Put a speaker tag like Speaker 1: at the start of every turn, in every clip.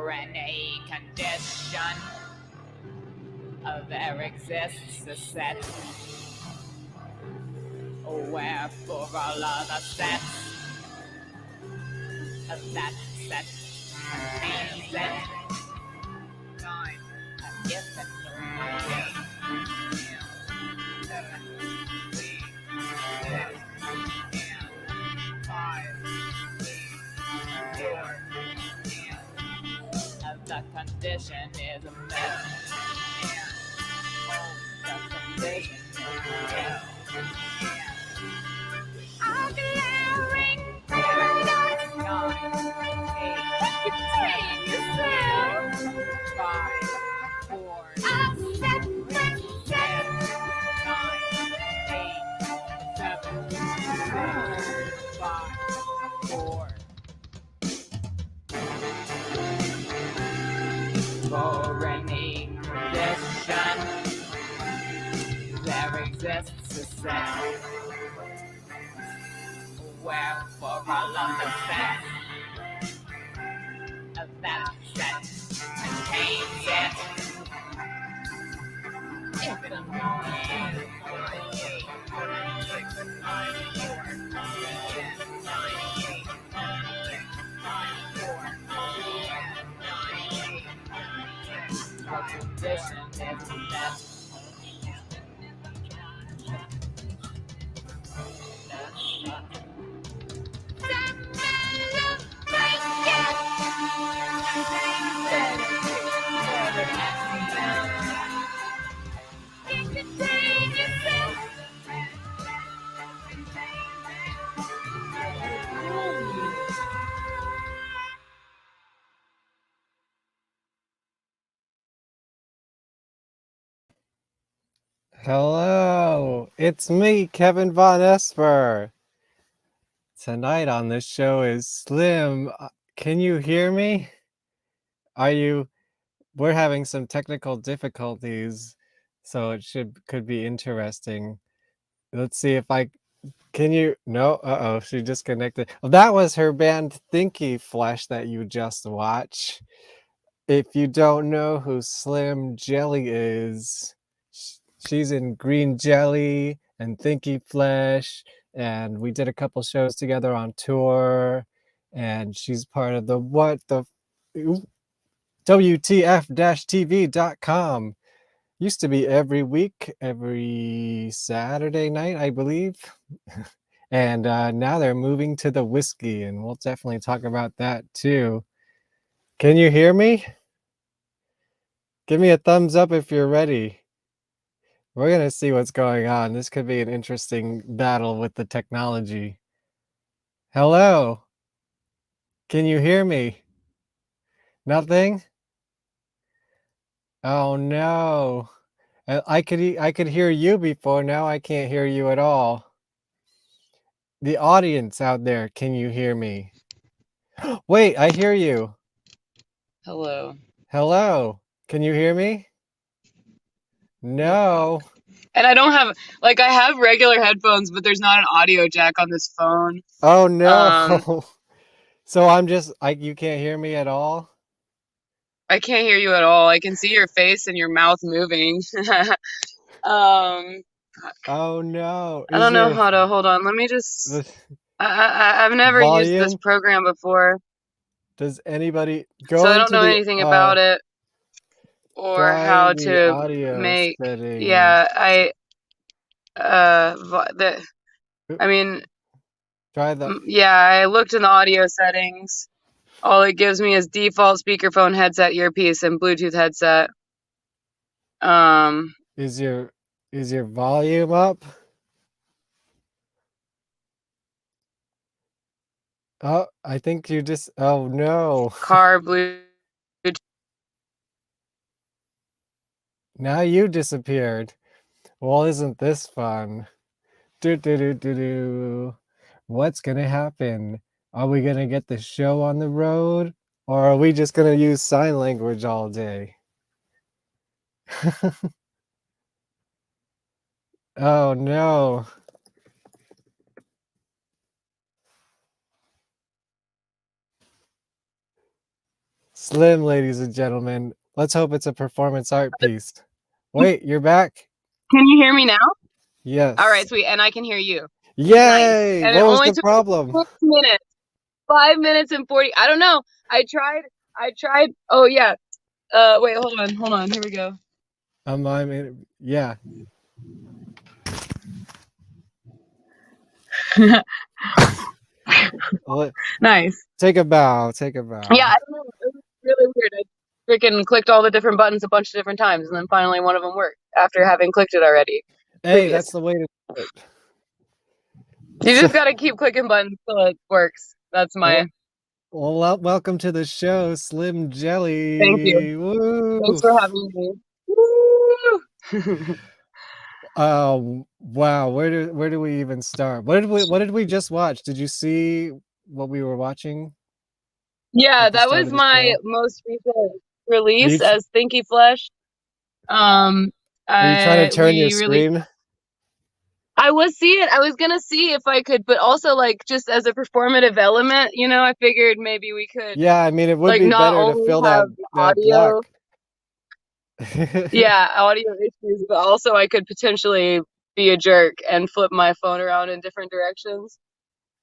Speaker 1: for any condition there exists a set where for all other sets that set contains it. Nine, if and the condition is met. The condition is met. I'm glaring paradise. 9, 8, contain yourself. 5, 4, 7, 9, 8, 7, 6, 5, 4. For any condition, there exists a set where for all of the sets that set contains it. The condition is met.
Speaker 2: Hello, it's me, Kevin Vonesper. Tonight on this show is Slim. Can you hear me? We're having some technical difficulties, so it could be interesting. Let's see if no, she disconnected. Well, that was her band Thinky Flesh that you just watched. If you don't know who Slim Jelly is, she's in Green Jelly and Thinky Flesh, and we did a couple shows together on tour, and she's part of the WTF-TV.com. Used to be every week, every Saturday night, I believe. And now they're moving to the whiskey, and we'll definitely talk about that too. Can you hear me? Give me a thumbs up if you're ready. We're going to see what's going on. This could be an interesting battle with the technology. Hello? Can you hear me? Nothing? Oh no. I could hear you before. Now I can't hear you at all. The audience out there, can you hear me? Wait, I hear you.
Speaker 3: Hello.
Speaker 2: Hello. Can you hear me? No.
Speaker 3: And I don't have, I have regular headphones, but there's not an audio jack on this phone.
Speaker 2: Oh no. So you can't hear me at all?
Speaker 3: I can't hear you at all. I can see your face and your mouth moving.
Speaker 2: Oh no.
Speaker 3: I don't know how to, hold on. Let me just, I've never used this program before.
Speaker 2: Does anybody go
Speaker 3: so I don't know anything about it or how to make
Speaker 2: settings.
Speaker 3: Yeah,
Speaker 2: Try the
Speaker 3: yeah, I looked in the audio settings. All it gives me is default speakerphone headset earpiece and Bluetooth headset.
Speaker 2: Is your volume up? Oh, I think you just oh no.
Speaker 3: Car Bluetooth.
Speaker 2: Now you disappeared. Well, isn't this fun? What's gonna happen? Are we gonna get the show on the road? Or are we just gonna use sign language all day? Oh no. Slim, ladies and gentlemen. Let's hope it's a performance art piece. Wait, you're back?
Speaker 3: Can you hear me now?
Speaker 2: Yes.
Speaker 3: All right, sweet. And I can hear you.
Speaker 2: Yay!
Speaker 3: Nice. And
Speaker 2: What
Speaker 3: it
Speaker 2: was
Speaker 3: only
Speaker 2: the
Speaker 3: took
Speaker 2: problem?
Speaker 3: 6 minutes. 5 minutes and 40. I don't know. I tried. Oh, yeah. Wait, hold on. Here we go.
Speaker 2: Yeah.
Speaker 3: Nice.
Speaker 2: Take a bow.
Speaker 3: Yeah, I don't know. It was really weird. I freaking clicked all the different buttons a bunch of different times, and then finally one of them worked after having clicked it already.
Speaker 2: Hey, that's the way to do it.
Speaker 3: You just gotta keep clicking buttons till it works. That's my...
Speaker 2: Well, welcome to the show, Slim Jelly.
Speaker 3: Thank you.
Speaker 2: Woo!
Speaker 3: Thanks for having me.
Speaker 2: Wow. Where do we even start? What did we just watch? Did you see what we were watching?
Speaker 3: Yeah, that was my most recent release as Thinky Flesh.
Speaker 2: Are you trying to turn your screen?
Speaker 3: I was gonna see if I could, but also like just as a performative element, you know, I figured maybe we could.
Speaker 2: Yeah, I mean, it would be better to fill that
Speaker 3: audio.
Speaker 2: block.
Speaker 3: Yeah, audio issues, but also I could potentially be a jerk and flip my phone around in different directions.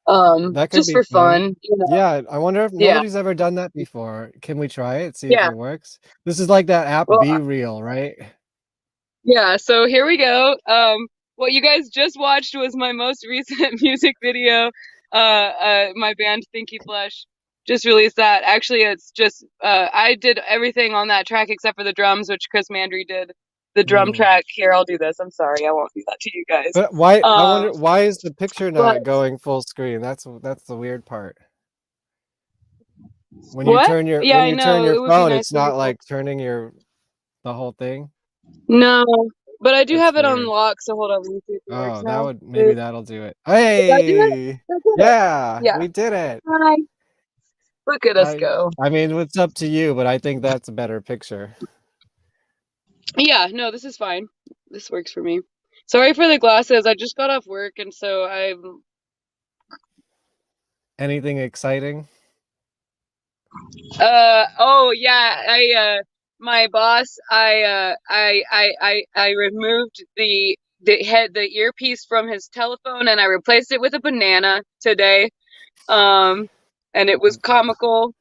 Speaker 2: That could
Speaker 3: just
Speaker 2: be
Speaker 3: for fun, you know.
Speaker 2: Yeah, I wonder if nobody's ever done that before. Can we try it? See if it works? This is like that app Be Real, right?
Speaker 3: Yeah, so here we go. What you guys just watched was my most recent music video. My band Thinky Flesh just released that. Actually, it's just I did everything on that track except for the drums, which Chris Mandry did. The drum track. Here, I'll do this. I'm sorry, I won't do that to you guys.
Speaker 2: But why? I wonder why is the picture not going full screen? That's the weird part. When you turn your phone, it's not like turning the whole thing.
Speaker 3: No, but I do have it on lock. So hold on, let me see if it works now.
Speaker 2: Maybe that'll do it. Hey, yeah, we did it.
Speaker 3: Hi. Look at us go.
Speaker 2: I mean, it's up to you, but I think that's a better picture.
Speaker 3: Yeah, no, this is fine. This works for me. Sorry for the glasses. I just got off work, and so I'm...
Speaker 2: Anything exciting?
Speaker 3: Oh yeah, my boss, I removed the earpiece from his telephone, and I replaced it with a banana today. And it was comical.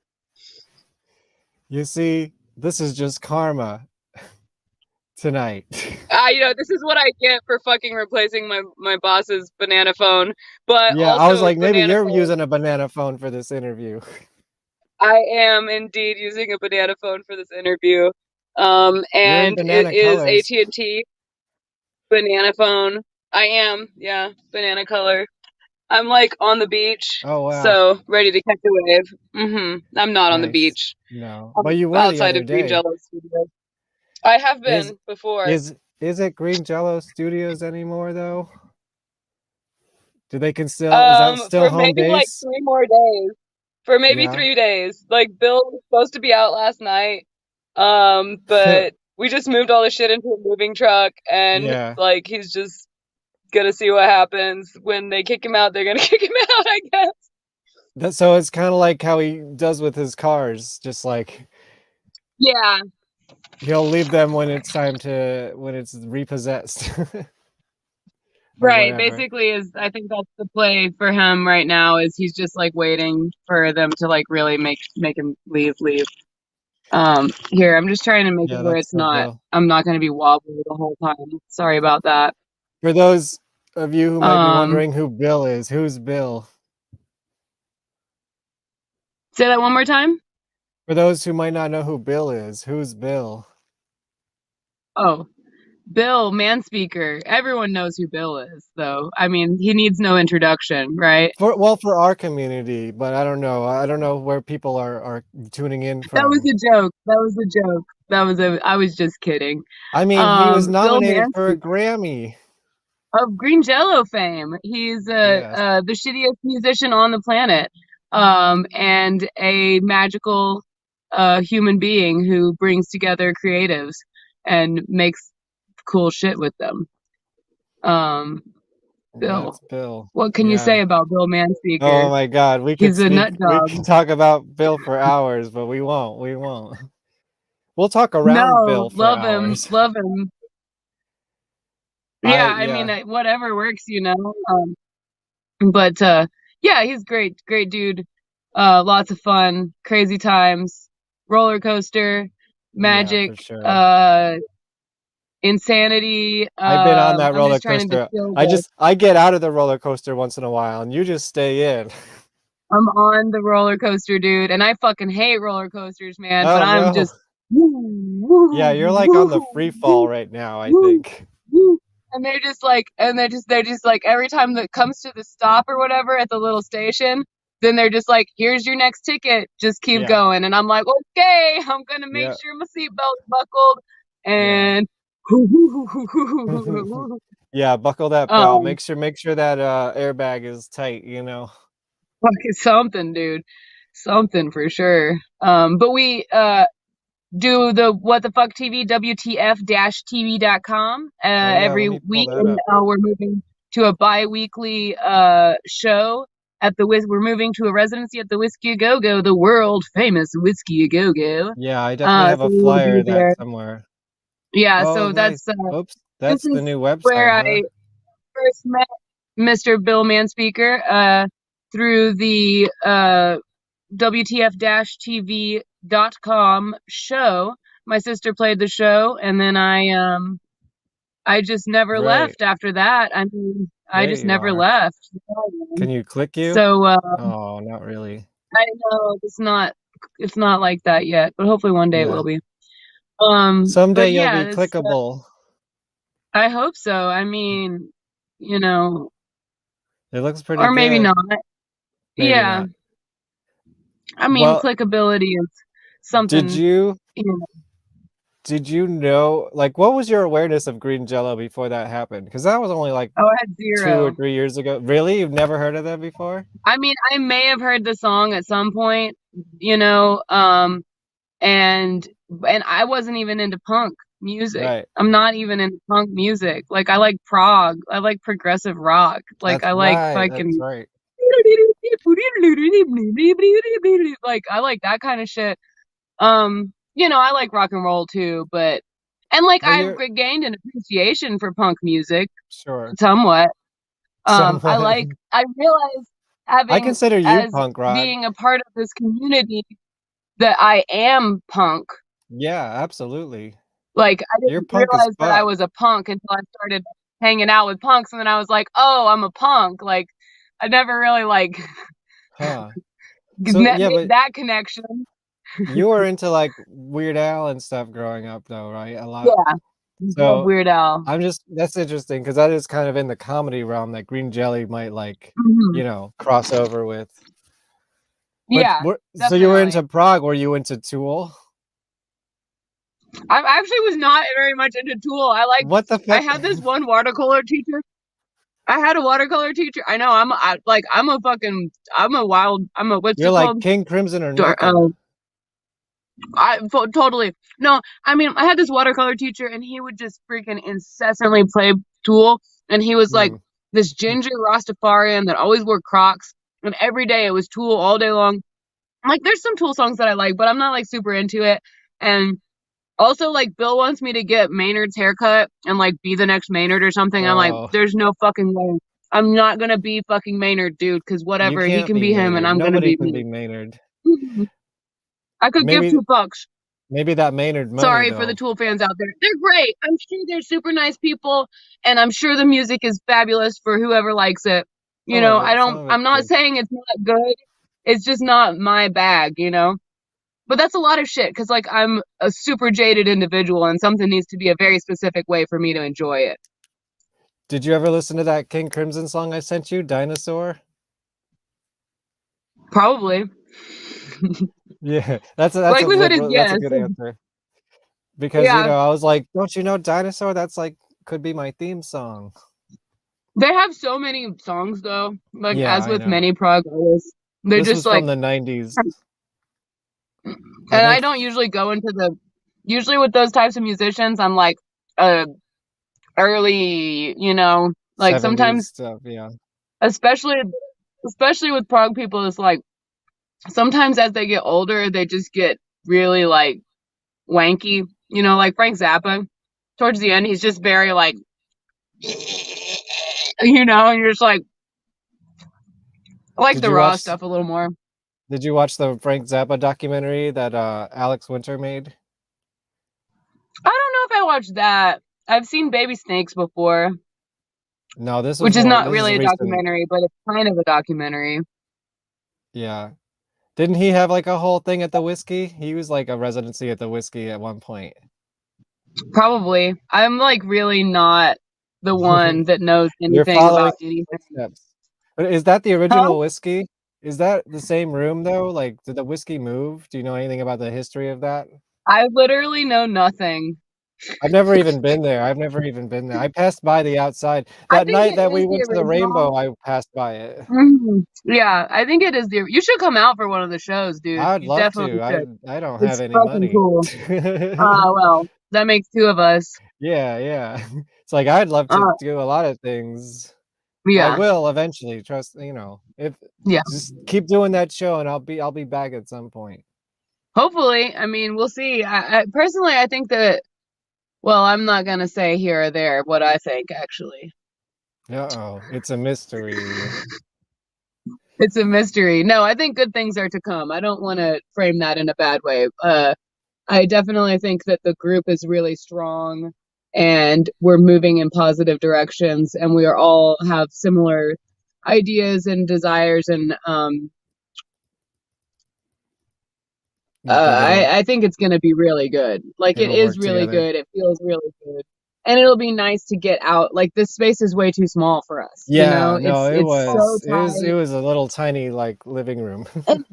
Speaker 2: You see, this is just karma tonight.
Speaker 3: You know, this is what I get for fucking replacing my boss's banana phone. But
Speaker 2: yeah,
Speaker 3: also
Speaker 2: I was like, maybe you're using a banana phone for this interview.
Speaker 3: I am indeed using a banana phone for this interview. And it is AT&T banana phone. I am, yeah, banana color. I'm like on the beach.
Speaker 2: Oh wow!
Speaker 3: So ready to catch a wave. I'm not on the beach.
Speaker 2: No, but you were
Speaker 3: outside of Green Jello Studios. I have been before.
Speaker 2: Is it Green Jello Studios anymore though? Do they can still? Is that still home
Speaker 3: maybe
Speaker 2: base?
Speaker 3: Like 3 more days. For maybe 3 days. Like Bill was supposed to be out last night. But we just moved all the shit into a moving truck, and like he's just gonna see what happens. When they kick him out, they're gonna kick him out, I guess.
Speaker 2: So it's kind of like how he does with his cars, just like he'll leave them when it's time to it's repossessed.
Speaker 3: Right. Basically, I think that's the play for him right now. Is he's just like waiting for them to like really make him leave. Here, I'm just trying to make it where it's not. I'm not going to be wobbly the whole time. Sorry about that.
Speaker 2: For those of you who might be wondering who Bill is, who's Bill?
Speaker 3: Say that one more time.
Speaker 2: For those who might not know who Bill is, who's Bill?
Speaker 3: Oh, Bill Manspeaker. Everyone knows who Bill is, though. I mean, he needs no introduction, right?
Speaker 2: For our community, but I don't know. I don't know where people are tuning in from.
Speaker 3: That was a joke. I was just kidding.
Speaker 2: I mean, he was nominated for a Grammy.
Speaker 3: Of Green Jello fame. He's the shittiest musician on the planet. And a magical human being who brings together creatives and makes cool shit with them. Bill.
Speaker 2: That's Bill.
Speaker 3: What can you say
Speaker 2: Yeah.
Speaker 3: about Bill
Speaker 2: Oh
Speaker 3: Manspeaker?
Speaker 2: my God,
Speaker 3: He's a nut
Speaker 2: we
Speaker 3: dog.
Speaker 2: can talk about Bill for hours, but we won't. We won't. We'll talk around
Speaker 3: No,
Speaker 2: Bill for
Speaker 3: love him,
Speaker 2: hours.
Speaker 3: love him. Yeah, I mean,
Speaker 2: Yeah,
Speaker 3: whatever works, you know. But yeah, he's great, great dude. Lots of fun, crazy times, roller coaster,
Speaker 2: yeah,
Speaker 3: magic,
Speaker 2: for sure.
Speaker 3: insanity.
Speaker 2: I've been on that
Speaker 3: I'm
Speaker 2: roller
Speaker 3: just trying to
Speaker 2: coaster.
Speaker 3: distill this.
Speaker 2: I get out of the roller coaster once in a while, and you just stay in.
Speaker 3: I'm on the roller coaster, dude, and I fucking hate roller coasters, man. But
Speaker 2: Oh
Speaker 3: I'm
Speaker 2: no.
Speaker 3: just woo,
Speaker 2: Yeah,
Speaker 3: woo,
Speaker 2: you're like on the
Speaker 3: woo,
Speaker 2: free fall
Speaker 3: woo,
Speaker 2: right now, I
Speaker 3: woo,
Speaker 2: think.
Speaker 3: woo. And they're just like every time that comes to the stop or whatever at the little station, then they're just like, here's your next ticket, just keep
Speaker 2: Yeah,
Speaker 3: going. And I'm like, okay, I'm gonna make
Speaker 2: yeah,
Speaker 3: sure my seatbelt's buckled
Speaker 2: yeah.
Speaker 3: and
Speaker 2: Yeah, buckle that belt.
Speaker 3: um
Speaker 2: Make sure that airbag is tight, you know.
Speaker 3: fucking something, dude. Something for sure. But we do the What the Fuck TV, WTF-TV.com
Speaker 2: Oh yeah, let
Speaker 3: every
Speaker 2: me pull
Speaker 3: week,
Speaker 2: that
Speaker 3: and
Speaker 2: up.
Speaker 3: we're moving to a bi-weekly show at the we're moving to a residency at the Whiskey A Go Go, the world famous Whiskey A Go Go.
Speaker 2: Yeah, I definitely have
Speaker 3: So
Speaker 2: a
Speaker 3: we will
Speaker 2: flyer
Speaker 3: be
Speaker 2: of that
Speaker 3: there.
Speaker 2: somewhere.
Speaker 3: Yeah,
Speaker 2: Oh,
Speaker 3: so
Speaker 2: nice. Oops,
Speaker 3: this
Speaker 2: that's the
Speaker 3: is
Speaker 2: new
Speaker 3: where
Speaker 2: website, huh?
Speaker 3: I first met Mr. Bill Manspeaker through the WTF-TV.com show. My sister played the show, and then I just never
Speaker 2: Great.
Speaker 3: left after that. I mean, I
Speaker 2: There
Speaker 3: just
Speaker 2: you
Speaker 3: never
Speaker 2: are.
Speaker 3: left.
Speaker 2: Can you click you?
Speaker 3: So
Speaker 2: Oh, not really.
Speaker 3: I know it's not like that yet, but hopefully one day it
Speaker 2: Yeah.
Speaker 3: will be.
Speaker 2: Someday
Speaker 3: But
Speaker 2: you'll
Speaker 3: yeah,
Speaker 2: be
Speaker 3: it's
Speaker 2: clickable.
Speaker 3: I hope so. I mean, you know,
Speaker 2: It looks pretty
Speaker 3: or maybe
Speaker 2: good.
Speaker 3: not.
Speaker 2: Maybe
Speaker 3: Yeah,
Speaker 2: not.
Speaker 3: I mean,
Speaker 2: Well,
Speaker 3: clickability is
Speaker 2: did
Speaker 3: something.
Speaker 2: you
Speaker 3: You know,
Speaker 2: did you know like what was your awareness of Green Jello before that happened? Because that was only like
Speaker 3: oh, I had
Speaker 2: 2 or
Speaker 3: zero.
Speaker 2: 3 years ago. Really? You've never heard of that before?
Speaker 3: I mean, I may have heard the song at some point, you know, and I wasn't even into punk music.
Speaker 2: Right.
Speaker 3: I'm not even into punk music. Like I like prog. I like progressive rock. Like
Speaker 2: That's
Speaker 3: I like
Speaker 2: right. That's
Speaker 3: fucking
Speaker 2: right.
Speaker 3: like I like that kind of shit. You know, I like rock and roll too, but and like
Speaker 2: Well,
Speaker 3: I've
Speaker 2: you're
Speaker 3: gained an appreciation for punk music
Speaker 2: sure.
Speaker 3: somewhat.
Speaker 2: Somewhat.
Speaker 3: I realize
Speaker 2: I
Speaker 3: having
Speaker 2: consider you
Speaker 3: as
Speaker 2: punk rock.
Speaker 3: being a part of this community that I am punk.
Speaker 2: Yeah, absolutely.
Speaker 3: Like I
Speaker 2: You're
Speaker 3: didn't
Speaker 2: punk as
Speaker 3: realize that I
Speaker 2: fuck.
Speaker 3: was a punk until I started hanging out with punks, and then I was like, "Oh, I'm a punk." Like I never really like
Speaker 2: Huh. So
Speaker 3: made
Speaker 2: yeah, but
Speaker 3: that connection.
Speaker 2: you were into like Weird Al and stuff growing up though, right? A lot.
Speaker 3: Yeah, love
Speaker 2: So
Speaker 3: Weird Al.
Speaker 2: I'm just that's interesting because that is kind of in the comedy realm that Green Jelly might like,
Speaker 3: Mhm.
Speaker 2: cross over with. But
Speaker 3: Yeah,
Speaker 2: so you were
Speaker 3: definitely.
Speaker 2: into Prague, were you into Tool?
Speaker 3: I actually was not very much into Tool.
Speaker 2: What the
Speaker 3: I
Speaker 2: fuck?
Speaker 3: had this one watercolor teacher. I had a watercolor teacher. I know I'm a what's
Speaker 2: You're
Speaker 3: it
Speaker 2: like
Speaker 3: called?
Speaker 2: King Crimson or
Speaker 3: Dar-
Speaker 2: nothing.
Speaker 3: totally. No, I mean, I had this watercolor teacher and he would just freaking incessantly play Tool. And he was like
Speaker 2: Hmm.
Speaker 3: this ginger Rastafarian that always wore Crocs. And every day it was Tool all day long. Like, there's some Tool songs that I like, but I'm not like super into it. And also, like, Bill wants me to get Maynard's haircut and like be the next Maynard or something. I'm like,
Speaker 2: Oh,
Speaker 3: there's no fucking way. I'm not gonna be fucking Maynard, dude, because
Speaker 2: you
Speaker 3: whatever, he
Speaker 2: can't
Speaker 3: can
Speaker 2: be
Speaker 3: be him and
Speaker 2: Maynard.
Speaker 3: I'm gonna
Speaker 2: Nobody
Speaker 3: be
Speaker 2: can
Speaker 3: me.
Speaker 2: be Maynard.
Speaker 3: I could give
Speaker 2: Maybe
Speaker 3: 2 bucks.
Speaker 2: maybe that Maynard money
Speaker 3: Sorry for the
Speaker 2: though.
Speaker 3: Tool fans out there. They're great. I'm sure they're super nice people, and I'm sure the music is fabulous for whoever likes it. You know,
Speaker 2: Some of it's
Speaker 3: I'm not
Speaker 2: good.
Speaker 3: saying it's not good. It's just not my bag, you know? But that's a lot of shit because, like, I'm a super jaded individual and something needs to be a very specific way for me to enjoy it.
Speaker 2: Did you ever listen to that King Crimson song I sent you, Dinosaur?
Speaker 3: Probably.
Speaker 2: Yeah, that's
Speaker 3: Likelihood is
Speaker 2: that's a
Speaker 3: yes.
Speaker 2: good answer. Because,
Speaker 3: Yeah.
Speaker 2: I was like, "Don't you know Dinosaur? That's like could be my theme song."
Speaker 3: They have so many songs, though. Like,
Speaker 2: Yeah,
Speaker 3: as
Speaker 2: I
Speaker 3: with
Speaker 2: know.
Speaker 3: many prog artists, they're
Speaker 2: This
Speaker 3: just
Speaker 2: was from
Speaker 3: like,
Speaker 2: the 90s. I
Speaker 3: and I
Speaker 2: think
Speaker 3: don't usually go into usually with those types of musicians, I'm like, uh, early, you know, Like
Speaker 2: 70s
Speaker 3: sometimes,
Speaker 2: stuff, yeah.
Speaker 3: especially with prog people, it's like sometimes as they get older, they just get really like wanky. You know, like Frank Zappa. Towards the end, he's just very like, you know, and you're just like, I like
Speaker 2: Did
Speaker 3: the
Speaker 2: you
Speaker 3: raw
Speaker 2: watch
Speaker 3: stuff a little more.
Speaker 2: Did you watch the Frank Zappa documentary that Alex Winter made?
Speaker 3: I don't know if I watched that. I've seen Baby Snakes before,
Speaker 2: No,
Speaker 3: which is not
Speaker 2: this is
Speaker 3: really a
Speaker 2: recent.
Speaker 3: documentary, but it's kind of a documentary.
Speaker 2: Yeah. Didn't he have like a whole thing at the Whiskey? He was like a residency at the Whiskey at one point.
Speaker 3: Probably. I'm like really not the one that knows
Speaker 2: You're
Speaker 3: anything
Speaker 2: following
Speaker 3: about anything.
Speaker 2: footsteps. But is that the
Speaker 3: Huh?
Speaker 2: original Whiskey? Is that the same room though? Like, did the Whiskey move? Do you know anything about the history of that?
Speaker 3: I literally know nothing.
Speaker 2: I've never even been there. I've never even been there. I passed by the outside.
Speaker 3: I
Speaker 2: That
Speaker 3: think
Speaker 2: night
Speaker 3: it
Speaker 2: that
Speaker 3: is
Speaker 2: we
Speaker 3: the
Speaker 2: went to the
Speaker 3: original.
Speaker 2: Rainbow, I passed by it.
Speaker 3: Yeah, I think it is the. You should come out for one of the shows, dude.
Speaker 2: I'd
Speaker 3: You
Speaker 2: love
Speaker 3: definitely
Speaker 2: to.
Speaker 3: should.
Speaker 2: I don't have
Speaker 3: It's
Speaker 2: any
Speaker 3: fucking
Speaker 2: money.
Speaker 3: cool. Well, that makes two of us.
Speaker 2: Yeah, yeah. It's like I'd love to
Speaker 3: Uh,
Speaker 2: do a lot of things. I
Speaker 3: yeah,
Speaker 2: will eventually. Trust, you know. If
Speaker 3: yeah.
Speaker 2: just keep doing that show and I'll be back at some point.
Speaker 3: Hopefully, I mean, we'll see. I personally, I think that. Well, I'm not gonna say here or there what I think. Actually,
Speaker 2: Uh-oh, it's a mystery.
Speaker 3: it's a mystery. No, I think good things are to come. I don't want to frame that in a bad way. I definitely think that the group is really strong and we're moving in positive directions and we are all have similar ideas and desires and
Speaker 2: You think
Speaker 3: I think it's going to be really good. Like it
Speaker 2: it'll
Speaker 3: is
Speaker 2: work
Speaker 3: really
Speaker 2: together?
Speaker 3: good. It feels really good. And it'll be nice to get out. Like this space is way too small for us, you know?
Speaker 2: Yeah, no,
Speaker 3: It's so
Speaker 2: it
Speaker 3: tight.
Speaker 2: was a little tiny like living room.
Speaker 3: And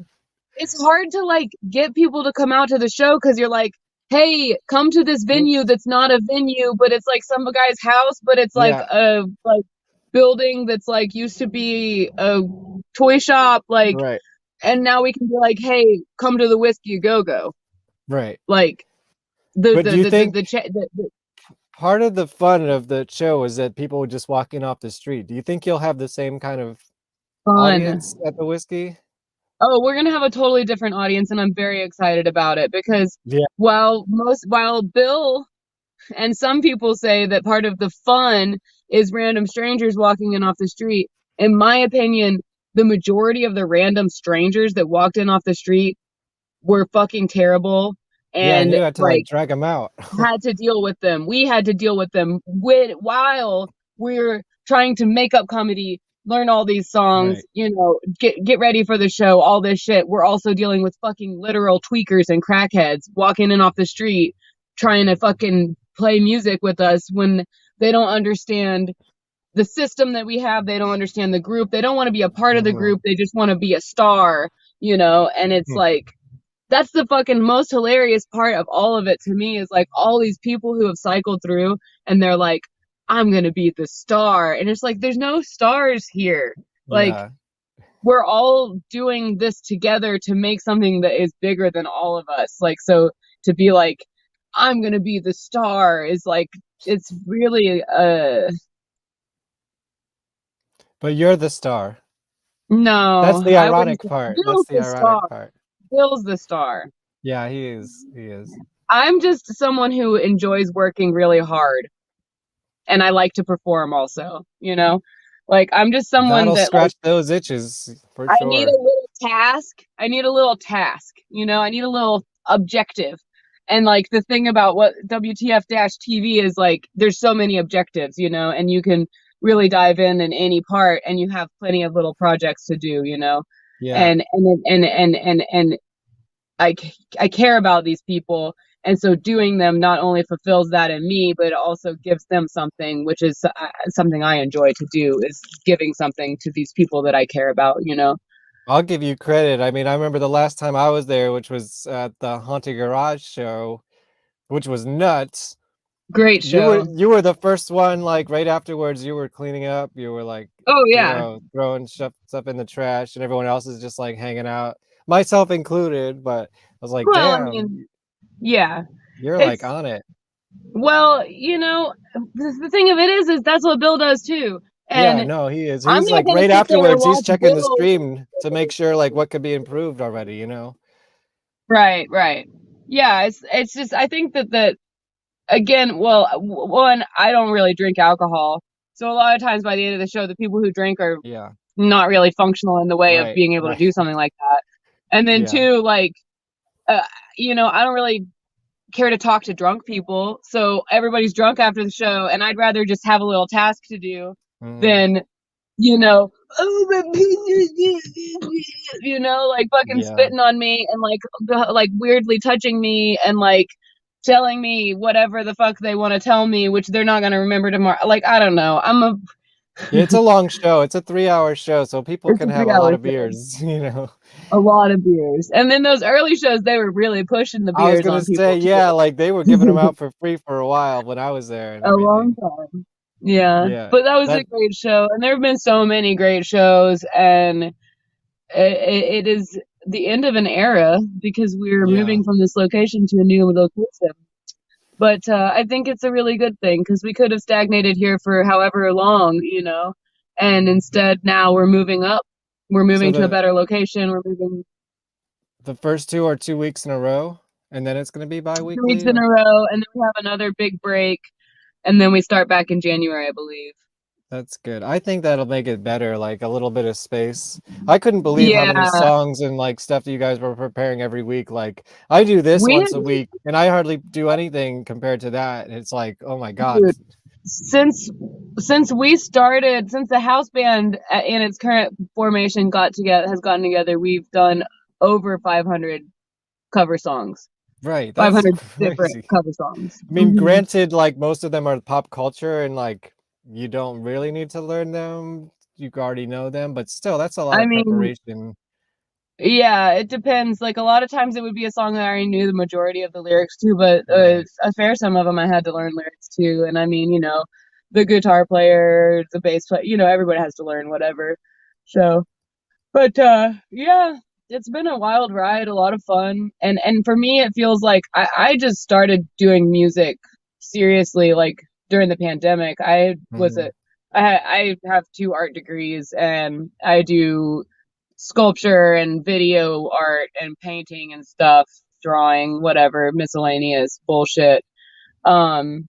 Speaker 3: it's hard to like get people to come out to the show because you're like, hey, come to this venue that's not a venue, but it's like some guy's house, but it's like
Speaker 2: Yeah,
Speaker 3: a like building that's like used to be a toy shop, like,
Speaker 2: right,
Speaker 3: and now we can be like, hey, come to the Whiskey Go Go,
Speaker 2: right.
Speaker 3: like
Speaker 2: But do you think
Speaker 3: the
Speaker 2: part of the fun of the show is that people just walking off the street? Do you think you'll have the same kind of
Speaker 3: fun.
Speaker 2: audience at the Whiskey?
Speaker 3: Oh, we're gonna have a totally different audience, and I'm very excited about it because
Speaker 2: Yeah,
Speaker 3: while Bill and some people say that part of the fun is random strangers walking in off the street. In my opinion, the majority of the random strangers that walked in off the street were fucking terrible
Speaker 2: yeah, and
Speaker 3: and
Speaker 2: you had to like
Speaker 3: like
Speaker 2: drag them out.
Speaker 3: had to deal with them. We had to deal with them while we're trying to make up comedy, learn all these songs,
Speaker 2: Right.
Speaker 3: you know, get ready for the show, all this shit. We're also dealing with fucking literal tweakers and crackheads walking in off the street trying to fucking play music with us when they don't understand the system that we have. They don't understand the group. They don't want to be a part of the
Speaker 2: Mhm.
Speaker 3: group. They just want to be a star, you know, and it's
Speaker 2: Hmm.
Speaker 3: like that's the fucking most hilarious part of all of it to me is like all these people who have cycled through and they're like, I'm gonna be the star. And it's like, there's no stars here. Like,
Speaker 2: Yeah.
Speaker 3: we're all doing this together to make something that is bigger than all of us. Like, so to be like, I'm gonna be the star is like, it's really,
Speaker 2: But you're the star. That's
Speaker 3: no,
Speaker 2: the
Speaker 3: I wouldn't
Speaker 2: ironic
Speaker 3: say,
Speaker 2: part. That's
Speaker 3: Bill's
Speaker 2: the
Speaker 3: the
Speaker 2: ironic
Speaker 3: star.
Speaker 2: part.
Speaker 3: Bill's the star.
Speaker 2: Yeah, he is. He is.
Speaker 3: I'm just someone who enjoys working really hard and I like to perform also, you know? Like I'm just someone
Speaker 2: That'll
Speaker 3: that like
Speaker 2: scratch those itches for
Speaker 3: I need a
Speaker 2: sure.
Speaker 3: little task. I need a little task, you know? I need a little objective. And like the thing about what WTF-TV is like there's so many objectives, you know, and you can really dive in any part and you have plenty of little projects to do, you know?
Speaker 2: Yeah.
Speaker 3: And I care about these people. And so doing them not only fulfills that in me, but it also gives them something, which is something I enjoy to do is giving something to these people that I care about, you know?
Speaker 2: I'll give you credit. I mean, I remember the last time I was there, which was at the Haunted Garage show, which was nuts.
Speaker 3: Great show.
Speaker 2: You were the first one, like right afterwards, you were cleaning up, you were like,
Speaker 3: Oh,
Speaker 2: you
Speaker 3: yeah.
Speaker 2: know, throwing stuff in the trash, and everyone else is just like hanging out, myself included, but I was like,
Speaker 3: Well, I
Speaker 2: damn,
Speaker 3: mean, yeah.
Speaker 2: you're like
Speaker 3: It's,
Speaker 2: on it.
Speaker 3: well, you know, the thing of it is that's what Bill does too.
Speaker 2: Yeah,
Speaker 3: And
Speaker 2: no, he is.
Speaker 3: I'm
Speaker 2: He's
Speaker 3: not
Speaker 2: like
Speaker 3: gonna
Speaker 2: right
Speaker 3: sit there and
Speaker 2: afterwards, he's
Speaker 3: watch
Speaker 2: checking the
Speaker 3: Bill.
Speaker 2: stream to make sure like what could be improved already, you know?
Speaker 3: Right, right. Yeah, it's just I think that again, well, one, I don't really drink alcohol, so a lot of times by the end of the show, the people who drink are
Speaker 2: Yeah.
Speaker 3: not really functional in the way of
Speaker 2: Right.
Speaker 3: being able to
Speaker 2: Right.
Speaker 3: do something like that. And then
Speaker 2: Yeah.
Speaker 3: two, like, uh, I don't really care to talk to drunk people, so everybody's drunk after the show, and I'd rather just have a little task to do
Speaker 2: Mm,
Speaker 3: than, oh, like fucking
Speaker 2: yeah.
Speaker 3: spitting on me and like weirdly touching me and like telling me whatever the fuck they want to tell me, which they're not gonna remember tomorrow. Like, I don't know.
Speaker 2: Yeah, it's a long show. It's a 3-hour show, so people
Speaker 3: It's a
Speaker 2: can have a lot
Speaker 3: 3 hour
Speaker 2: of
Speaker 3: show.
Speaker 2: beers, you know?
Speaker 3: A lot of beers. And then those early shows, they were really pushing the
Speaker 2: I was
Speaker 3: beers
Speaker 2: gonna
Speaker 3: on
Speaker 2: say,
Speaker 3: people
Speaker 2: yeah, like they were giving them
Speaker 3: too.
Speaker 2: out for free for a while when I was there and
Speaker 3: A long
Speaker 2: everything.
Speaker 3: time. Yeah.
Speaker 2: Yeah.
Speaker 3: But that was a
Speaker 2: That
Speaker 3: great show. And there have been so many great shows. And it is the end of an era because we're
Speaker 2: yeah.
Speaker 3: moving from this location to a new location. But I think it's a really good thing because we could have stagnated here for however long, and instead now we're moving up. We're
Speaker 2: So
Speaker 3: moving to a better location. We're moving
Speaker 2: the first 2 are 2 weeks in a row, and then it's gonna be
Speaker 3: 2 weeks
Speaker 2: bi-weekly
Speaker 3: in
Speaker 2: or
Speaker 3: a row, and then we have another big break, and then we start back in January, I believe.
Speaker 2: that's good. I think that'll make it better, like a little bit of space. I couldn't believe how many
Speaker 3: Yeah,
Speaker 2: songs and like stuff that you guys were preparing every week. Like I do this
Speaker 3: we
Speaker 2: once
Speaker 3: have,
Speaker 2: a week and I hardly do anything compared to that. And it's like, oh my God.
Speaker 3: dude, since the house band in its current formation has gotten together, we've done over 500 cover songs,
Speaker 2: Right. That's
Speaker 3: 500 different
Speaker 2: crazy.
Speaker 3: cover songs.
Speaker 2: I mean, granted, like most of them are pop culture and like you don't really need to learn them. You already know them, but still that's a lot
Speaker 3: I
Speaker 2: of
Speaker 3: mean,
Speaker 2: preparation.
Speaker 3: yeah, it depends. Like a lot of times it would be a song that I already knew the majority of the lyrics to, but
Speaker 2: Right.
Speaker 3: a fair some of them I had to learn lyrics to. And I mean, the guitar player, the bass player, everybody has to learn whatever. So, but yeah, it's been a wild ride, a lot of fun. And for me, it feels like I just started doing music seriously like during the pandemic.
Speaker 2: Mhm.
Speaker 3: I have 2 art degrees and I do sculpture and video art and painting and stuff, drawing, whatever, miscellaneous bullshit. Um,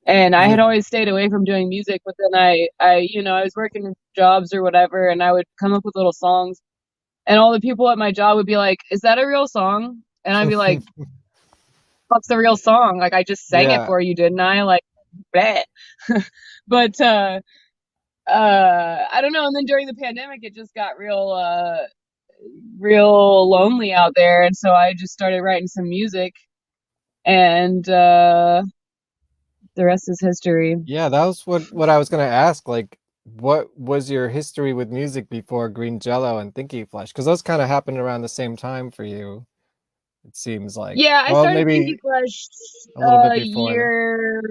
Speaker 3: and I
Speaker 2: Yeah.
Speaker 3: had always stayed away from doing music, but then I was working jobs or whatever, and I would come up with little songs, and all the people at my job would be like, "Is that a real song?" And I'd be like, "What's the real song? Like, I just sang it
Speaker 2: Yeah.
Speaker 3: for you, didn't I?" Like, bleh. But I don't know. And then during the pandemic, it just got real lonely out there, and so I just started writing some music, and the rest is history.
Speaker 2: Yeah, that was what I was gonna ask. Like, what was your history with music before Green Jello and Thinky Flesh? Because those kind of happened around the same time for you, it seems like.
Speaker 3: Yeah, I
Speaker 2: Well,
Speaker 3: started Thinky
Speaker 2: maybe
Speaker 3: Flesh
Speaker 2: a little bit
Speaker 3: a
Speaker 2: before.
Speaker 3: year,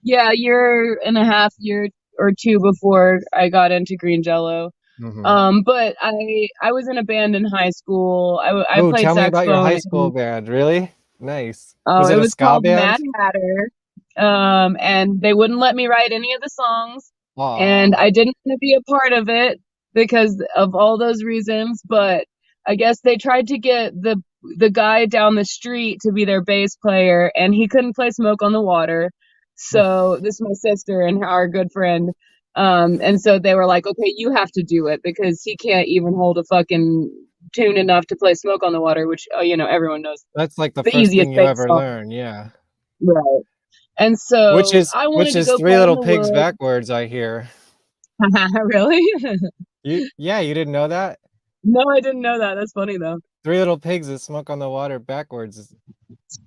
Speaker 3: yeah, a year and a half, year or two before I got into Green Jello.
Speaker 2: Hmm.
Speaker 3: But I was in a band in high school. I
Speaker 2: Oh,
Speaker 3: played
Speaker 2: tell me about your
Speaker 3: saxophone,
Speaker 2: high school
Speaker 3: and
Speaker 2: band. Really? Nice. Was
Speaker 3: it
Speaker 2: it a
Speaker 3: was
Speaker 2: ska
Speaker 3: called
Speaker 2: band?
Speaker 3: Mad Hatter. And they wouldn't let me write any of the songs, and
Speaker 2: Aw.
Speaker 3: I didn't want to be a part of it because of all those reasons. But I guess they tried to get the guy down the street to be their bass player, and he couldn't play "Smoke on the Water." So this is my sister and our good friend. And so they were like, "Okay, you have to do it because he can't even hold a fucking tune enough to play "Smoke on the Water," which everyone knows
Speaker 2: That's like the
Speaker 3: the
Speaker 2: first
Speaker 3: easiest
Speaker 2: thing you
Speaker 3: bass
Speaker 2: ever
Speaker 3: song,
Speaker 2: learn, yeah.
Speaker 3: right? And
Speaker 2: Which
Speaker 3: so
Speaker 2: is
Speaker 3: I
Speaker 2: which
Speaker 3: wanted to
Speaker 2: is
Speaker 3: go
Speaker 2: Three
Speaker 3: play in
Speaker 2: Little
Speaker 3: the
Speaker 2: Pigs
Speaker 3: woods.
Speaker 2: backwards, I hear.
Speaker 3: Really?
Speaker 2: Yeah, you didn't know that?
Speaker 3: No, I didn't know that. That's funny though.
Speaker 2: Three Little Pigs is Smoke on the Water backwards.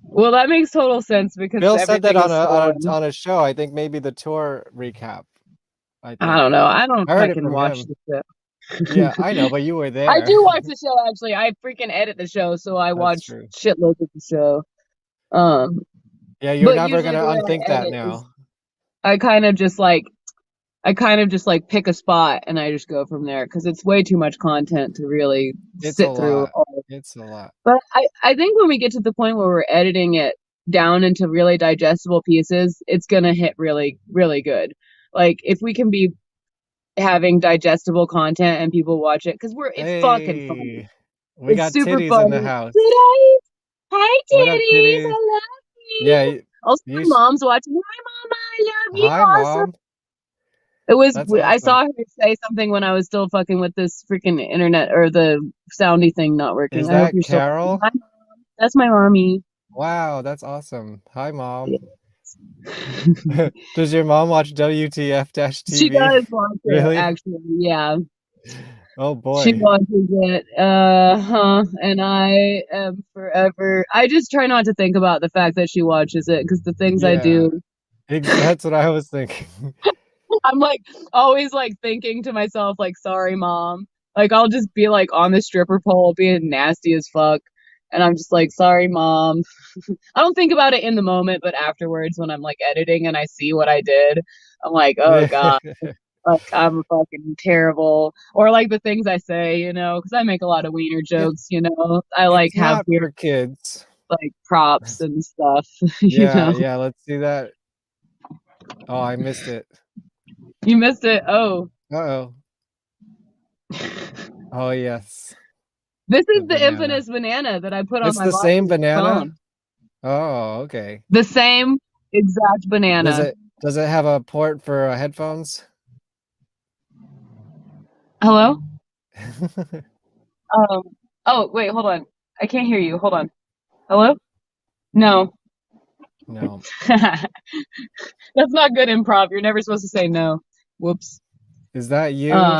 Speaker 3: Well, that makes total sense because
Speaker 2: Bill said that
Speaker 3: everything
Speaker 2: on
Speaker 3: is
Speaker 2: a on a
Speaker 3: stolen.
Speaker 2: on a show. I think maybe the tour recap. I
Speaker 3: I
Speaker 2: think
Speaker 3: don't know. I don't
Speaker 2: I heard it
Speaker 3: fucking
Speaker 2: from
Speaker 3: watch
Speaker 2: him.
Speaker 3: the show.
Speaker 2: Yeah, I know, but you were
Speaker 3: I
Speaker 2: there.
Speaker 3: do watch the show actually. I freaking edit the show, so I
Speaker 2: That's
Speaker 3: watch
Speaker 2: true.
Speaker 3: shitloads of the show. Um,
Speaker 2: Yeah, you're
Speaker 3: but
Speaker 2: never
Speaker 3: usually
Speaker 2: gonna
Speaker 3: the way
Speaker 2: unthink
Speaker 3: I
Speaker 2: that
Speaker 3: edit is
Speaker 2: now.
Speaker 3: I kind of just like I kind of just like pick a spot and I just go from there because it's way too much content to really
Speaker 2: It's a
Speaker 3: sit through
Speaker 2: lot.
Speaker 3: all.
Speaker 2: It's a lot.
Speaker 3: But I think when we get to the point where we're editing it down into really digestible pieces, it's gonna hit really, really good. like if we can be having digestible content and people watch it, because it's fucking funny.
Speaker 2: Hey, we
Speaker 3: It's
Speaker 2: got
Speaker 3: super
Speaker 2: titties in the
Speaker 3: funny.
Speaker 2: house.
Speaker 3: Titties! Hi,
Speaker 2: What up,
Speaker 3: titties!
Speaker 2: titties?
Speaker 3: I love you.
Speaker 2: Yeah,
Speaker 3: Also, my
Speaker 2: you.
Speaker 3: mom's watching. Hi, Mama! I love you.
Speaker 2: Hi,
Speaker 3: Awesome.
Speaker 2: Mom.
Speaker 3: It was.
Speaker 2: That's
Speaker 3: I
Speaker 2: awesome.
Speaker 3: saw her say something when I was still fucking with this freaking internet or the soundy thing not working.
Speaker 2: Is
Speaker 3: I hope
Speaker 2: that
Speaker 3: you're still.
Speaker 2: Carol?
Speaker 3: Hi, Mom. That's my mommy.
Speaker 2: Wow, that's awesome. Hi, Mom.
Speaker 3: Yeah.
Speaker 2: Does your mom watch
Speaker 3: She
Speaker 2: WTF-TV?
Speaker 3: does watch it,
Speaker 2: Really?
Speaker 3: actually. Yeah.
Speaker 2: Oh
Speaker 3: She
Speaker 2: boy.
Speaker 3: watches it. And I am forever. I just try not to think about the fact that she watches it because the things I
Speaker 2: Yeah,
Speaker 3: do,
Speaker 2: that's what I was thinking.
Speaker 3: I'm like always like thinking to myself, like, sorry, mom. Like, I'll just be like on the stripper pole being nasty as fuck. And I'm just like, sorry, mom. I don't think about it in the moment, but afterwards when I'm like editing and I see what I did, I'm like, oh God. Like I'm fucking terrible, or like the things I say, because I make a lot of wiener
Speaker 2: It,
Speaker 3: jokes. I like
Speaker 2: it's
Speaker 3: have
Speaker 2: not
Speaker 3: weird
Speaker 2: for kids.
Speaker 3: like props and stuff.
Speaker 2: Yeah, let's see that. Oh, I missed it.
Speaker 3: You missed it. Oh,
Speaker 2: Uh-oh. Oh, yes.
Speaker 3: this
Speaker 2: The
Speaker 3: is the
Speaker 2: banana.
Speaker 3: infamous banana that I put on
Speaker 2: It's
Speaker 3: my
Speaker 2: the same
Speaker 3: mom's
Speaker 2: banana?
Speaker 3: phone.
Speaker 2: Oh, okay.
Speaker 3: The same exact
Speaker 2: Does
Speaker 3: banana.
Speaker 2: it have a port for headphones?
Speaker 3: Hello. Oh wait, hold on. I can't hear you. Hold on. Hello. No.
Speaker 2: No.
Speaker 3: That's not good improv. You're never supposed to say no. Whoops.
Speaker 2: Is that you?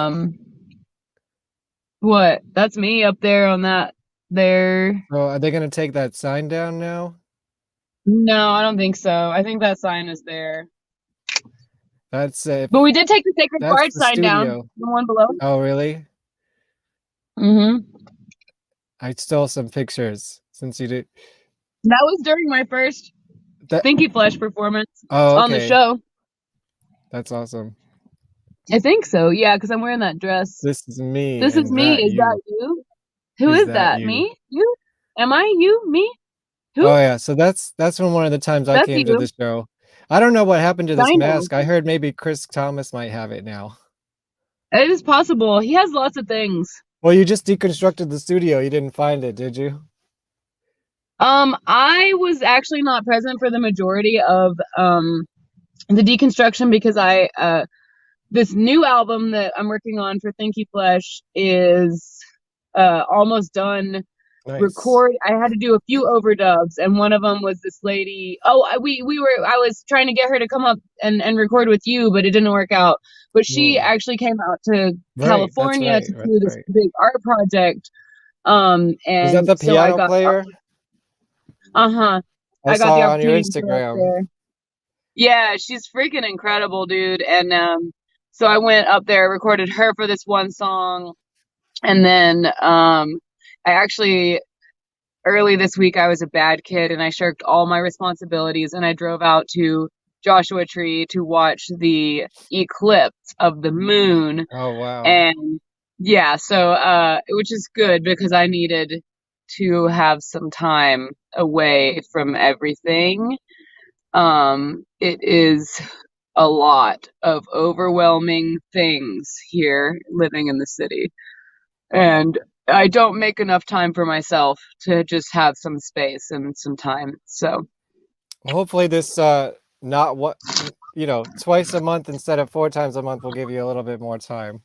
Speaker 3: What? That's me up there on that there.
Speaker 2: Oh, are they gonna take that sign down now?
Speaker 3: No, I don't think so. I think that sign is there.
Speaker 2: That's
Speaker 3: But we did take the Sacred
Speaker 2: that's
Speaker 3: Guard
Speaker 2: the
Speaker 3: sign down.
Speaker 2: studio.
Speaker 3: The one below.
Speaker 2: Oh, really?
Speaker 3: Mm-hmm.
Speaker 2: I stole some pictures since you did
Speaker 3: That was during my first
Speaker 2: that.
Speaker 3: Thinky Flesh performance
Speaker 2: Oh,
Speaker 3: on the
Speaker 2: okay.
Speaker 3: show.
Speaker 2: That's awesome.
Speaker 3: I think so. Yeah, because I'm wearing that dress.
Speaker 2: This is me
Speaker 3: This is
Speaker 2: and
Speaker 3: me.
Speaker 2: that
Speaker 3: Is that
Speaker 2: you.
Speaker 3: you? Who
Speaker 2: Is
Speaker 3: is
Speaker 2: that
Speaker 3: that?
Speaker 2: you?
Speaker 3: Me? You? Am I you? Me? Who?
Speaker 2: Oh yeah, so that's from one of the times I
Speaker 3: That's
Speaker 2: came to
Speaker 3: you.
Speaker 2: the show. I don't know what happened to this
Speaker 3: I know.
Speaker 2: mask. I heard maybe Chris Thomas might have it now.
Speaker 3: It is possible. He has lots of things.
Speaker 2: Well, you just deconstructed the studio. You didn't find it, did you?
Speaker 3: I was actually not present for the majority of the deconstruction because this new album that I'm working on for Thinky Flesh is almost done.
Speaker 2: Nice.
Speaker 3: I had to do a few overdubs, and one of them was this lady. I was trying to get her to come up and record with you, but it didn't work out. But she actually came out to
Speaker 2: Right, that's
Speaker 3: California
Speaker 2: right.
Speaker 3: to
Speaker 2: That's
Speaker 3: do this
Speaker 2: right.
Speaker 3: big art project.
Speaker 2: Was that
Speaker 3: And
Speaker 2: the
Speaker 3: so I
Speaker 2: piano
Speaker 3: got
Speaker 2: player?
Speaker 3: I
Speaker 2: I
Speaker 3: got the
Speaker 2: saw on your
Speaker 3: opportunity to go up
Speaker 2: Instagram.
Speaker 3: there. Yeah, she's freaking incredible, dude. And so I went up there, recorded her for this one song, and then I actually early this week I was a bad kid and I shirked all my responsibilities and I drove out to Joshua Tree to watch the eclipse of the moon.
Speaker 2: Oh wow.
Speaker 3: And yeah, so which is good because I needed to have some time away from everything. It is a lot of overwhelming things here living in the city. And I don't make enough time for myself to just have some space and some time. So
Speaker 2: Well, hopefully this not what twice a month instead of 4 times a month will give you a little bit more time.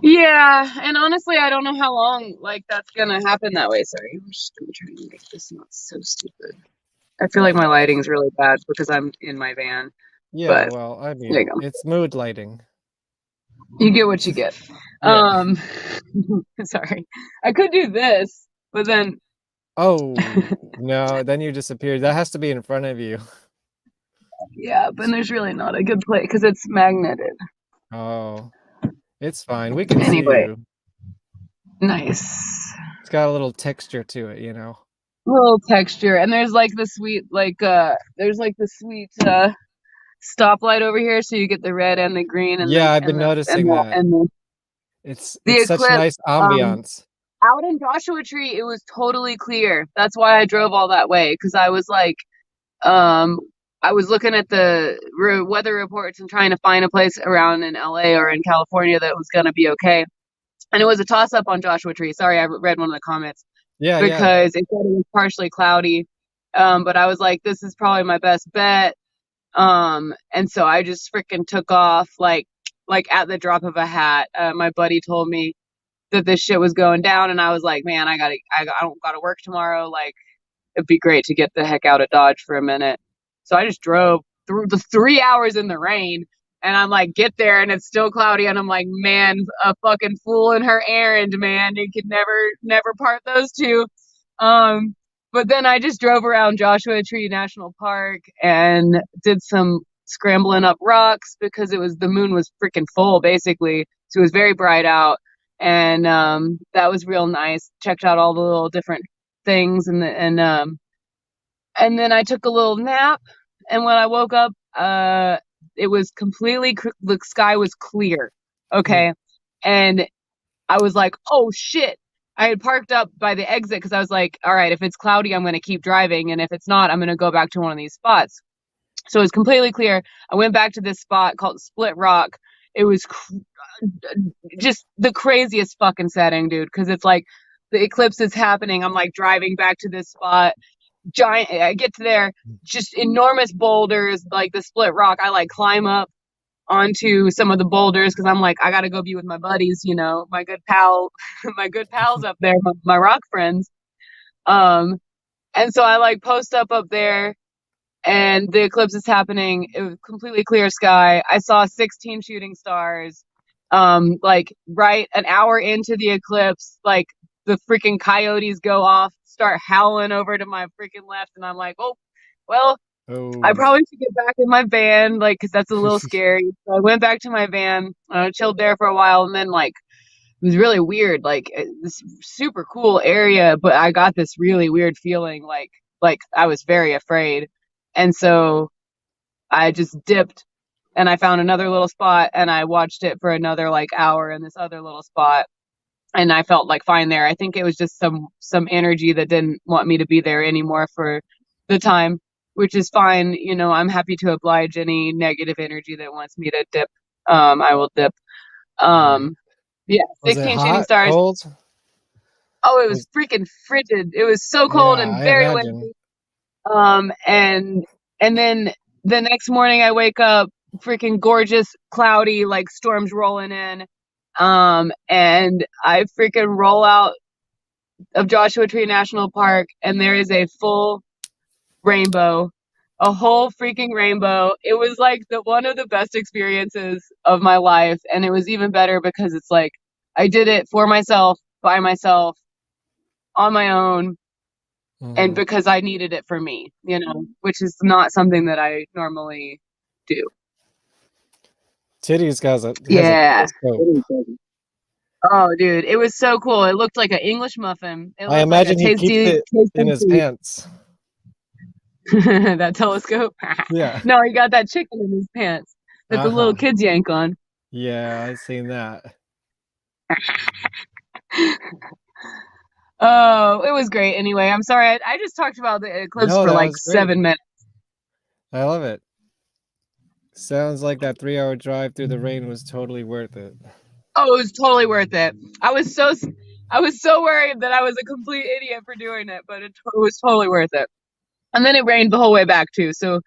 Speaker 3: yeah, and honestly, I don't know how long like that's gonna happen that way. Sorry, I'm just gonna try to make this not so stupid. I feel like my lighting's really bad because I'm in my van.
Speaker 2: Yeah,
Speaker 3: But
Speaker 2: well, I
Speaker 3: there you
Speaker 2: mean,
Speaker 3: go.
Speaker 2: it's mood lighting.
Speaker 3: You get what you get.
Speaker 2: Yeah.
Speaker 3: Sorry. I could do this, but then
Speaker 2: Oh, no, then you disappeared. That has to be in front of you.
Speaker 3: yeah, but there's really not a good place because it's magneted.
Speaker 2: Oh, it's fine. We can see
Speaker 3: Anyway,
Speaker 2: you.
Speaker 3: nice.
Speaker 2: It's got a little texture to it, you know.
Speaker 3: Little texture, and there's like the sweet stoplight over here, so you get the red and the green and
Speaker 2: Yeah, I've been noticing that.
Speaker 3: the
Speaker 2: It's such
Speaker 3: eclipse.
Speaker 2: nice ambiance.
Speaker 3: Out in Joshua Tree, it was totally clear. That's why I drove all that way because I was like, I was looking at the weather reports and trying to find a place around in LA or in California that was going to be okay. And it was a toss up on Joshua Tree. Sorry, I read one of the comments
Speaker 2: Yeah,
Speaker 3: because it said it was partially cloudy. But I was like, this is probably my best bet. And so I just freaking took off like at the drop of a hat. My buddy told me that this shit was going down, and I was like, man, I don't gotta work tomorrow. Like, it'd be great to get the heck out of Dodge for a minute. So I just drove through the 3 hours in the rain, and I'm like, get there, and it's still cloudy, and I'm like, man, a fucking fool in her errand, man. You could never part those two. But then I just drove around Joshua Tree National Park and did some scrambling up rocks because the moon was freaking full, basically. So it was very bright out. And that was real nice. Checked out all the little different things, and then I took a little nap. And when I woke up, it was completely the sky was clear. Okay, and I was like, oh shit. I had parked up by the exit because I was like, all right, if it's cloudy, I'm going to keep driving, and if it's not, I'm going to go back to one of these spots. So it was completely clear. I went back to this spot called Split Rock. It was just the craziest fucking setting, dude, because it's like the eclipse is happening. I'm like driving back to this spot. Giant. I get to there, just enormous boulders, like the Split Rock. I like climb up onto some of the boulders because I'm like, I gotta go be with my buddies, my good pals up there, my rock friends. And so I like post up there, and the eclipse is happening. It was completely clear sky. I saw 16 shooting stars. Like right an hour into the eclipse, like the freaking coyotes go off, start howling over to my freaking left, and I'm like, oh, well, I probably should get back in my van, like, because that's a little scary. So I went back to my van, chilled there for a while, and then, like, it was really weird, like, this super cool area, but I got this really weird feeling, like I was very afraid. And so I just dipped, and I found another little spot, and I watched it for another, like, hour in this other little spot, and I felt, like, fine there. I think it was just some energy that didn't want me to be there anymore for the time, which is fine. I'm happy to oblige any negative energy that wants me to dip. I will dip. Yeah,
Speaker 2: Was it
Speaker 3: 16 shooting
Speaker 2: hot,
Speaker 3: stars.
Speaker 2: cold?
Speaker 3: Oh, it was freaking frigid. It was so cold
Speaker 2: Yeah,
Speaker 3: and
Speaker 2: I
Speaker 3: very
Speaker 2: imagine.
Speaker 3: windy. And then the next morning I wake up freaking gorgeous, cloudy, like storms rolling in. And I freaking roll out of Joshua Tree National Park, and there is a full rainbow, a whole freaking rainbow. It was like one of the best experiences of my life, and it was even better because it's like I did it for myself, by myself, on my own, and because I needed it for me, which is not something that I normally do.
Speaker 2: Titties has a
Speaker 3: Yeah.
Speaker 2: telescope.
Speaker 3: Oh, dude, it was so cool. It looked like an English muffin. It
Speaker 2: I
Speaker 3: looked like a
Speaker 2: imagine he keeps it in his pants.
Speaker 3: That telescope?
Speaker 2: Yeah.
Speaker 3: No, he got that chicken in his pants that the little kids yank on.
Speaker 2: Yeah, I've seen that.
Speaker 3: Oh, it was great. Anyway, I'm sorry. I just talked about the eclipse for like 7 minutes.
Speaker 2: I love it. Sounds like that 3-hour drive through the rain was totally worth it.
Speaker 3: Oh, it was totally worth it. I was so worried that I was a complete idiot for doing it, but it was totally worth it. And then it rained the whole way back too. So,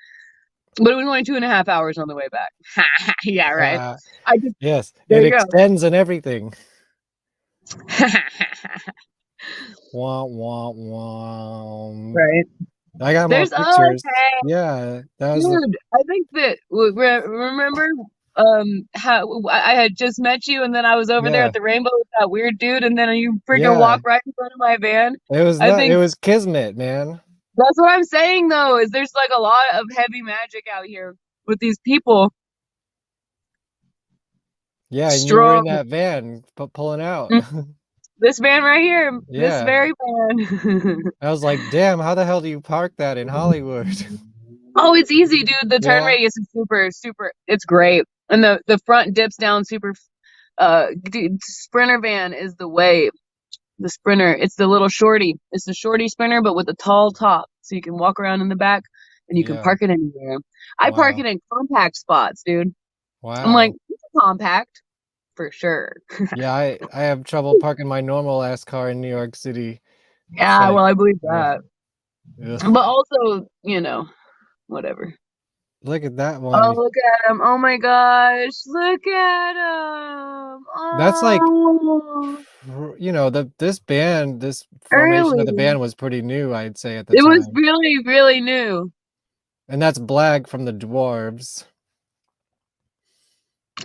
Speaker 3: but it was only 2.5 hours on the way back. Yeah, right.
Speaker 2: Yes,
Speaker 3: it
Speaker 2: extends and everything. Wah, wah, wah.
Speaker 3: Right.
Speaker 2: I got more pictures. Yeah, that was.
Speaker 3: Dude, I think that remember how I had just met you, and then I was over there at the Rainbow with that weird dude, and then you freaking walk right in front of my van.
Speaker 2: It was kismet, man.
Speaker 3: That's what I'm saying, though. Is there's like a lot of heavy magic out here with these people.
Speaker 2: Yeah, and you were in that van pulling out.
Speaker 3: This van right here.
Speaker 2: Yeah.
Speaker 3: This very van.
Speaker 2: I was like, damn, how the hell do you park that in Hollywood?
Speaker 3: Oh, it's easy, dude. The turn radius is super. It's great. And the front dips down super. Dude, Sprinter van is the way. The Sprinter. It's the little shorty. It's the shorty Sprinter, but with a tall top. So you can walk around in the back. and you can
Speaker 2: Yeah.
Speaker 3: park it anywhere. I park
Speaker 2: Wow.
Speaker 3: it in compact spots, dude. I'm like,
Speaker 2: Wow.
Speaker 3: it's compact for sure.
Speaker 2: Yeah, I have trouble parking my normal ass car in New York City. It's
Speaker 3: Yeah,
Speaker 2: like,
Speaker 3: well, I believe
Speaker 2: ugh,
Speaker 3: that.
Speaker 2: ugh.
Speaker 3: But also, whatever.
Speaker 2: Look at that
Speaker 3: Oh,
Speaker 2: one.
Speaker 3: look at him. Oh my gosh. Look at him.
Speaker 2: That's like,
Speaker 3: Oh,
Speaker 2: this band, this formation of the
Speaker 3: early.
Speaker 2: band was pretty new, I'd say at the
Speaker 3: It was
Speaker 2: time.
Speaker 3: really, really new.
Speaker 2: And that's Blag from the Dwarves.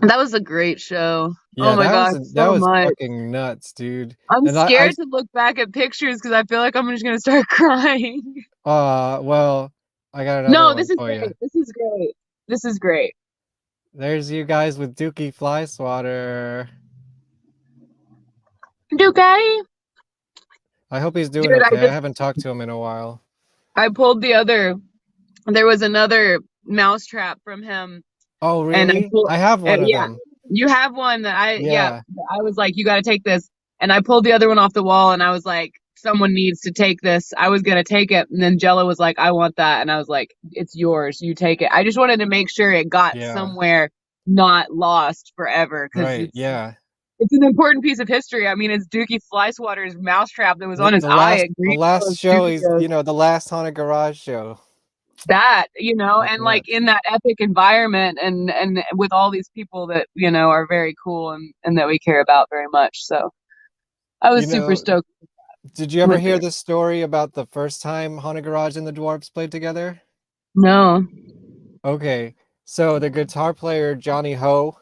Speaker 3: That was a great show. Oh
Speaker 2: Yeah,
Speaker 3: my gosh,
Speaker 2: that
Speaker 3: so
Speaker 2: was
Speaker 3: much.
Speaker 2: fucking nuts, dude.
Speaker 3: I'm
Speaker 2: And
Speaker 3: scared to look back at pictures because I feel like I'm just gonna start crying.
Speaker 2: well, I got another
Speaker 3: No,
Speaker 2: one
Speaker 3: this is
Speaker 2: for you.
Speaker 3: great. This is great. This is great.
Speaker 2: There's you guys with Dookie Fly Swatter.
Speaker 3: Dukai.
Speaker 2: I hope he's doing
Speaker 3: Dude,
Speaker 2: okay. I haven't talked to him in a while.
Speaker 3: I pulled there was another mousetrap from him,
Speaker 2: Oh,
Speaker 3: and
Speaker 2: really? I have one of
Speaker 3: yeah,
Speaker 2: them.
Speaker 3: you have one that
Speaker 2: Yeah.
Speaker 3: I was like, you got to take this, and I pulled the other one off the wall, and I was like, someone needs to take this. I was gonna take it, and then Jello was like, I want that, and I was like, it's yours, you take it. I just wanted to make sure it got
Speaker 2: Yeah.
Speaker 3: somewhere, not lost forever, because
Speaker 2: Right. Yeah.
Speaker 3: it's an important piece of history. I mean, it's Dookie Flyswatter's mousetrap that was on his eye at
Speaker 2: The
Speaker 3: Green
Speaker 2: last
Speaker 3: Jello
Speaker 2: show is,
Speaker 3: Studios.
Speaker 2: the last Haunted Garage show.
Speaker 3: That,
Speaker 2: That's
Speaker 3: and like
Speaker 2: nuts.
Speaker 3: in that epic environment and with all these people that, are very cool and that we care about very much. So I was super stoked
Speaker 2: Did you ever
Speaker 3: with
Speaker 2: hear
Speaker 3: it.
Speaker 2: the story about the first time Haunted Garage and the Dwarves played together?
Speaker 3: No.
Speaker 2: Okay. So the guitar player Johnny Ho,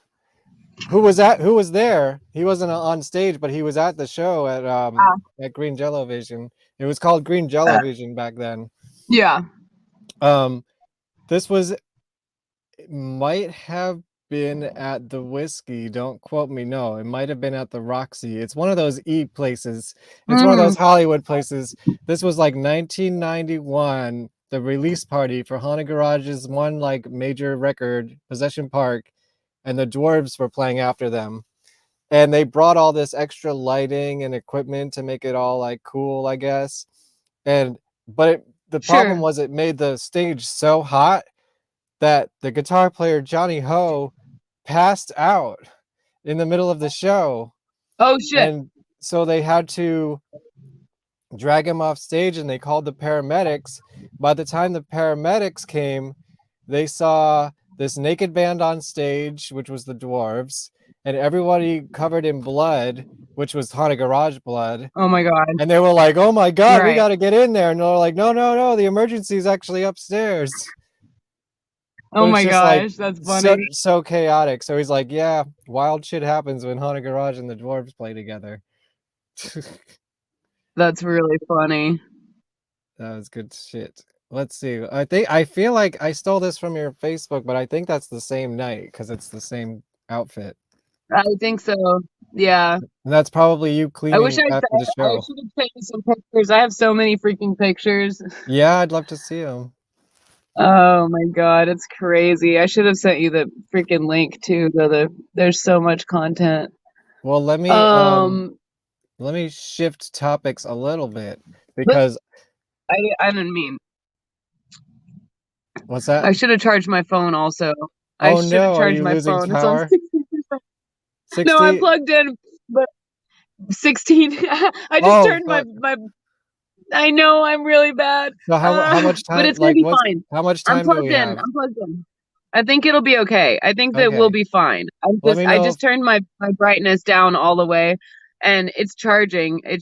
Speaker 2: who was there? He wasn't on stage, but he was at the show at Green Jello Vision. It was called Green Jello Vision back then.
Speaker 3: Yeah.
Speaker 2: This might have been at the Whiskey. Don't quote me. No, it might have been at the Roxy. It's one of those places. It's one of those Hollywood places. This was like 1991, the release party for Haunted Garage's one like major record, Possession Park, and the Dwarves were playing after them. And they brought all this extra lighting and equipment to make it all like cool, I guess. But the problem was it made the stage so hot that the guitar player Johnny Ho passed out in the middle of the show.
Speaker 3: Oh shit.
Speaker 2: And so they had to drag him off stage and they called the paramedics. By the time the paramedics came, they saw this naked band on stage, which was the Dwarves, and everybody covered in blood, which was Haunted Garage blood.
Speaker 3: Oh my god.
Speaker 2: And they were like, oh my god, we
Speaker 3: Right.
Speaker 2: got to get in there. And they're like, no, the emergency is actually upstairs.
Speaker 3: Oh
Speaker 2: But
Speaker 3: my
Speaker 2: it's just like
Speaker 3: gosh, that's funny.
Speaker 2: so chaotic. So he's like, yeah, wild shit happens when Haunted Garage and the Dwarves play together.
Speaker 3: That's really funny.
Speaker 2: That was good shit. Let's see. I feel like I stole this from your Facebook, but I think that's the same night because it's the same outfit.
Speaker 3: I think so. Yeah.
Speaker 2: And that's probably you
Speaker 3: I
Speaker 2: cleaning
Speaker 3: wish
Speaker 2: after the
Speaker 3: I
Speaker 2: show.
Speaker 3: should have taken some pictures. I have so many freaking pictures.
Speaker 2: Yeah, I'd love to see them.
Speaker 3: Oh my god, it's crazy. I should have sent you the freaking link too, though. There's so much content.
Speaker 2: Well, let me shift topics a little bit because
Speaker 3: I didn't mean.
Speaker 2: what's that?
Speaker 3: I should have charged my phone also.
Speaker 2: Oh,
Speaker 3: I should have
Speaker 2: no, are
Speaker 3: charged
Speaker 2: you
Speaker 3: my
Speaker 2: losing
Speaker 3: phone. It's on
Speaker 2: power?
Speaker 3: 60%. No, I'm plugged in, but 16. I just turned my I know I'm really bad.
Speaker 2: So how much
Speaker 3: But
Speaker 2: time?
Speaker 3: it's gonna
Speaker 2: Like,
Speaker 3: be fine.
Speaker 2: how much
Speaker 3: I'm
Speaker 2: time do
Speaker 3: plugged
Speaker 2: we
Speaker 3: in.
Speaker 2: have?
Speaker 3: I'm plugged in. I think it'll be okay. I think that we'll
Speaker 2: Okay.
Speaker 3: be fine.
Speaker 2: Let me
Speaker 3: I
Speaker 2: know
Speaker 3: just turned my brightness down all the way, and it's charging. I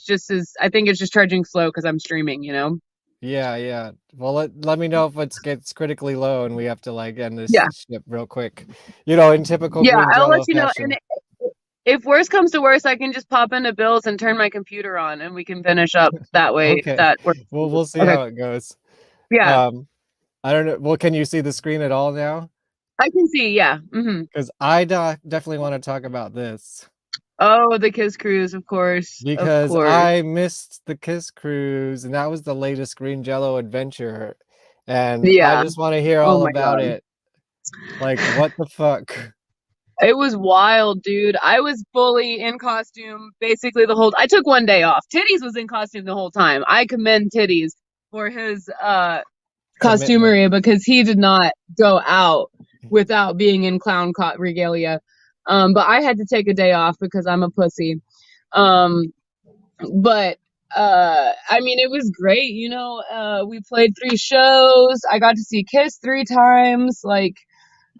Speaker 3: think it's just charging slow because I'm streaming.
Speaker 2: Yeah. Well, let me know if it gets critically low and we have to like end this
Speaker 3: Yeah.
Speaker 2: ship real quick. In typical
Speaker 3: Yeah,
Speaker 2: Green
Speaker 3: I'll
Speaker 2: Jello
Speaker 3: let you know.
Speaker 2: fashion.
Speaker 3: And if worse comes to worse, I can just pop into Bill's and turn my computer on, and we can finish up that way.
Speaker 2: Okay.
Speaker 3: If that works.
Speaker 2: Well, we'll see
Speaker 3: Okay.
Speaker 2: how it goes.
Speaker 3: Yeah,
Speaker 2: I don't know. Well, can you see the screen at all now?
Speaker 3: I can see. Yeah.
Speaker 2: Because I definitely want to talk about this.
Speaker 3: Oh, the KISS Kruise, of course.
Speaker 2: Because
Speaker 3: Of course.
Speaker 2: I missed the KISS Kruise, and that was the latest Green Jello adventure. And I just want to hear all about it. Like, what the fuck?
Speaker 3: It was wild, dude. I was fully in costume basically the whole. I took one day off. Titties was in costume the whole time. I commend Titties for his
Speaker 2: Commitment.
Speaker 3: costumery because he did not go out without being in clown regalia. But I had to take a day off because I'm a pussy. But I mean, it was great. You know, we played 3 shows. I got to see KISS 3 times. Like,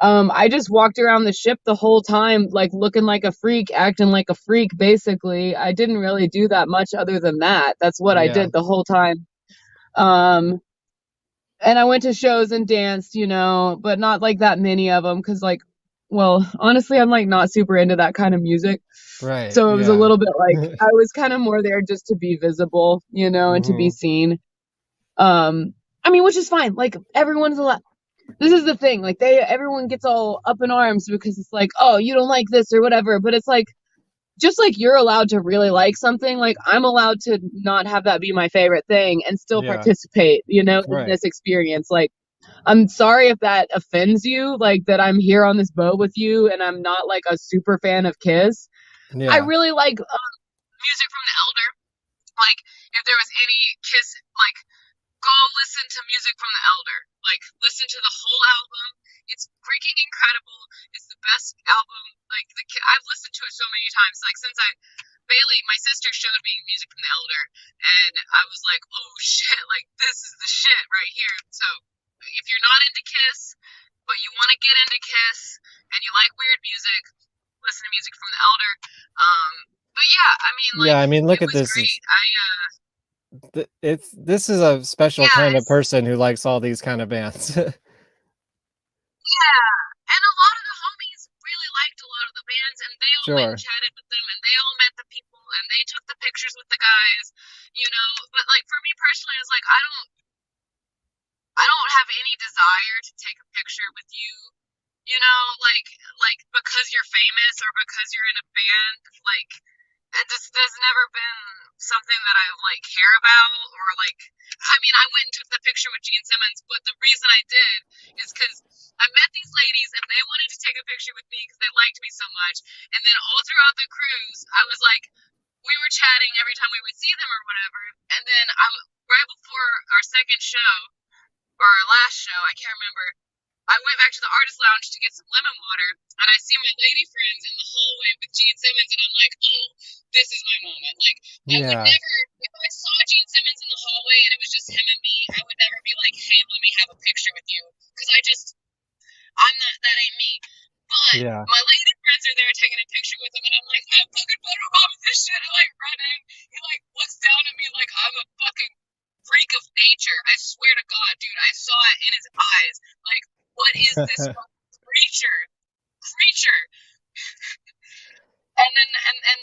Speaker 3: I just walked around the ship the whole time, like looking like a freak, acting like a freak, basically. I didn't really do that much other than that. That's what I
Speaker 2: Yeah.
Speaker 3: did the whole time. And I went to shows and danced, you know, but not like that many of them because, like, well, honestly, I'm like not super into that kind of music.
Speaker 2: Right.
Speaker 3: So it was a
Speaker 2: Yeah.
Speaker 3: little bit like I was kind of more there just to be visible, you know, and to be
Speaker 2: Hmm.
Speaker 3: seen. I mean, which is fine. Like everyone's allowed. This is the thing. Like everyone gets all up in arms because it's like, oh, you don't like this or whatever. But it's like, just like you're allowed to really like something, like I'm allowed to not have that be my favorite thing and still
Speaker 2: Yeah.
Speaker 3: participate, you know, in
Speaker 2: Right.
Speaker 3: this experience. Like, I'm sorry if that offends you, like that I'm here on this boat with you and I'm not like a super fan of KISS. I
Speaker 2: Yeah.
Speaker 3: really like music from the Elder. Like, if there was any KISS, like, go listen to music from the Elder. Like, listen to the whole album. It's freaking incredible. It's the best album. Like, I've listened to it so many times. Like, since Bailey, my sister, showed me music from the Elder, and I was like, oh shit, like, this is the shit right here. So, if you're not into KISS, but you want to get into KISS, and you like weird music, listen to music from the Elder. But yeah, I mean,
Speaker 2: Yeah.
Speaker 3: like,
Speaker 2: I mean, look
Speaker 3: it
Speaker 2: at
Speaker 3: was
Speaker 2: this.
Speaker 3: great.
Speaker 2: This is a special
Speaker 3: Yeah,
Speaker 2: kind of person who likes all these kind of bands.
Speaker 3: yeah, and a lot of the homies really liked a lot of the bands, and they all went and
Speaker 2: Sure.
Speaker 3: chatted with them, and they all met the people, and they took the pictures with the guys, you know. But like for me personally, it's like I don't have any desire to take a picture with you, you know, like because you're famous or because you're in a band, like there's never been something that I like care about or like. I mean, I went and took the picture with Gene Simmons, but the reason I did is because I met these ladies and they wanted to take a picture with me because they liked me so much. And then all throughout the cruise, I was like, we were chatting every time we would see them or whatever. And then right before our second show or our last show, I can't remember. I went back to the artist lounge to get some lemon water, and I see my lady friends in the hallway with Gene Simmons, and I'm like, oh, this is my moment. Like, I would
Speaker 2: Yeah.
Speaker 3: never, if I saw Gene Simmons in the hallway and it was just him and me, I would never be like, hey, let me have a picture with you, because I'm not, that ain't me. But
Speaker 2: Yeah.
Speaker 3: my lady friends are there taking a picture with him, and I'm like, I'm fucking photobomb this shit. I like running. He like looks down at me like I'm a fucking freak of nature. I swear to God, dude, I saw it in his eyes. Like, what is this fucking creature? And then and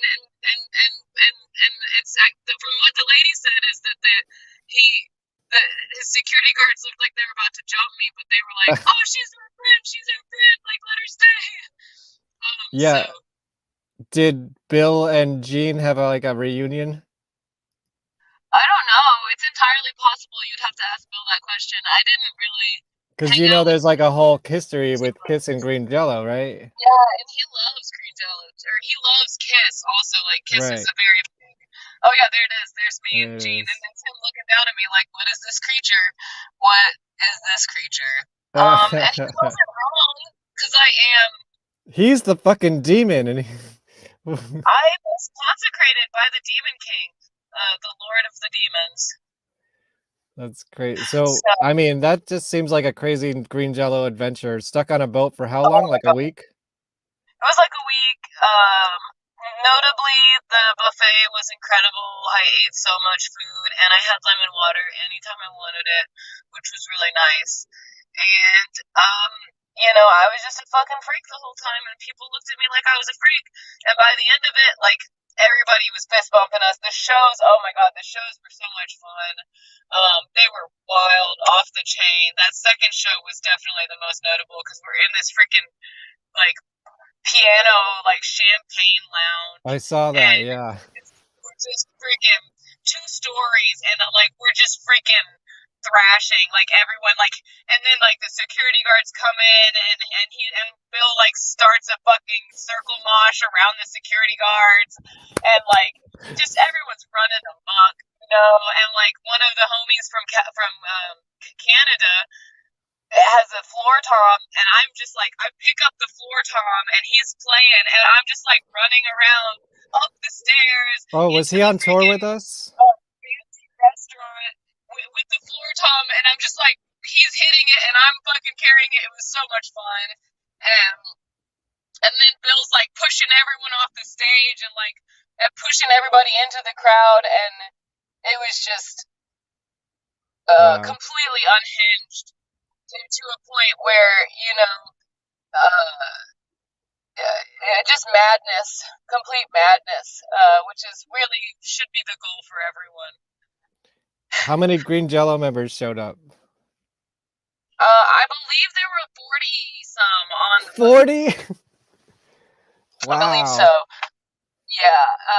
Speaker 3: it's from what the lady said is that he his security guards looked like they were about to jump me, but they were like, oh, she's our friend, like let her stay. So
Speaker 2: Yeah. Did Bill and Gene have like a reunion?
Speaker 3: I don't know. It's entirely possible. You'd have to ask Bill that question. I didn't really
Speaker 2: Because
Speaker 3: hang
Speaker 2: you know
Speaker 3: out with
Speaker 2: there's like a whole history
Speaker 3: him too
Speaker 2: with
Speaker 3: much.
Speaker 2: KISS and Green Jello, right?
Speaker 3: Yeah, and he loves Green Jello, or he loves KISS also. Like KISS is
Speaker 2: Right.
Speaker 3: a very big. Oh yeah, there it is. There's me and
Speaker 2: There it
Speaker 3: Gene,
Speaker 2: is.
Speaker 3: and then him looking down at me like, "What is this creature? What is this creature?" And he wasn't wrong, because I am.
Speaker 2: He's the fucking demon, and
Speaker 3: I was consecrated by the Demon King, the Lord of the Demons.
Speaker 2: that's great. So,
Speaker 3: So,
Speaker 2: I mean, that just seems like a crazy Green Jello adventure. Stuck on a boat for how
Speaker 3: oh
Speaker 2: long?
Speaker 3: my
Speaker 2: Like a
Speaker 3: God.
Speaker 2: week?
Speaker 3: It was like a week. Notably, the buffet was incredible. I ate so much food, and I had lemon water anytime I wanted it, which was really nice. And, you know, I was just a fucking freak the whole time, and people looked at me like I was a freak. And by the end of it, like, everybody was fist bumping us. The shows, oh my God, the shows were so much fun. They were wild, off the chain. That second show was definitely the most notable because we're in this freaking, like, piano, like champagne lounge,
Speaker 2: I saw that,
Speaker 3: and
Speaker 2: yeah.
Speaker 3: we're just freaking 2 stories, and like we're just freaking thrashing, like everyone, like, and then like the security guards come in, and Bill like starts a fucking circle mosh around the security guards, and like just everyone's running amok. You know, and like one of the homies from Canada has a floor tom, and I'm just like, I pick up the floor tom, and he's playing, and I'm just like running around up the stairs.
Speaker 2: Oh, was he on tour with us?
Speaker 3: Fancy restaurant with the floor tom, and I'm just like, he's hitting it, and I'm fucking carrying it. It was so much fun, and then Bill's like pushing everyone off the stage and like pushing everybody into the crowd, and it was just
Speaker 2: Wow.
Speaker 3: completely unhinged to a point where, you know, just madness, complete madness, which is really should be the goal for everyone.
Speaker 2: How many Green Jello members showed up?
Speaker 3: I believe there were 40-some on the
Speaker 2: 40?
Speaker 3: I believe
Speaker 2: Wow.
Speaker 3: so. Yeah. I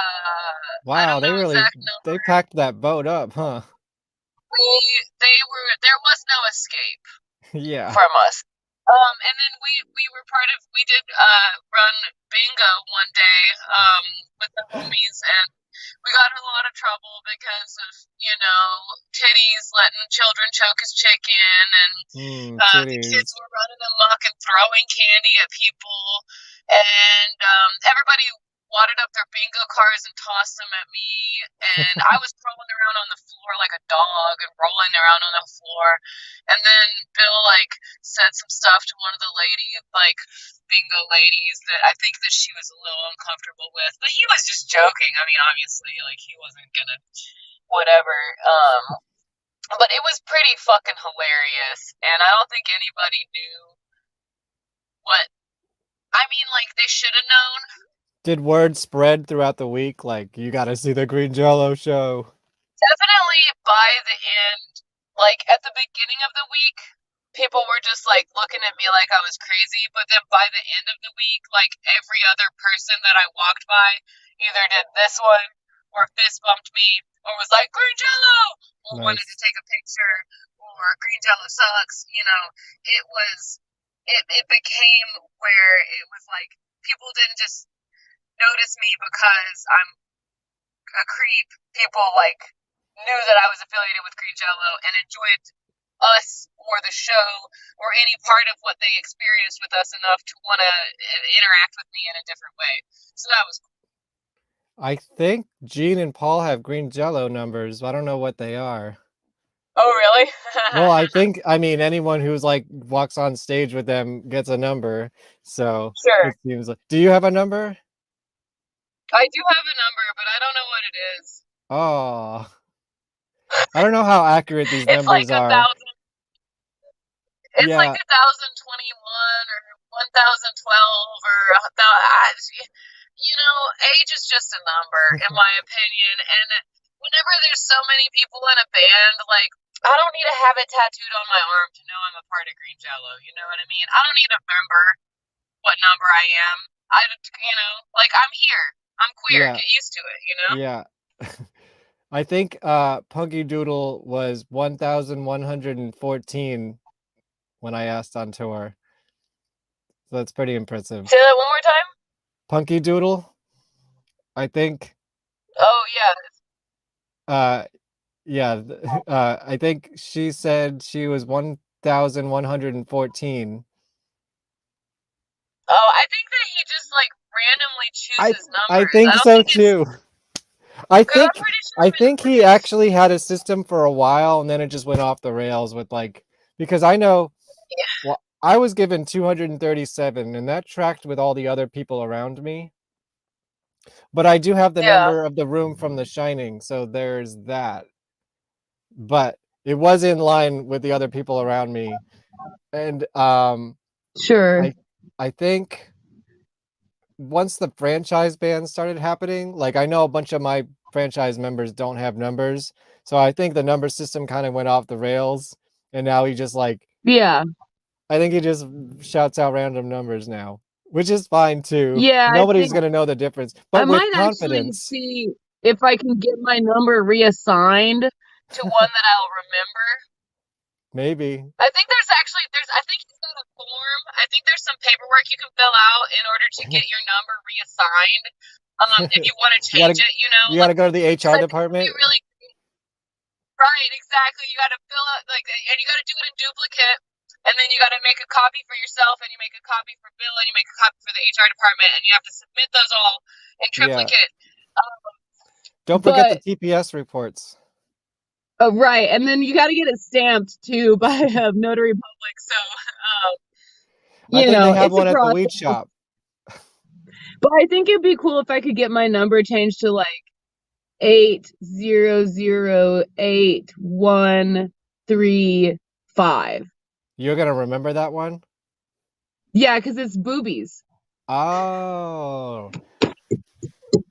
Speaker 2: Wow,
Speaker 3: don't
Speaker 2: they
Speaker 3: know
Speaker 2: really
Speaker 3: exact number.
Speaker 2: they packed that boat up, huh?
Speaker 3: There was no escape
Speaker 2: Yeah.
Speaker 3: from us. And then we were we did run bingo one day with the homies, and we got in a lot of trouble because of, you know, titties letting children choke his chicken, and the kids
Speaker 2: Titties.
Speaker 3: were running amok and throwing candy at people, and everybody wadded up their bingo cards and tossed them at me, and I was crawling around on the floor like a dog and rolling around on the floor, and then Bill like said some stuff to one of the bingo ladies that I think that she was a little uncomfortable with, but he was just joking. I mean, obviously, like, he wasn't gonna whatever. But it was pretty fucking hilarious, and I don't think anybody knew what. I mean, like, they should have known.
Speaker 2: Did word spread throughout the week? Like, you gotta see the Green Jello show.
Speaker 3: Definitely by the end, like at the beginning of the week, people were just like looking at me like I was crazy. But then by the end of the week, like every other person that I walked by either did this one or fist bumped me or was like, Green Jello! Or wanted to take a picture or Green Jello sucks. You know, it became where it was like people didn't just notice me because I'm a creep. People like knew that I was affiliated with Green Jello and enjoyed us or the show or any part of what they experienced with us enough to want to interact with me in a different way. So that was cool.
Speaker 2: I think Gene and Paul have Green Jello numbers. I don't know what they are.
Speaker 3: Oh, really?
Speaker 2: Well, I mean, anyone who's like walks on stage with them gets a number. So
Speaker 3: sure.
Speaker 2: It seems like. Do you have a number?
Speaker 3: I do have a number, but I don't know what it is.
Speaker 2: Oh, I don't know how accurate these numbers
Speaker 3: like
Speaker 2: are.
Speaker 3: It's like 1021 or 1012 or you know, age is just a number in my opinion. And whenever there's so many people in a band, like, I don't need to have it tattooed on my arm to know I'm a part of Green Jello. You know what I mean? I don't need to remember what number I am. You know, like, I'm here. I'm queer.
Speaker 2: Yeah.
Speaker 3: Get used to it, you know?
Speaker 2: Yeah. I think Punky Doodle was 1,114 when I asked on tour. So that's pretty impressive.
Speaker 3: Say that one more time?
Speaker 2: Punky Doodle, I think.
Speaker 3: Oh,
Speaker 2: yeah. I think she said she was 1,114.
Speaker 3: Oh, I think that he just like randomly chooses numbers.
Speaker 2: I think so too. I think he actually had a system for a while and then it just went off the rails with like, because I know, well, I was given 237 and that tracked with all the other people around me. But I do have the number of the room from The Shining, so there's that. But it was in line with the other people around me. And
Speaker 3: sure.
Speaker 2: I think once the franchise bands started happening, like I know a bunch of my franchise members don't have numbers, so I think the number system kind of went off the rails, and now he just like I think he just shouts out random numbers now, which is fine too.
Speaker 3: Yeah,
Speaker 2: nobody's gonna know the difference. But
Speaker 3: I
Speaker 2: with
Speaker 3: might
Speaker 2: confidence,
Speaker 3: actually see if I can get my number reassigned to one that I'll remember.
Speaker 2: Maybe.
Speaker 3: I think I think you've got a form. I think there's some paperwork you can fill out in order to get your number reassigned. If you want to change it, you know.
Speaker 2: You gotta go to the HR department.
Speaker 3: Right, exactly. You got to fill out and you got to do it in duplicate, and then you got to make a copy for yourself, and you make a copy for Bill, and you make a copy for the HR department, and you have to submit those all in
Speaker 2: Yeah.
Speaker 3: triplicate.
Speaker 2: Don't forget the
Speaker 3: But
Speaker 2: TPS reports.
Speaker 3: right, and then you got to get it stamped too by a notary public. So,
Speaker 2: I think they have
Speaker 3: it's a
Speaker 2: one at the weed
Speaker 3: process.
Speaker 2: shop.
Speaker 3: But I think it'd be cool if I could get my number changed to like 8008135.
Speaker 2: You're gonna remember that one?
Speaker 3: Yeah, because it's boobies.
Speaker 2: Oh,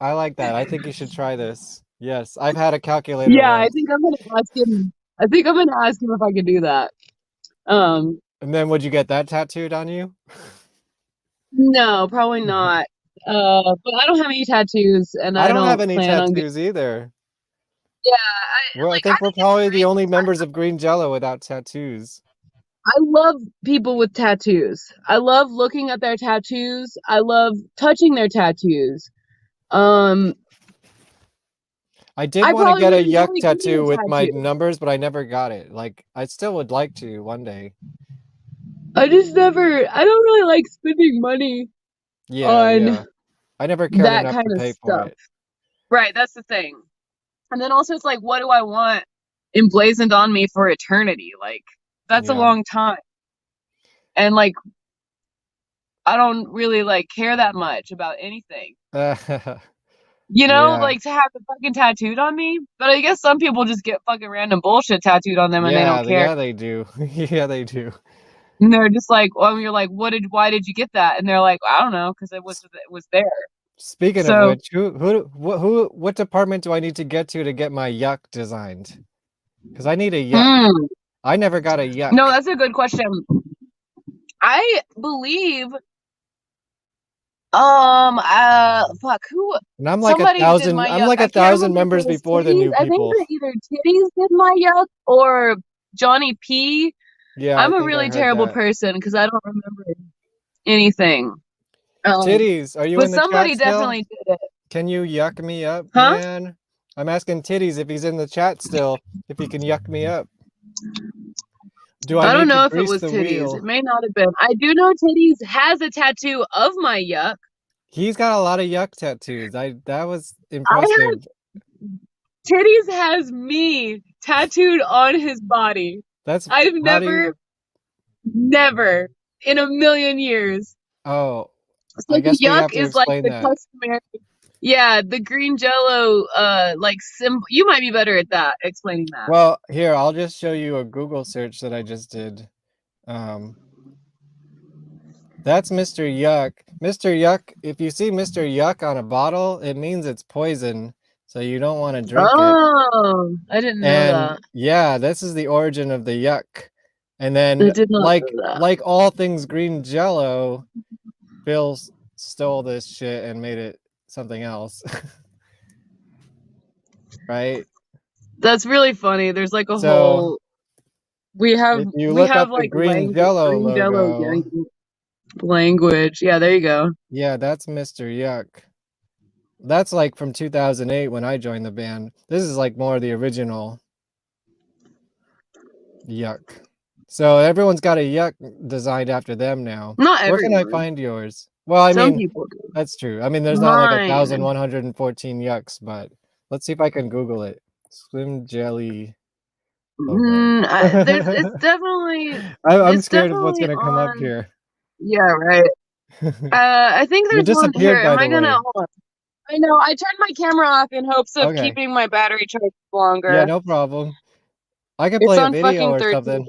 Speaker 2: I like that. I think you should try this. Yes, I've had a calculator
Speaker 3: Yeah, I
Speaker 2: once.
Speaker 3: think I'm gonna ask him. I think I'm gonna ask him if I can do that.
Speaker 2: And then would you get that tattooed on you?
Speaker 3: No, probably not. But I don't have any tattoos, and
Speaker 2: I
Speaker 3: I
Speaker 2: don't have
Speaker 3: don't
Speaker 2: any
Speaker 3: plan on getting.
Speaker 2: tattoos either.
Speaker 3: Yeah,
Speaker 2: I
Speaker 3: I
Speaker 2: think we're
Speaker 3: think it's
Speaker 2: probably the
Speaker 3: great.
Speaker 2: only members of Green Jello without tattoos.
Speaker 3: I love people with tattoos. I love looking at their tattoos. I love touching their tattoos. Um,
Speaker 2: I did
Speaker 3: I
Speaker 2: want to
Speaker 3: probably
Speaker 2: get a
Speaker 3: would
Speaker 2: yuck
Speaker 3: enjoy getting
Speaker 2: tattoo
Speaker 3: a
Speaker 2: with my
Speaker 3: tattoo.
Speaker 2: numbers, but I never got it. Like, I still would like to one day.
Speaker 3: I just never. I don't really like spending money on
Speaker 2: Yeah. I never cared
Speaker 3: that
Speaker 2: enough
Speaker 3: kind
Speaker 2: to
Speaker 3: of
Speaker 2: pay for
Speaker 3: stuff.
Speaker 2: it.
Speaker 3: Right, that's the thing. And then also, it's like, what do I want emblazoned on me for eternity? Like, that's a
Speaker 2: Yeah.
Speaker 3: long time. And like, I don't really like care that much about anything.
Speaker 2: Yeah.
Speaker 3: Like to have it fucking tattooed on me. But I guess some people just get fucking random bullshit tattooed on them and they don't care.
Speaker 2: Yeah, they do. Yeah, they do.
Speaker 3: And they're just like, well, you're like, why did you get that? And they're like, I don't know, because it was there.
Speaker 2: Speaking of
Speaker 3: So,
Speaker 2: which, what department do I need to get my yuck designed? Because I need a yuck. I never got a yuck.
Speaker 3: No, that's a good question. I believe fuck, who?
Speaker 2: And I'm like
Speaker 3: Somebody did
Speaker 2: 1,000.
Speaker 3: my
Speaker 2: I'm
Speaker 3: yuck.
Speaker 2: like
Speaker 3: I
Speaker 2: 1,000
Speaker 3: can't remember if
Speaker 2: members
Speaker 3: it was
Speaker 2: before the
Speaker 3: Titties.
Speaker 2: new
Speaker 3: I think
Speaker 2: people.
Speaker 3: that either Titties did my yuck or Johnny P.
Speaker 2: Yeah,
Speaker 3: I'm
Speaker 2: I
Speaker 3: a
Speaker 2: think I
Speaker 3: really
Speaker 2: heard
Speaker 3: terrible
Speaker 2: that.
Speaker 3: person because I don't remember anything.
Speaker 2: Titties, are you
Speaker 3: But
Speaker 2: in the
Speaker 3: somebody
Speaker 2: chat still?
Speaker 3: definitely did it.
Speaker 2: Can you yuck me up,
Speaker 3: Huh?
Speaker 2: man? I'm asking Titties if he's in the chat still, if he can yuck me up. Do I
Speaker 3: I don't
Speaker 2: need to
Speaker 3: know if it
Speaker 2: grease
Speaker 3: was
Speaker 2: the
Speaker 3: Titties.
Speaker 2: wheel?
Speaker 3: It may not have been. I do know Titties has a tattoo of my yuck.
Speaker 2: He's got a lot of yuck tattoos. That was
Speaker 3: I
Speaker 2: impressive.
Speaker 3: Titties has me tattooed on his body. I've never in a million years.
Speaker 2: Oh,
Speaker 3: So
Speaker 2: I guess
Speaker 3: the
Speaker 2: we have
Speaker 3: yuck
Speaker 2: to
Speaker 3: is like
Speaker 2: explain
Speaker 3: the
Speaker 2: that.
Speaker 3: customary. Yeah, the Green Jello like symbol. You might be better at that, explaining that.
Speaker 2: Well, here, I'll just show you a Google search that I just did. That's Mr. Yuck. Mr. Yuck, if you see Mr. Yuck on a bottle, it means it's poison, so you don't want to drink it.
Speaker 3: Oh, I didn't know that.
Speaker 2: Yeah, this is the origin of the yuck. And then,
Speaker 3: I did not know that.
Speaker 2: like all things Green Jello, Bill stole this shit and made it something else. Right?
Speaker 3: That's really funny. There's like a whole. We have
Speaker 2: the Green Jello logo.
Speaker 3: Language. Yeah, there you go.
Speaker 2: Yeah, that's Mr. Yuck. That's like from 2008 when I joined the band. This is like more of the original yuck. So everyone's got a yuck designed after them now.
Speaker 3: Not
Speaker 2: Where
Speaker 3: everyone.
Speaker 2: can I find yours? Well,
Speaker 3: Some people do.
Speaker 2: That's true. I mean, there's not like 1,114 yucks, but let's see if I can Google it. Slim Jelly logo.
Speaker 3: It's definitely.
Speaker 2: I'm scared of what's gonna come up here.
Speaker 3: Yeah, right. I think there's one here. Am I gonna? Hold on. I know. I turned my camera off in hopes of keeping my battery charged longer.
Speaker 2: Yeah, no problem. I can play a video or something.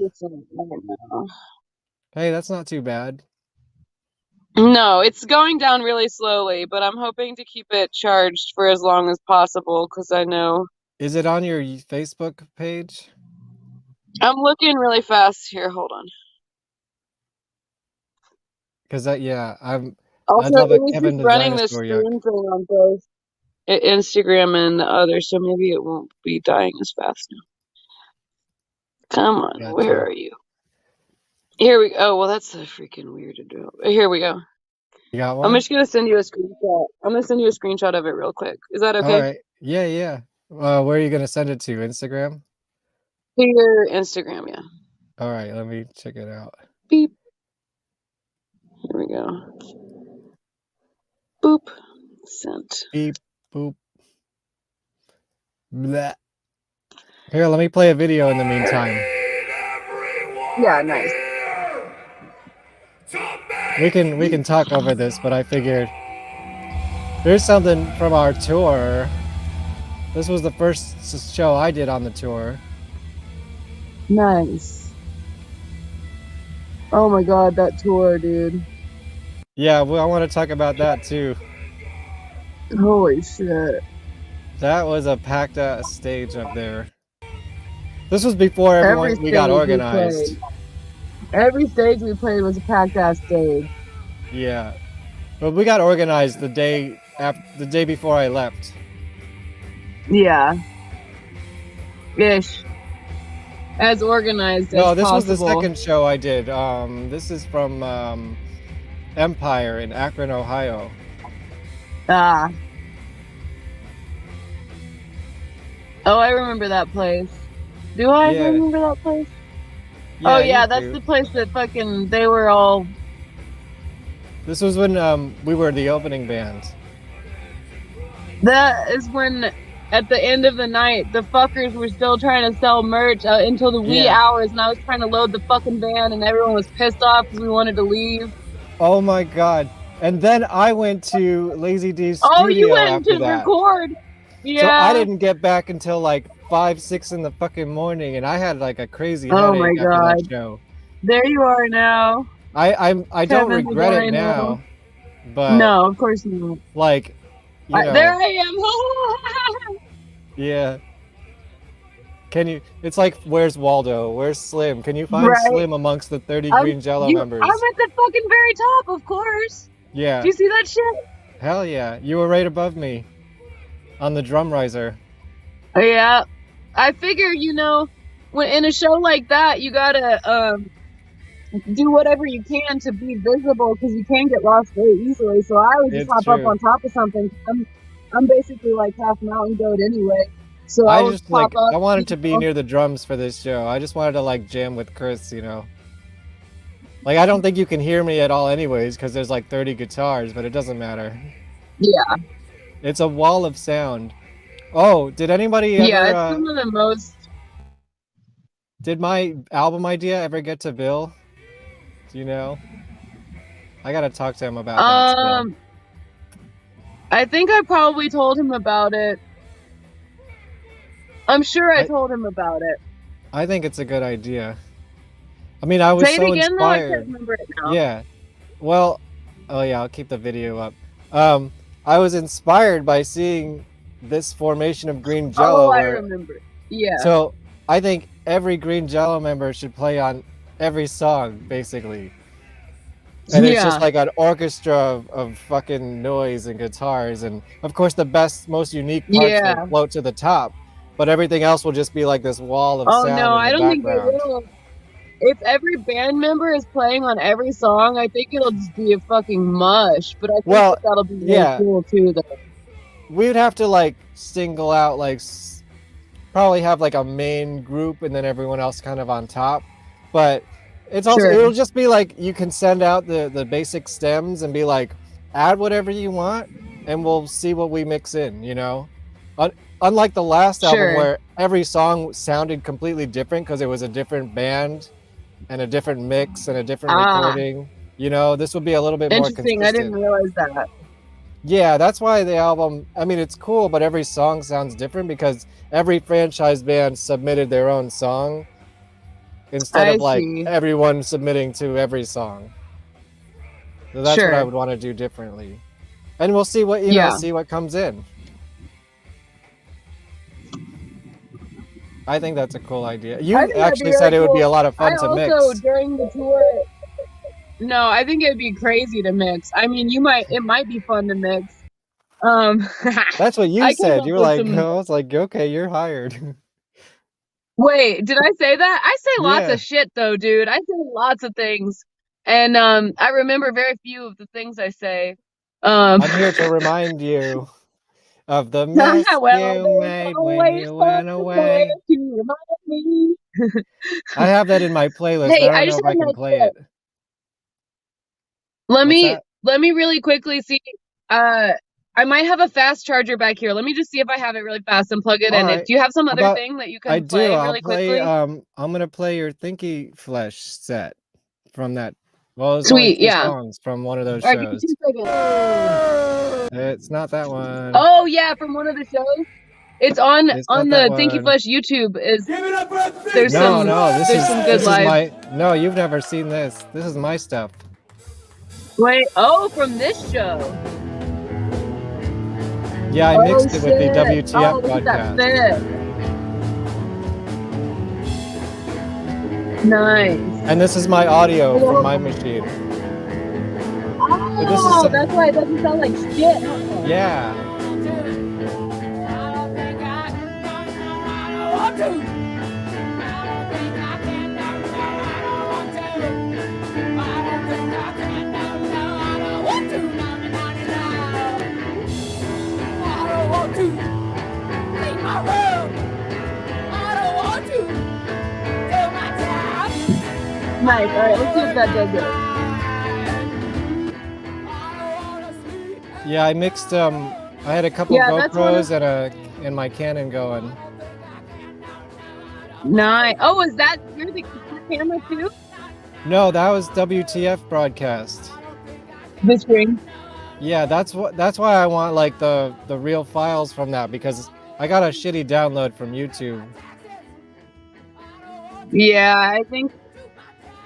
Speaker 2: Hey, that's not too bad.
Speaker 3: No, it's going down really slowly, but I'm hoping to keep it charged for as long as possible because I know.
Speaker 2: Is it on your Facebook page?
Speaker 3: I'm looking really fast here. Hold on.
Speaker 2: Because I'd
Speaker 3: Also,
Speaker 2: love
Speaker 3: it
Speaker 2: a
Speaker 3: was
Speaker 2: Kevin
Speaker 3: just running the
Speaker 2: Vonesper yuck.
Speaker 3: stream thing on both Instagram and the other, so maybe it won't be dying as fast now. Come on,
Speaker 2: Gotcha.
Speaker 3: where are you? Here we go. Oh, well, that's freaking weird to do. Here we go.
Speaker 2: You got one?
Speaker 3: I'm just gonna send you a screenshot. I'm gonna send you a screenshot of it real quick. Is that okay?
Speaker 2: All right. Yeah. Where are you gonna send it to? Instagram?
Speaker 3: To your Instagram, yeah.
Speaker 2: All right, let me check it out.
Speaker 3: Beep. Here we go. Boop. Sent.
Speaker 2: Beep, boop. Bleh. Here, let me play a video in the meantime.
Speaker 3: Yeah, nice.
Speaker 2: We can talk over this, but I figured here's something from our tour. This was the first show I did on the tour.
Speaker 3: Nice. Oh my god, that tour, dude.
Speaker 2: Yeah, well, I want to talk about that too.
Speaker 3: Holy shit.
Speaker 2: That was a packed stage up there. This was before everyone we got organized.
Speaker 3: Every stage we played was a packed ass stage.
Speaker 2: Yeah, but we got organized the day before I left.
Speaker 3: Yeah. Ish. As organized as possible.
Speaker 2: No, this was the second show I did. This is from Empire in Akron, Ohio.
Speaker 3: Ah. Oh, I remember that place. Do I remember that place? Yeah, oh yeah, that's the place that fucking they were all.
Speaker 2: This was when we were the opening band.
Speaker 3: That is when, at the end of the night, the fuckers were still trying to sell merch until the wee hours, and I was trying to load the fucking van, and everyone was pissed off because we wanted to leave.
Speaker 2: Oh my god! And then I went to Lazy D's studio.
Speaker 3: Oh, you went to
Speaker 2: that.
Speaker 3: record. Yeah.
Speaker 2: So I didn't get back until like 5, 6 in the fucking morning, and I had like a crazy headache after that show.
Speaker 3: There you are now.
Speaker 2: I don't regret it now, but
Speaker 3: no, of course not.
Speaker 2: Like, you know,
Speaker 3: there I am.
Speaker 2: Yeah. Can you? It's like, where's Waldo? Where's Slim? Can you find Slim amongst the 30 Green Jello members?
Speaker 3: I'm at the fucking very top, of course.
Speaker 2: Yeah.
Speaker 3: Do you see that shit?
Speaker 2: Hell yeah! You were right above me on the drum riser.
Speaker 3: Yeah, I figure, you know, when in a show like that, you gotta do whatever you can to be visible, because you can get lost very easily. So I always just hop up on top of something. I'm basically like half mountain goat anyway. So I just pop up.
Speaker 2: I wanted to be near the drums for this show. I just wanted to like jam with Chris, you know. Like, I don't think you can hear me at all anyways, because there's like 30 guitars, but it doesn't matter.
Speaker 3: Yeah.
Speaker 2: It's a wall of sound. Oh, did anybody ever...
Speaker 3: Yeah, it's some of the most...
Speaker 2: Did my album idea ever get to Bill? Do you know? I gotta talk to him about that still.
Speaker 3: I think I probably told him about it. I'm sure I told him about it.
Speaker 2: I think it's a good idea. I mean, I was
Speaker 3: Say
Speaker 2: so
Speaker 3: it again,
Speaker 2: inspired.
Speaker 3: though, I can't remember it now.
Speaker 2: Yeah. Well, oh yeah, I'll keep the video up. I was inspired by seeing this formation of Green Jello.
Speaker 3: Oh, I remember. Yeah.
Speaker 2: So I think every Green Jello member should play on every song, basically. And it's just like an orchestra of fucking noise and guitars, and of course the best, most unique parts will float to the top, but everything else will just be like this wall of sound.
Speaker 3: Oh no, I don't think they will. If every band member is playing on every song, I think it'll just be a fucking mush. But I think that'll be really cool too, though.
Speaker 2: We would have to like single out, like probably have like a main group and then everyone else kind of on top. But it's also it'll just be like you can send out the basic stems and be like, add whatever you want, and we'll see what we mix in. You know, unlike the last album where every song sounded completely different because it was a different band and a different mix and a different recording. You know, this would be a little bit more consistent.
Speaker 3: I didn't realize that.
Speaker 2: Yeah, that's why the album, I mean, it's cool, but every song sounds different because every franchise band submitted their own song instead of like everyone submitting to every song. So that's what I would want to do differently. And we'll see what, you know, see what comes in. I think that's a cool idea. You actually said it would be a lot of fun to mix.
Speaker 3: Also, during the tour, no, I think it'd be crazy to mix. I mean, it might be fun to mix.
Speaker 2: That's what you said. You were like, I was like, okay, you're hired.
Speaker 3: Wait, did I say that? I say lots of shit though, dude. I say lots of things. And I remember very few of the things I say.
Speaker 2: I'm here to remind you of the mess you made when you went away.
Speaker 3: To remind me
Speaker 2: I have that in my playlist,
Speaker 3: Hey,
Speaker 2: but I
Speaker 3: I
Speaker 2: don't know
Speaker 3: just
Speaker 2: if
Speaker 3: had
Speaker 2: I
Speaker 3: an
Speaker 2: can play
Speaker 3: idea.
Speaker 2: it.
Speaker 3: Let
Speaker 2: What's
Speaker 3: me
Speaker 2: that?
Speaker 3: let me really quickly see. I might have a fast charger back here. Let me just see if I have it really fast and plug it
Speaker 2: All
Speaker 3: in.
Speaker 2: right.
Speaker 3: Do you have some
Speaker 2: How
Speaker 3: other
Speaker 2: about
Speaker 3: thing that you
Speaker 2: I
Speaker 3: can
Speaker 2: do.
Speaker 3: play
Speaker 2: I'll
Speaker 3: really
Speaker 2: play.
Speaker 3: quickly?
Speaker 2: I'm gonna play your Thinky Flesh set from that. Well, there's only
Speaker 3: Sweet,
Speaker 2: 2
Speaker 3: yeah.
Speaker 2: songs from one of those
Speaker 3: All right, give me
Speaker 2: shows.
Speaker 3: 2 seconds.
Speaker 2: It's not that one.
Speaker 3: Oh yeah, from one of the shows. It's on
Speaker 2: It's not that
Speaker 3: the Thinky
Speaker 2: one.
Speaker 3: Flesh YouTube. There's
Speaker 2: No,
Speaker 3: some
Speaker 2: no.
Speaker 3: there's some good
Speaker 2: This is
Speaker 3: live.
Speaker 2: my. No, you've never seen this. This is my stuff.
Speaker 3: Wait, oh, from this show.
Speaker 2: Yeah, I
Speaker 3: Oh
Speaker 2: mixed it with the
Speaker 3: shit.
Speaker 2: WTF
Speaker 3: Oh, look at that
Speaker 2: broadcast.
Speaker 3: fit. Nice.
Speaker 2: And this is my audio from my machine. So this
Speaker 3: Oh,
Speaker 2: is
Speaker 3: that's why it doesn't sound like shit, huh?
Speaker 2: yeah.
Speaker 3: Nice. All right, let's see if that does it.
Speaker 2: Yeah, I mixed I had a couple
Speaker 3: Yeah, that's one
Speaker 2: GoPros and my Canon going.
Speaker 3: Nice. Oh, is that your camera too?
Speaker 2: No, that was WTF broadcast.
Speaker 3: The screen.
Speaker 2: Yeah, that's why I want like the real files from that, because I got a shitty download from YouTube.
Speaker 3: Yeah, I think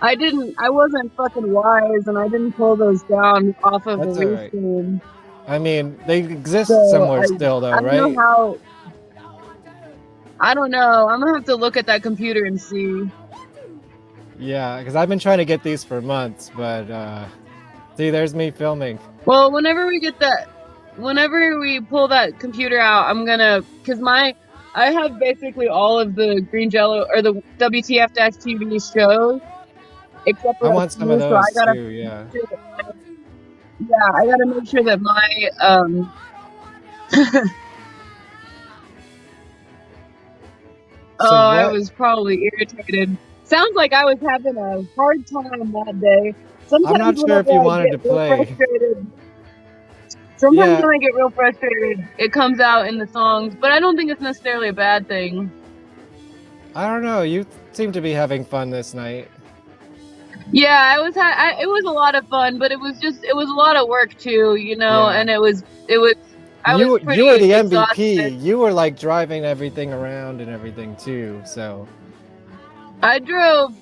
Speaker 3: I wasn't fucking wise, and I didn't pull those down off of
Speaker 2: That's
Speaker 3: the
Speaker 2: all right.
Speaker 3: restream.
Speaker 2: I mean, they exist
Speaker 3: So
Speaker 2: somewhere still though,
Speaker 3: I don't
Speaker 2: right?
Speaker 3: know how. I don't know. I'm gonna have to look at that computer and see.
Speaker 2: Yeah, because I've been trying to get these for months, but see, there's me filming.
Speaker 3: Well, whenever we pull that computer out, I'm gonna, cause I have basically all of the Green Jello or the WTF-TV shows, except for
Speaker 2: I
Speaker 3: a
Speaker 2: want some
Speaker 3: few,
Speaker 2: of
Speaker 3: so I
Speaker 2: those
Speaker 3: gotta
Speaker 2: too, yeah.
Speaker 3: I gotta make sure that my
Speaker 2: So
Speaker 3: I was probably irritated. Sounds like I was having a hard time that day.
Speaker 2: I'm not sure if you wanted to play.
Speaker 3: Sometimes
Speaker 2: Yeah.
Speaker 3: when I get real frustrated, it comes out in the songs, but I don't think it's necessarily a bad thing.
Speaker 2: I don't know. You seem to be having fun this night.
Speaker 3: Yeah, it was a lot of fun, but it was a lot of work too, you know,
Speaker 2: Yeah.
Speaker 3: and I was pretty
Speaker 2: You were the
Speaker 3: exhausted.
Speaker 2: MVP. You were like driving everything around and everything too. So
Speaker 3: I drove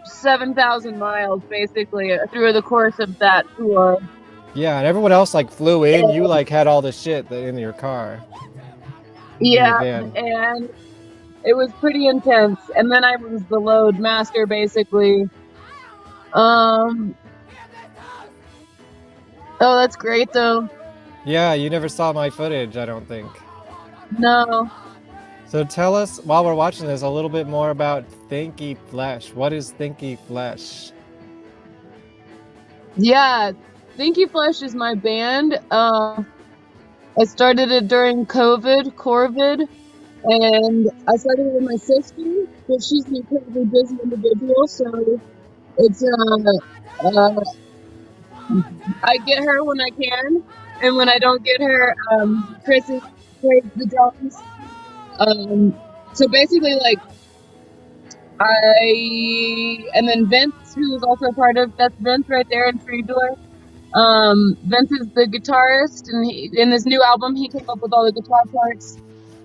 Speaker 3: 7,000 miles basically through the course of that tour.
Speaker 2: yeah, and everyone else like flew in. You like had all the shit in your car.
Speaker 3: Yeah,
Speaker 2: van.
Speaker 3: and it was pretty intense. And then I was the load master basically. Oh, that's great though.
Speaker 2: Yeah, you never saw my footage, I don't think.
Speaker 3: No.
Speaker 2: So tell us, while we're watching this, a little bit more about Thinky Flesh. What is Thinky Flesh?
Speaker 3: Yeah, Thinky Flesh is my band. I started it during COVID, and I started it with my sister, but she's an incredibly busy individual, so it's I get her when I can, and when I don't get her, Chris plays the drums. So basically, like, and then Vince, who is also a part of, that's Vince right there in Free Door. Vince is the guitarist, and in this new album, he came up with all the guitar parts.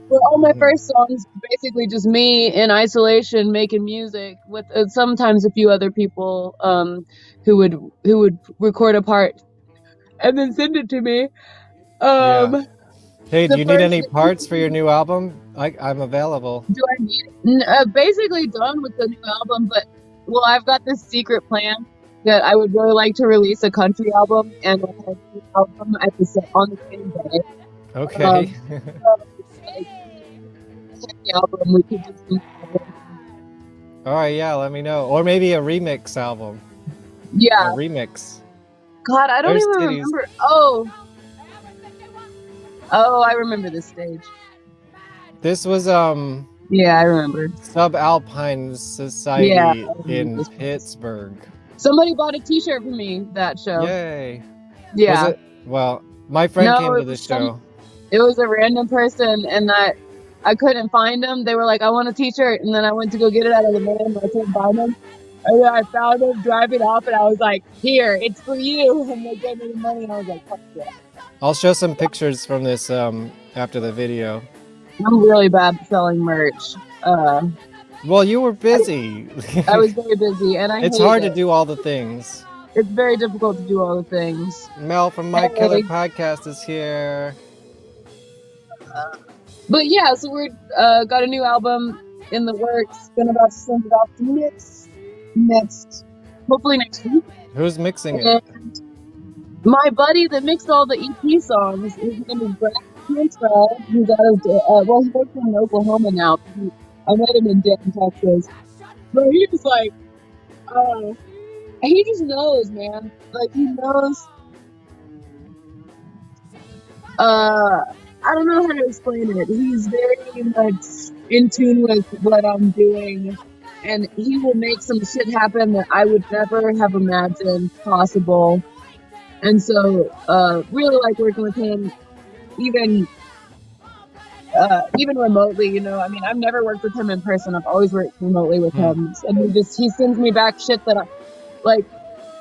Speaker 3: For all my first songs, basically just me in isolation making music with sometimes a few other people who would record a part and then send it to me.
Speaker 2: Yeah. Hey, do you need any parts for your new album? I'm available.
Speaker 3: Do I need basically done with the new album, but well, I've got this secret plan that I would really like to release a country album and a country album on the same day.
Speaker 2: Okay.
Speaker 3: Album we could just do.
Speaker 2: All right, yeah, let me know. Or maybe a remix album.
Speaker 3: Yeah.
Speaker 2: A remix.
Speaker 3: God, I don't even remember. Oh, I remember this stage.
Speaker 2: This was
Speaker 3: Yeah, I remember.
Speaker 2: Subalpine Society in Pittsburgh.
Speaker 3: Somebody bought a T-shirt for me that show.
Speaker 2: Yay!
Speaker 3: Yeah.
Speaker 2: Was it? Well, my friend came to the show.
Speaker 3: It was a random person, and I couldn't find them. They were like, "I want a T-shirt," and then I went to go get it out of the van, and I couldn't find them. And then I found them driving off, and I was like, "Here, it's for you." And they gave me the money, and I was like, "Fuck yeah."
Speaker 2: I'll show some pictures from this after the video.
Speaker 3: I'm really bad at selling merch.
Speaker 2: Well, you were busy.
Speaker 3: I was very busy, and
Speaker 2: it's hard to do all the things.
Speaker 3: It's very difficult to do all the things.
Speaker 2: Mel from My Killer Podcast is here.
Speaker 3: But yeah, so we're got a new album in the works. Been about to send it off to mix hopefully next week.
Speaker 2: Who's mixing it?
Speaker 3: My buddy that mixed all the EP songs. His name is Brad Manspeaker. He's out of well, he works in Oklahoma now. I met him in Denton, Texas. But he was like, he just knows, man. Like he knows. I don't know how to explain it. He's very much in tune with what I'm doing, and he will make some shit happen that I would never have imagined possible. And so, really like working with him, even remotely. You know, I mean, I've never worked with him in person. I've always worked remotely with him, and he sends me back shit that I like.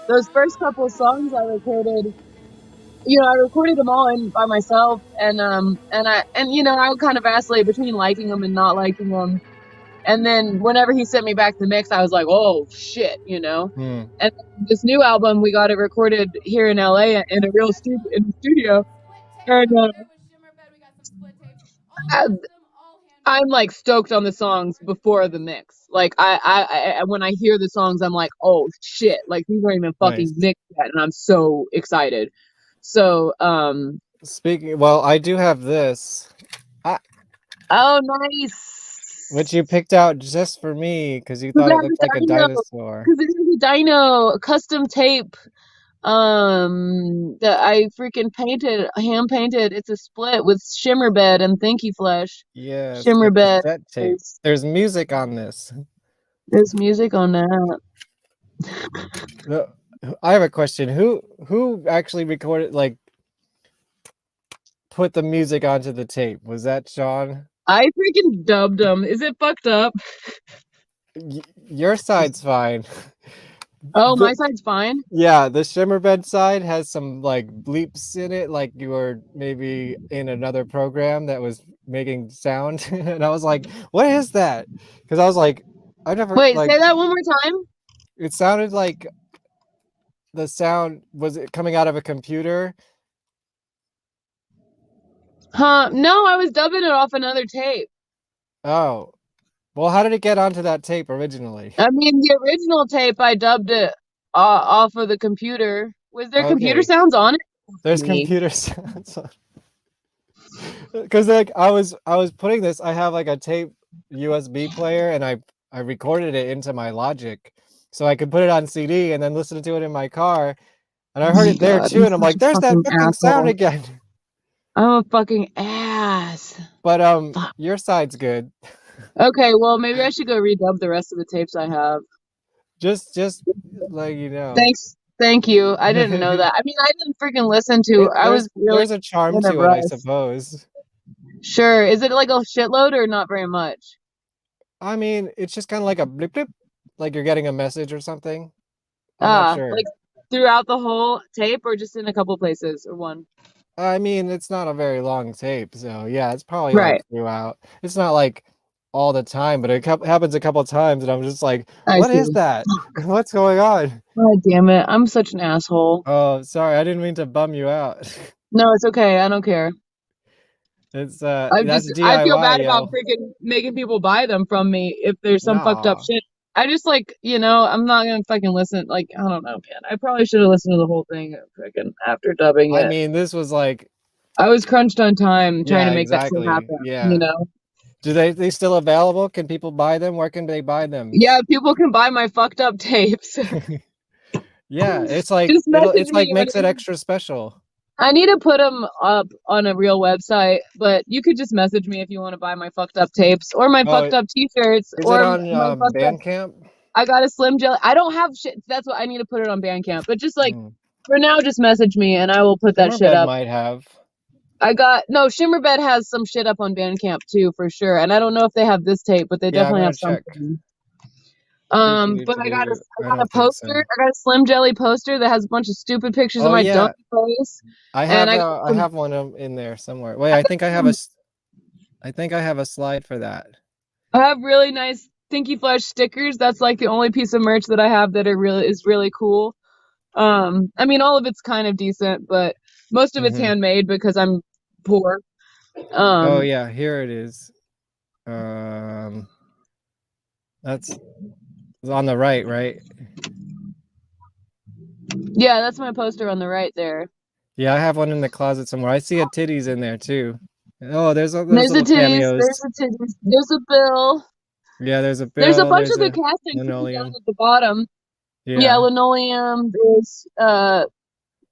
Speaker 3: Those first couple of songs I recorded. You know, I recorded them all in by myself, and you know, I would kind of vacillate between liking them and not liking them. And then whenever he sent me back the mix, I was like, oh shit, you know. And this new album, we got it recorded here in LA in a real studio, and I'm like stoked on the songs before the mix. Like I when I hear the songs, I'm like, oh shit, like these aren't even fucking mixed yet, and I'm so excited. So,
Speaker 2: speaking, well, I do have this.
Speaker 3: Oh, nice.
Speaker 2: Which you picked out just for me because you thought it looked like a dinosaur.
Speaker 3: Because it is a dino custom tape. That I freaking hand painted. It's a split with Shimmer Bed and Thinky Flesh.
Speaker 2: Yeah,
Speaker 3: Shimmer Bed.
Speaker 2: Tape. There's music on this.
Speaker 3: There's music on that.
Speaker 2: I have a question. Who actually recorded, like, put the music onto the tape? Was that Sean?
Speaker 3: I freaking dubbed him. Is it fucked up?
Speaker 2: Your side's fine.
Speaker 3: Oh, my side's fine?
Speaker 2: Yeah, the Shimmerbed side has some, like, bleeps in it, like you were maybe in another program that was making sound. And I was like, what is that? Because I was like, I never...
Speaker 3: Wait,
Speaker 2: like,
Speaker 3: say that one more time?
Speaker 2: It sounded like... The sound, was it coming out of a computer?
Speaker 3: Huh? No, I was dubbing it off another tape.
Speaker 2: Oh. Well, how did it get onto that tape originally?
Speaker 3: I mean, the original tape, I dubbed it off of the computer. Was there computer sounds on it?
Speaker 2: There's computer sounds on it. Because, like, I was putting this, I have, like, a tape USB player, and I recorded it into my Logic. So I could put it on CD and then listen to it in my car. And I heard it there too. And I'm like, there's that fucking sound again.
Speaker 3: I'm a fucking ass.
Speaker 2: But your side's good.
Speaker 3: Okay, well maybe I should go redub the rest of the tapes I have.
Speaker 2: Just like, you know.
Speaker 3: Thank you. I didn't know that. I mean, I didn't freaking listen to I was really
Speaker 2: there's a charm to it, I suppose. Sure.
Speaker 3: Is it like a shitload or not very much?
Speaker 2: I mean, it's just kind of like a blip blip. Like you're getting a message or something? I'm not sure.
Speaker 3: Like throughout the whole tape or just in a couple places or one?
Speaker 2: I mean, it's not a very long tape, so yeah, it's probably like throughout. It's not like all the time, but it happens a couple of times and I'm just like, what is that? What's going on?
Speaker 3: God damn it. I'm such an asshole.
Speaker 2: Oh, sorry. I didn't mean to bum you out.
Speaker 3: No, it's okay. I don't care.
Speaker 2: It's
Speaker 3: I feel bad about freaking making people buy them from me if there's some fucked up shit. I just like, you know, I'm not gonna fucking listen. Like, I don't know, man. I probably should have listened to the whole thing freaking after dubbing it.
Speaker 2: I mean, this was like,
Speaker 3: I was crunched on time trying to make that shit happen.
Speaker 2: Yeah.
Speaker 3: You know.
Speaker 2: Do they still available? Can people buy them? Where can they buy them?
Speaker 3: Yeah, people can buy my fucked up tapes.
Speaker 2: Yeah, it's like it's like makes it extra special.
Speaker 3: I need to put them up on a real website, but you could just message me if you want to buy my fucked up tapes or my
Speaker 2: Oh,
Speaker 3: fucked up t-shirts
Speaker 2: is it
Speaker 3: or
Speaker 2: on
Speaker 3: my fucked up.
Speaker 2: Bandcamp?
Speaker 3: I got a Slim Jelly. I don't have shit. That's what I need to put it on Bandcamp. But just like
Speaker 2: Mm.
Speaker 3: for now, just message me and I will put that shit
Speaker 2: Simmerbed
Speaker 3: up.
Speaker 2: might have.
Speaker 3: Shimmerbed has some shit up on Bandcamp too, for sure. And I don't know if they have this tape, but they
Speaker 2: Yeah, I'm
Speaker 3: definitely
Speaker 2: gonna
Speaker 3: have
Speaker 2: check.
Speaker 3: something.
Speaker 2: Do,
Speaker 3: But I got
Speaker 2: I
Speaker 3: a
Speaker 2: don't think
Speaker 3: poster.
Speaker 2: so.
Speaker 3: I got a Slim Jelly poster that has a bunch of stupid pictures of
Speaker 2: Oh
Speaker 3: my
Speaker 2: yeah,
Speaker 3: dumb face.
Speaker 2: I
Speaker 3: And
Speaker 2: have one in there somewhere. Wait, I think I have a slide for that.
Speaker 3: I have really nice Thinky Flesh stickers. That's like the only piece of merch that I have that is really cool. I mean, all of it's kind of decent, but most of it's handmade because I'm poor.
Speaker 2: Oh yeah, here it is. That's on the right?
Speaker 3: Yeah, that's my poster on the right there.
Speaker 2: Yeah, I have one in the closet somewhere. I see a titties in there too. Oh, there's
Speaker 3: There's
Speaker 2: little
Speaker 3: the titties.
Speaker 2: cameos.
Speaker 3: There's the titties. There's a bill.
Speaker 2: Yeah, there's a
Speaker 3: There's a
Speaker 2: bill.
Speaker 3: bunch
Speaker 2: There's
Speaker 3: of the
Speaker 2: a
Speaker 3: casting down
Speaker 2: linoleum.
Speaker 3: at the bottom. Yeah,
Speaker 2: Yeah.
Speaker 3: linoleum. There's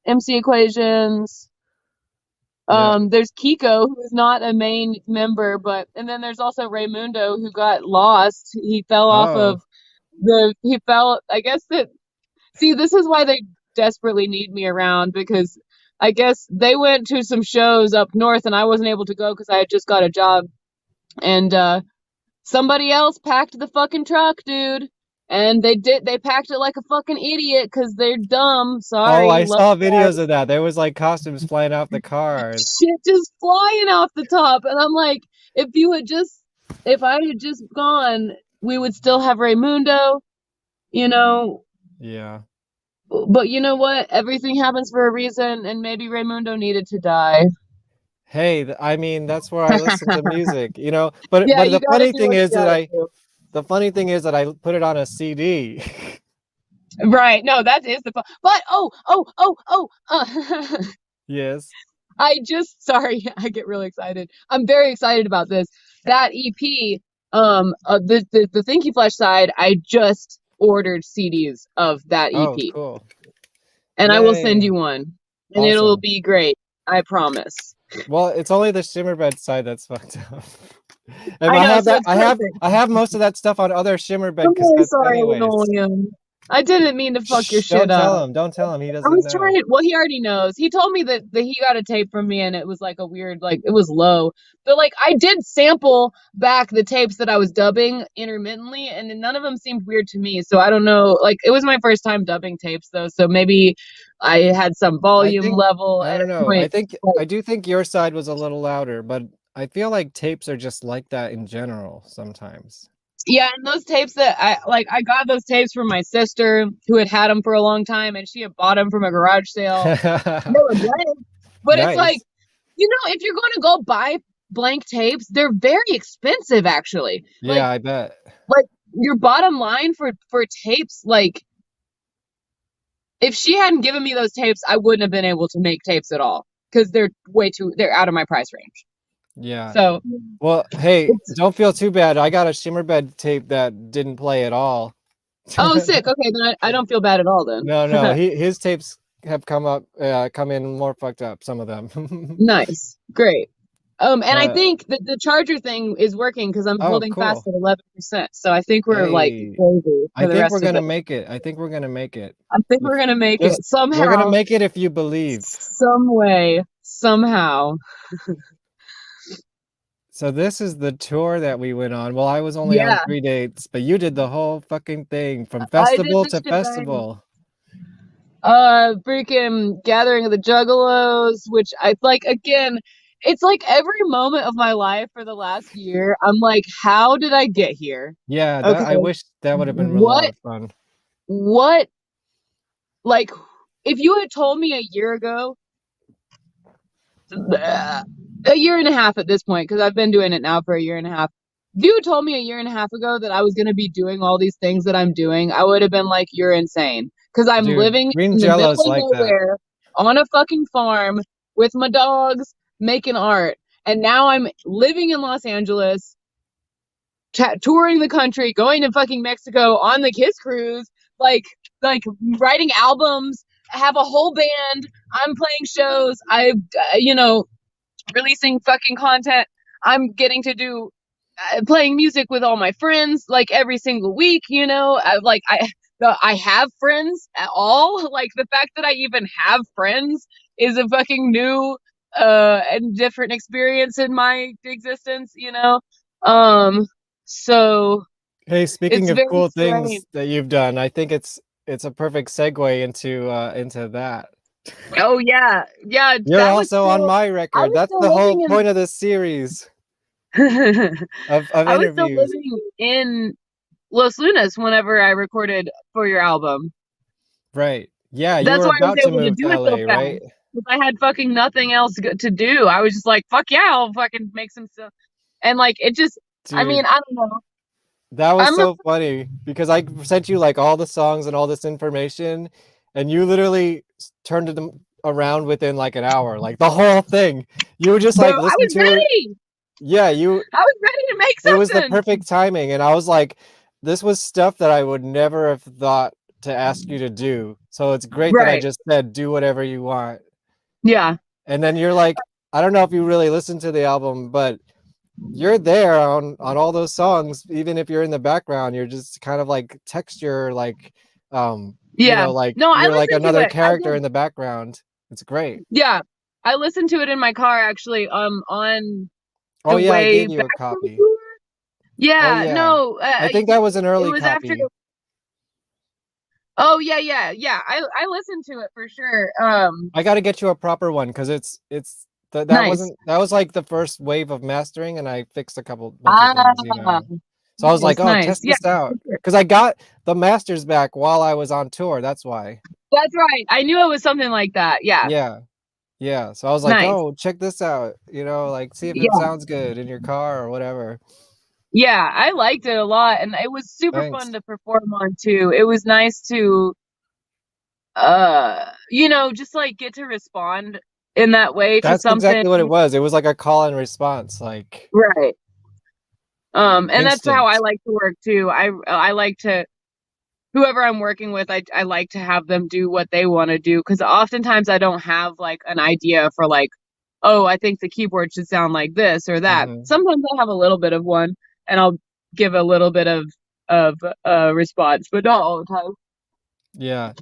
Speaker 3: MC Equations.
Speaker 2: Yeah.
Speaker 3: There's Kiko, who's not a main member, and then there's also Raymundo, who got lost. He fell off of I guess see, this is why they desperately need me around, because I guess they went to some shows up north and I wasn't able to go because I had just got a job. And somebody else packed the fucking truck, dude. And they packed it like a fucking idiot because they're dumb. Sorry.
Speaker 2: Oh, I saw videos of that. There was like costumes flying off the car.
Speaker 3: Shit just flying off the top. And I'm like, if I had just gone, we would still have Raymundo, you know.
Speaker 2: Yeah.
Speaker 3: But you know what? Everything happens for a reason, and maybe Raymundo needed to die.
Speaker 2: Hey, I mean, that's where I listen to music, you know. But
Speaker 3: Yeah,
Speaker 2: the
Speaker 3: you gotta
Speaker 2: funny
Speaker 3: do
Speaker 2: thing
Speaker 3: what you
Speaker 2: is that
Speaker 3: gotta do.
Speaker 2: the funny thing is that I put it on a CD.
Speaker 3: Right. No, that is the fun. But
Speaker 2: Yes.
Speaker 3: sorry, I get really excited. I'm very excited about this. That EP, the Thinky Flesh side, I just ordered CDs of that EP.
Speaker 2: Oh, cool.
Speaker 3: And
Speaker 2: Yay.
Speaker 3: I will send you one. And it'll be great. I promise.
Speaker 2: Well, it's only the Shimmerbed side that's fucked up. And I have most of that stuff on other Shimmerbed cassettes anyways.
Speaker 3: Linoleum. I didn't mean to fuck your shit up.
Speaker 2: Don't tell him. He doesn't
Speaker 3: I was
Speaker 2: know.
Speaker 3: trying. Well, he already knows. He told me that he got a tape from me, and it was like a weird, like it was low. But like I did sample back the tapes that I was dubbing intermittently, and none of them seemed weird to me. So I don't know. Like it was my first time dubbing tapes, though. So maybe I had some volume level.
Speaker 2: I don't know. I do think your side was a little louder, but I feel like tapes are just like that in general sometimes.
Speaker 3: Yeah, and those tapes that I got those tapes from my sister who had them for a long time, and she had bought them from a garage sale. They were blank. But nice. It's like, you know, if you're going to go buy blank tapes, they're very expensive, actually.
Speaker 2: Yeah, like, I bet.
Speaker 3: Like your bottom line for tapes, like if she hadn't given me those tapes, I wouldn't have been able to make tapes at all because they're out of my price range.
Speaker 2: Yeah.
Speaker 3: So,
Speaker 2: well, hey, don't feel too bad. I got a Shimmerbed tape that didn't play at all.
Speaker 3: Oh, sick. Okay, then I don't feel bad at all then.
Speaker 2: No. His tapes have come in more fucked up. Some of them.
Speaker 3: Nice, great. And I think that the charger thing is working because I'm holding fast at 11%. So I think we're like crazy.
Speaker 2: I think we're gonna make it. I think we're gonna make it
Speaker 3: somehow.
Speaker 2: We're gonna make it if you believe.
Speaker 3: Some way, somehow.
Speaker 2: So this is the tour that we went on. Well, I was only on 3 dates, but you did the whole fucking thing from festival to festival.
Speaker 3: Freaking Gathering of the Juggalos, which I like. Again, it's like every moment of my life for the last year, I'm like, how did I get here?
Speaker 2: Yeah, I wish that would have been really a lot of fun.
Speaker 3: What? Like, if you had told me a year ago, a year and a half at this point, because I've been doing it now for a year and a half. If you had told me a year and a half ago that I was going to be doing all these things that I'm doing, I would have been like, you're insane. Because I'm living in the middle of nowhere on a fucking farm with my dogs making art. And now I'm living in Los Angeles, touring the country, going to fucking Mexico on the KISS Kruise, like writing albums, have a whole band. I'm playing shows. Releasing fucking content. I'm getting to do playing music with all my friends like every single week. I have friends at all. Like the fact that I even have friends is a fucking new and different experience in my existence. So
Speaker 2: Hey, speaking
Speaker 3: it's
Speaker 2: of
Speaker 3: very
Speaker 2: cool
Speaker 3: strange.
Speaker 2: things that you've done, I think it's a perfect segue into that.
Speaker 3: Oh yeah, yeah.
Speaker 2: You're
Speaker 3: That was
Speaker 2: also on
Speaker 3: still.
Speaker 2: my
Speaker 3: I
Speaker 2: record.
Speaker 3: was
Speaker 2: That's
Speaker 3: still
Speaker 2: the whole
Speaker 3: living
Speaker 2: point of this series
Speaker 3: in.
Speaker 2: of
Speaker 3: I was still
Speaker 2: interviews.
Speaker 3: living in Los Lunas whenever I recorded for your album.
Speaker 2: Right. Yeah, you
Speaker 3: That's
Speaker 2: were
Speaker 3: why I was
Speaker 2: about to
Speaker 3: able to
Speaker 2: move
Speaker 3: do
Speaker 2: to
Speaker 3: it so
Speaker 2: LA,
Speaker 3: fast.
Speaker 2: right?
Speaker 3: Because I had fucking nothing else to do. I was just like, fuck yeah, I'll fucking make some stuff. And like, it just, I mean,
Speaker 2: Dude,
Speaker 3: I don't know.
Speaker 2: that was
Speaker 3: I'm a,
Speaker 2: so funny because I sent you like all the songs and all this information, and you literally turned it around within like an hour, like the whole thing. You would just
Speaker 3: bro,
Speaker 2: like
Speaker 3: I
Speaker 2: listen
Speaker 3: was
Speaker 2: to it.
Speaker 3: ready.
Speaker 2: Yeah, you.
Speaker 3: I was ready to make
Speaker 2: It was the
Speaker 3: something.
Speaker 2: perfect timing, and I was like, this was stuff that I would never have thought to ask you to do. So it's great that I
Speaker 3: Right.
Speaker 2: just said, do whatever you want.
Speaker 3: Yeah.
Speaker 2: And then you're like, I don't know if you really listened to the album, but you're there on all those songs. Even if you're in the background, you're just kind of like texture, like,
Speaker 3: Yeah.
Speaker 2: like
Speaker 3: No, I
Speaker 2: you're like
Speaker 3: listened to
Speaker 2: another
Speaker 3: it. I
Speaker 2: character
Speaker 3: did.
Speaker 2: in the background. It's great.
Speaker 3: Yeah. I listened to it in my car actually, on
Speaker 2: Oh
Speaker 3: the
Speaker 2: yeah, I
Speaker 3: way
Speaker 2: gave you
Speaker 3: back
Speaker 2: a
Speaker 3: from the
Speaker 2: copy.
Speaker 3: tour.
Speaker 2: Oh
Speaker 3: Yeah.
Speaker 2: yeah.
Speaker 3: No,
Speaker 2: I think that was an
Speaker 3: it
Speaker 2: early
Speaker 3: was after.
Speaker 2: copy.
Speaker 3: Oh yeah, yeah, yeah. I listened to it for sure.
Speaker 2: I got to get you a proper one because
Speaker 3: Nice.
Speaker 2: that was like the first wave of mastering, and I fixed a couple bunch of things, you
Speaker 3: Ah,
Speaker 2: know. So I was like,
Speaker 3: nice,
Speaker 2: oh,
Speaker 3: nice.
Speaker 2: test
Speaker 3: Yeah,
Speaker 2: this out
Speaker 3: for sure.
Speaker 2: because I got the masters back while I was on tour. That's why.
Speaker 3: That's right. I knew it was something like that. Yeah,
Speaker 2: Yeah, yeah. So I was like,
Speaker 3: nice.
Speaker 2: oh, check this out. Like see if it
Speaker 3: Yeah,
Speaker 2: sounds good in your car or whatever.
Speaker 3: yeah. I liked it a lot, and it was super fun
Speaker 2: Thanks.
Speaker 3: to perform on too. It was nice to, just like get to respond in that way to
Speaker 2: That's
Speaker 3: something.
Speaker 2: exactly what it was. It was like a call and response, like
Speaker 3: Right. And that's how I
Speaker 2: instant.
Speaker 3: like to work too. I like to whoever I'm working with, I like to have them do what they want to do because oftentimes I don't have like an idea for like, oh, I think the keyboard should sound like this or that.
Speaker 2: Hmm.
Speaker 3: Sometimes I have a little bit of one and I'll give a little bit of response, but not all the
Speaker 2: Yeah.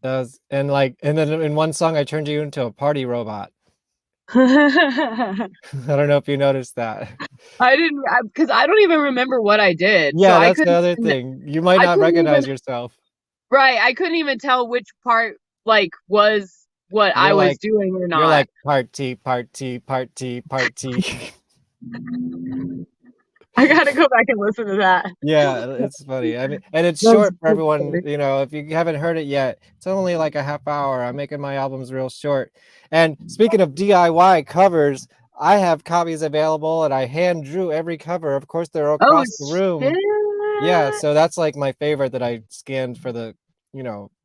Speaker 2: That was, and then in one song I turned you into a party robot.
Speaker 3: time.
Speaker 2: I don't know if you noticed that.
Speaker 3: I didn't because I don't even remember what I did, so
Speaker 2: Yeah, that's the other thing. You might
Speaker 3: I
Speaker 2: not
Speaker 3: couldn't even
Speaker 2: recognize yourself.
Speaker 3: right, I couldn't even tell which part like was what I
Speaker 2: You're
Speaker 3: was
Speaker 2: like
Speaker 3: doing or
Speaker 2: you're
Speaker 3: not.
Speaker 2: like part T, part T, part T, part T.
Speaker 3: I gotta go back and listen to that.
Speaker 2: Yeah, it's funny. I mean, and it's
Speaker 3: That's
Speaker 2: short for everyone, if you haven't heard it yet, it's only like a half hour. I'm making my albums real short. And speaking of DIY covers, I have copies available and I hand drew every cover. Of course, they're
Speaker 3: oh
Speaker 2: across the room. Yeah,
Speaker 3: shit.
Speaker 2: so that's like my favorite that I scanned for the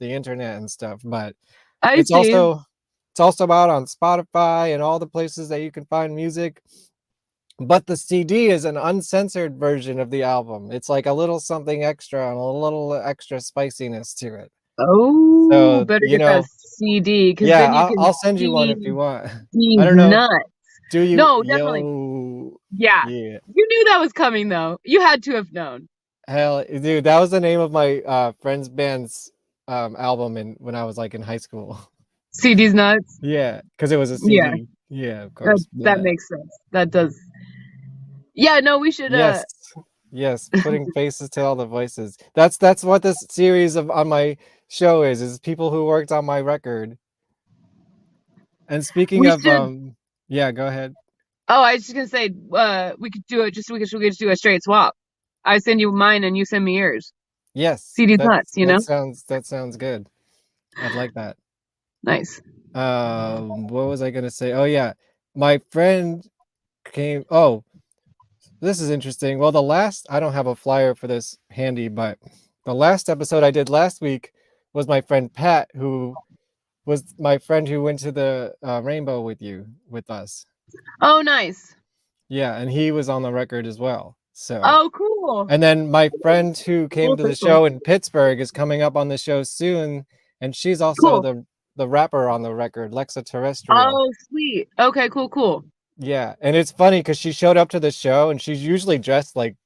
Speaker 2: internet and stuff. But
Speaker 3: I
Speaker 2: it's
Speaker 3: see.
Speaker 2: also it's also out on Spotify and all the places that you can find music. But the CD is an uncensored version of the album. It's like a little something extra and a little extra spiciness to it.
Speaker 3: Oh,
Speaker 2: So,
Speaker 3: better get that CD because
Speaker 2: yeah,
Speaker 3: then you can
Speaker 2: I'll send you one if
Speaker 3: see
Speaker 2: you want. I
Speaker 3: these
Speaker 2: don't know.
Speaker 3: nuts.
Speaker 2: Do you?
Speaker 3: No, definitely.
Speaker 2: Yo,
Speaker 3: Yeah.
Speaker 2: yeah.
Speaker 3: You knew that was coming though. You had to have known.
Speaker 2: Hell, dude, that was the name of my friend's band's album when I was like in high school.
Speaker 3: CD's nuts.
Speaker 2: Yeah, because it was a
Speaker 3: Yeah,
Speaker 2: CD. Yeah, of
Speaker 3: that
Speaker 2: course.
Speaker 3: that
Speaker 2: Yeah.
Speaker 3: makes sense. That does. Yeah, no, we should
Speaker 2: Yes. Yes, putting faces to all the voices. That's what this series of on my show is people who worked on my record. And speaking
Speaker 3: we
Speaker 2: of
Speaker 3: should
Speaker 2: yeah, go ahead.
Speaker 3: oh, I was just gonna say, we could do it we could just do a straight swap. I send you mine and you send me yours.
Speaker 2: Yes,
Speaker 3: CD's nuts, you know?
Speaker 2: that sounds good. I'd like that.
Speaker 3: Nice.
Speaker 2: What was I gonna say? Oh yeah, my friend came. Oh, this is interesting. Well, I don't have a flyer for this handy, but the last episode I did last week was my friend Pat, who was my friend who went to the Rainbow with us.
Speaker 3: Oh, nice.
Speaker 2: Yeah, and he was on the record as well. So,
Speaker 3: Oh, cool.
Speaker 2: and then my friend who came
Speaker 3: Full
Speaker 2: to the
Speaker 3: circle.
Speaker 2: show in Pittsburgh is coming up on the show soon, and she's also
Speaker 3: Cool.
Speaker 2: the rapper on the record, Lexa Terrestrial.
Speaker 3: Oh, sweet. Okay, cool.
Speaker 2: Yeah, and it's funny because she showed up to the show, and she's usually dressed like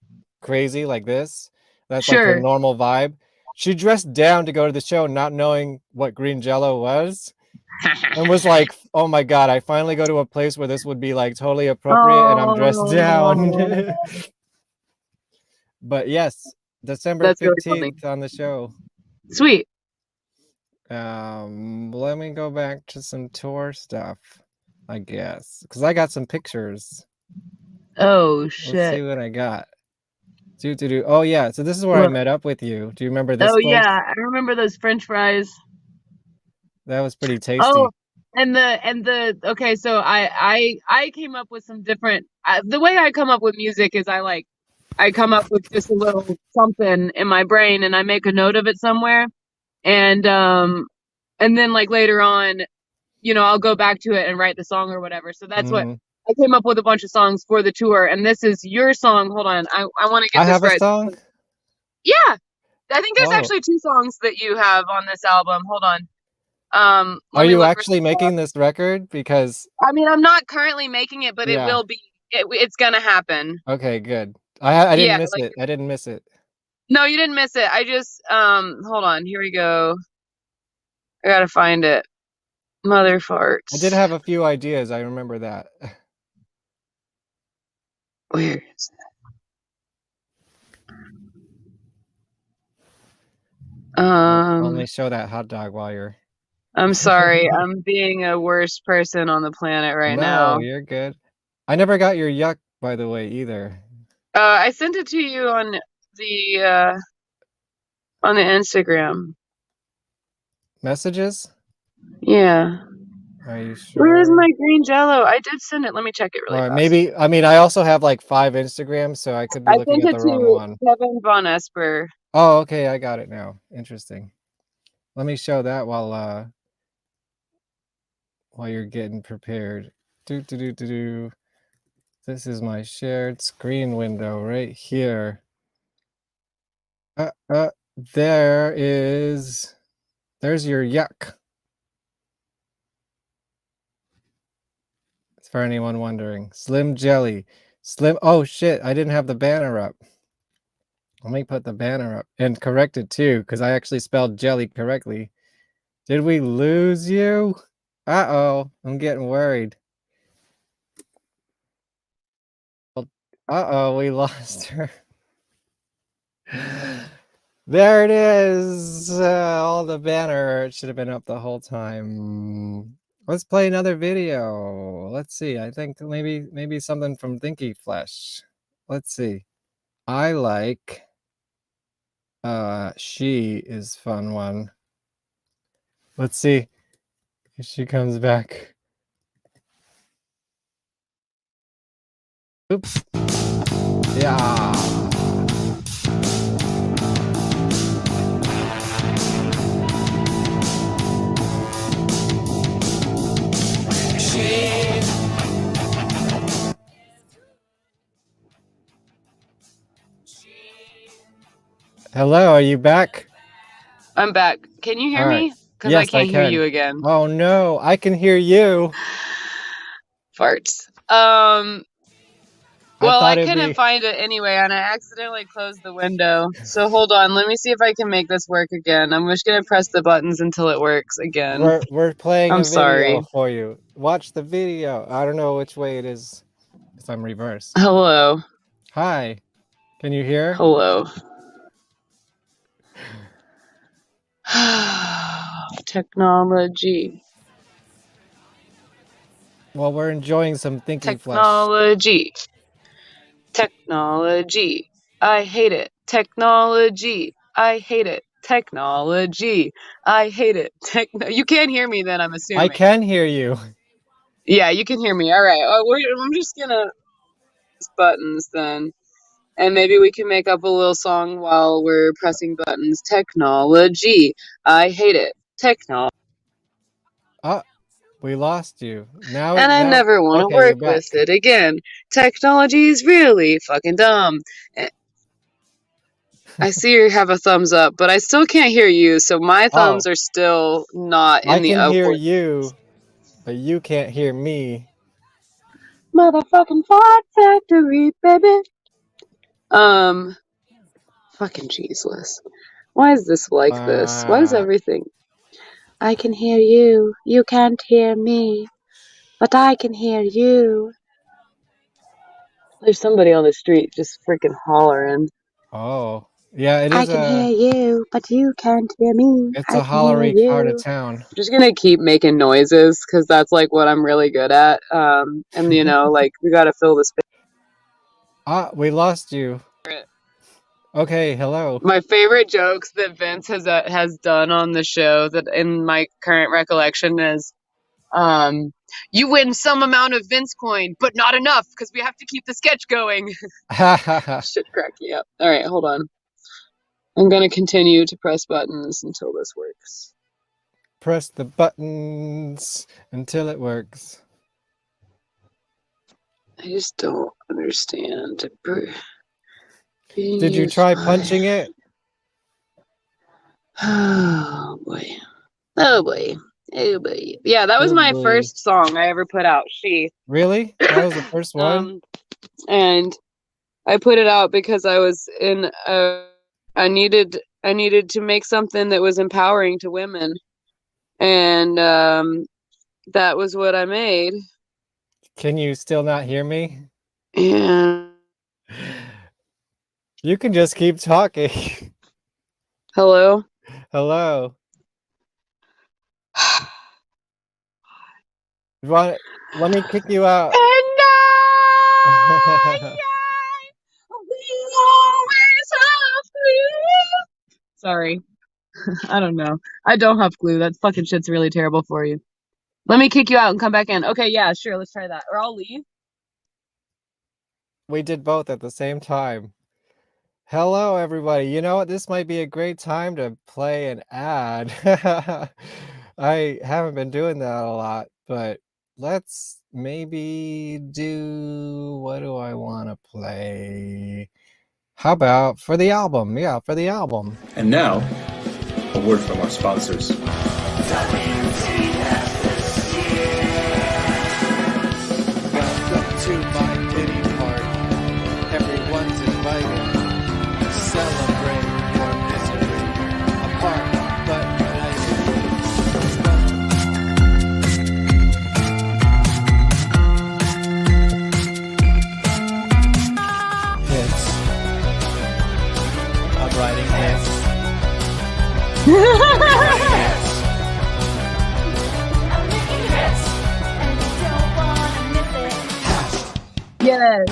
Speaker 2: crazy like this. That's like her
Speaker 3: Sure.
Speaker 2: normal vibe. She dressed down to go to the show, not knowing what Green Jello was, and was like, "Oh my god, I finally go to a place where this would be like totally appropriate, and I'm dressed down."
Speaker 3: Oh,
Speaker 2: But yes, December
Speaker 3: that's really funny.
Speaker 2: 15th on the show.
Speaker 3: Sweet.
Speaker 2: Let me go back to some tour stuff, I guess, because I got some pictures.
Speaker 3: Oh
Speaker 2: Let's see
Speaker 3: shit.
Speaker 2: what I got. Oh yeah, so this is where I
Speaker 3: Look.
Speaker 2: met up with you. Do you remember this
Speaker 3: Oh
Speaker 2: place?
Speaker 3: yeah, I remember those French fries.
Speaker 2: That was pretty
Speaker 3: Oh,
Speaker 2: tasty.
Speaker 3: and the okay, so I came up with some different. The way I come up with music is I come up with just a little something in my brain and I make a note of it somewhere, and then like later on, I'll go back to it and write the song or whatever. So that's what
Speaker 2: Mhm.
Speaker 3: I came up with a bunch of songs for the tour, and this is your song. Hold on, I want to get
Speaker 2: I
Speaker 3: this
Speaker 2: have a
Speaker 3: right.
Speaker 2: song.
Speaker 3: Yeah, I think there's
Speaker 2: Oh,
Speaker 3: actually 2 songs that you have on this album. Hold on.
Speaker 2: are
Speaker 3: Let me
Speaker 2: you
Speaker 3: look
Speaker 2: actually
Speaker 3: really fast.
Speaker 2: making this record? Because
Speaker 3: I mean, I'm not currently making it, but it
Speaker 2: yeah.
Speaker 3: will be. It's gonna happen.
Speaker 2: Okay, good. I didn't
Speaker 3: Yeah,
Speaker 2: miss
Speaker 3: like
Speaker 2: it. I didn't miss it.
Speaker 3: no, you didn't miss it. I just hold on. Here we go. I gotta find it. Mother
Speaker 2: I did
Speaker 3: farts.
Speaker 2: have a few ideas. I remember that.
Speaker 3: Where is it?
Speaker 2: Only show that hot dog while you're.
Speaker 3: I'm sorry. I'm being a worst person on the planet right
Speaker 2: No,
Speaker 3: now.
Speaker 2: you're good. I never got your yuck, by the way, either.
Speaker 3: I sent it to you the on the Instagram.
Speaker 2: Messages?
Speaker 3: Yeah.
Speaker 2: Are you
Speaker 3: Where is
Speaker 2: sure?
Speaker 3: my green jello? I did send it. Let me check it really
Speaker 2: Or
Speaker 3: fast.
Speaker 2: maybe, I mean, I also have like 5 Instagrams, so I could be
Speaker 3: I
Speaker 2: looking
Speaker 3: sent
Speaker 2: at
Speaker 3: it
Speaker 2: the wrong
Speaker 3: to
Speaker 2: one.
Speaker 3: Kevin Vonesper.
Speaker 2: Oh, okay, I got it now. Interesting. Let me show that while you're getting prepared. Do. This is my shared screen window right here. There's your yuck. For anyone wondering. Slim Jelly. Oh shit, I didn't have the banner up. Let me put the banner up and correct it too, because I actually spelled jelly correctly. Did we lose you? Uh-oh, I'm getting worried. Uh-oh, we lost her. There it is. All the banner. It should have been up the whole time. Let's play another video. Let's see. I think maybe something from Thinky Flesh. Let's see. I like She is fun one. Let's see if she comes back. Oops. Yeah. Hello, are you back?
Speaker 3: I'm back. Can you hear
Speaker 2: All right.
Speaker 3: me? Because I
Speaker 2: Yes, I
Speaker 3: can't hear
Speaker 2: can.
Speaker 3: you again.
Speaker 2: Oh no, I can hear you.
Speaker 3: Farts.
Speaker 2: I
Speaker 3: Well, I
Speaker 2: thought it'd
Speaker 3: couldn't
Speaker 2: be.
Speaker 3: find it anyway, and I accidentally closed the window. So hold on. Let me see if I can make this work again. I'm just gonna press the buttons until it works again.
Speaker 2: We're playing
Speaker 3: I'm
Speaker 2: a video
Speaker 3: sorry.
Speaker 2: for you. Watch the video. I don't know which way it is because I'm reversed.
Speaker 3: Hello.
Speaker 2: Hi. Can you hear?
Speaker 3: Hello. Technology.
Speaker 2: Well, we're enjoying some Thinky Flesh.
Speaker 3: Technology. Technology. I hate it. Technology. I hate it. Technology. I hate it. You can't hear me then, I'm assuming.
Speaker 2: I can hear you.
Speaker 3: Yeah, you can hear me. All right. I'm just gonna press buttons then, and maybe we can make up a little song while we're pressing buttons. Technology. I hate it. Technology.
Speaker 2: We lost you. Now,
Speaker 3: And I never want to
Speaker 2: okay, you're
Speaker 3: work with
Speaker 2: back.
Speaker 3: it again. Technology is really fucking dumb. I see you have a thumbs up, but I still can't hear you, so my thumbs
Speaker 2: Oh,
Speaker 3: are still not
Speaker 2: I
Speaker 3: in the
Speaker 2: can hear
Speaker 3: upward.
Speaker 2: you, but you can't hear me.
Speaker 3: Motherfucking fart factory, baby. Fucking Jesus. Why is this like this? Why is everything? I can hear you. You can't hear me. But I can hear you. There's somebody on the street just freaking hollering.
Speaker 2: Oh, yeah, it
Speaker 3: I
Speaker 2: is
Speaker 3: can hear you, but you can't hear me.
Speaker 2: it's
Speaker 3: I
Speaker 2: a
Speaker 3: can hear
Speaker 2: hollery part of
Speaker 3: you.
Speaker 2: town.
Speaker 3: I'm just gonna keep making noises because that's like what I'm really good at. And you know, like we gotta fill the space.
Speaker 2: Ah, we lost you. Okay, hello.
Speaker 3: My favorite jokes that Vince has done on the show that in my current recollection is, you win some amount of Vince coin, but not enough because we have to keep the sketch going. Shit cracked me up. All right, hold on. I'm gonna continue to press buttons until this works.
Speaker 2: Press the buttons until it works.
Speaker 3: I just don't understand.
Speaker 2: Did you try punching it?
Speaker 3: Oh boy. Oh boy. Oh boy. Yeah, that was
Speaker 2: Oh
Speaker 3: my
Speaker 2: boy.
Speaker 3: first song I ever put out.
Speaker 2: Really? That was the first one?
Speaker 3: And I put it out because I was in I needed to make something that was empowering to women. And that was what I made.
Speaker 2: Can you still not hear me?
Speaker 3: And
Speaker 2: You can just keep talking.
Speaker 3: hello?
Speaker 2: Hello. Let me kick you out.
Speaker 3: And I will always have glue. Sorry. I don't know. I don't have glue. That fucking shit's really terrible for you. Let me kick you out and come back in. Okay, yeah, sure. Let's try that. Or I'll leave.
Speaker 2: We did both at the same time. Hello, everybody. You know what? This might be a great time to play an ad. I haven't been doing that a lot, but let's maybe do, what do I want to play? How about for the album? Yeah, for the album.
Speaker 4: And now, a word from our sponsors.
Speaker 2: Welcome to my pity party. Everyone's invited. Celebrate your misery. Apart, but hits. I'm writing hits.
Speaker 3: Yes.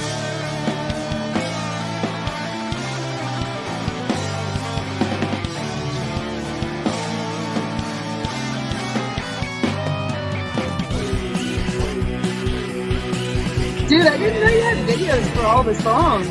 Speaker 3: Dude, I didn't know you had videos for all the songs.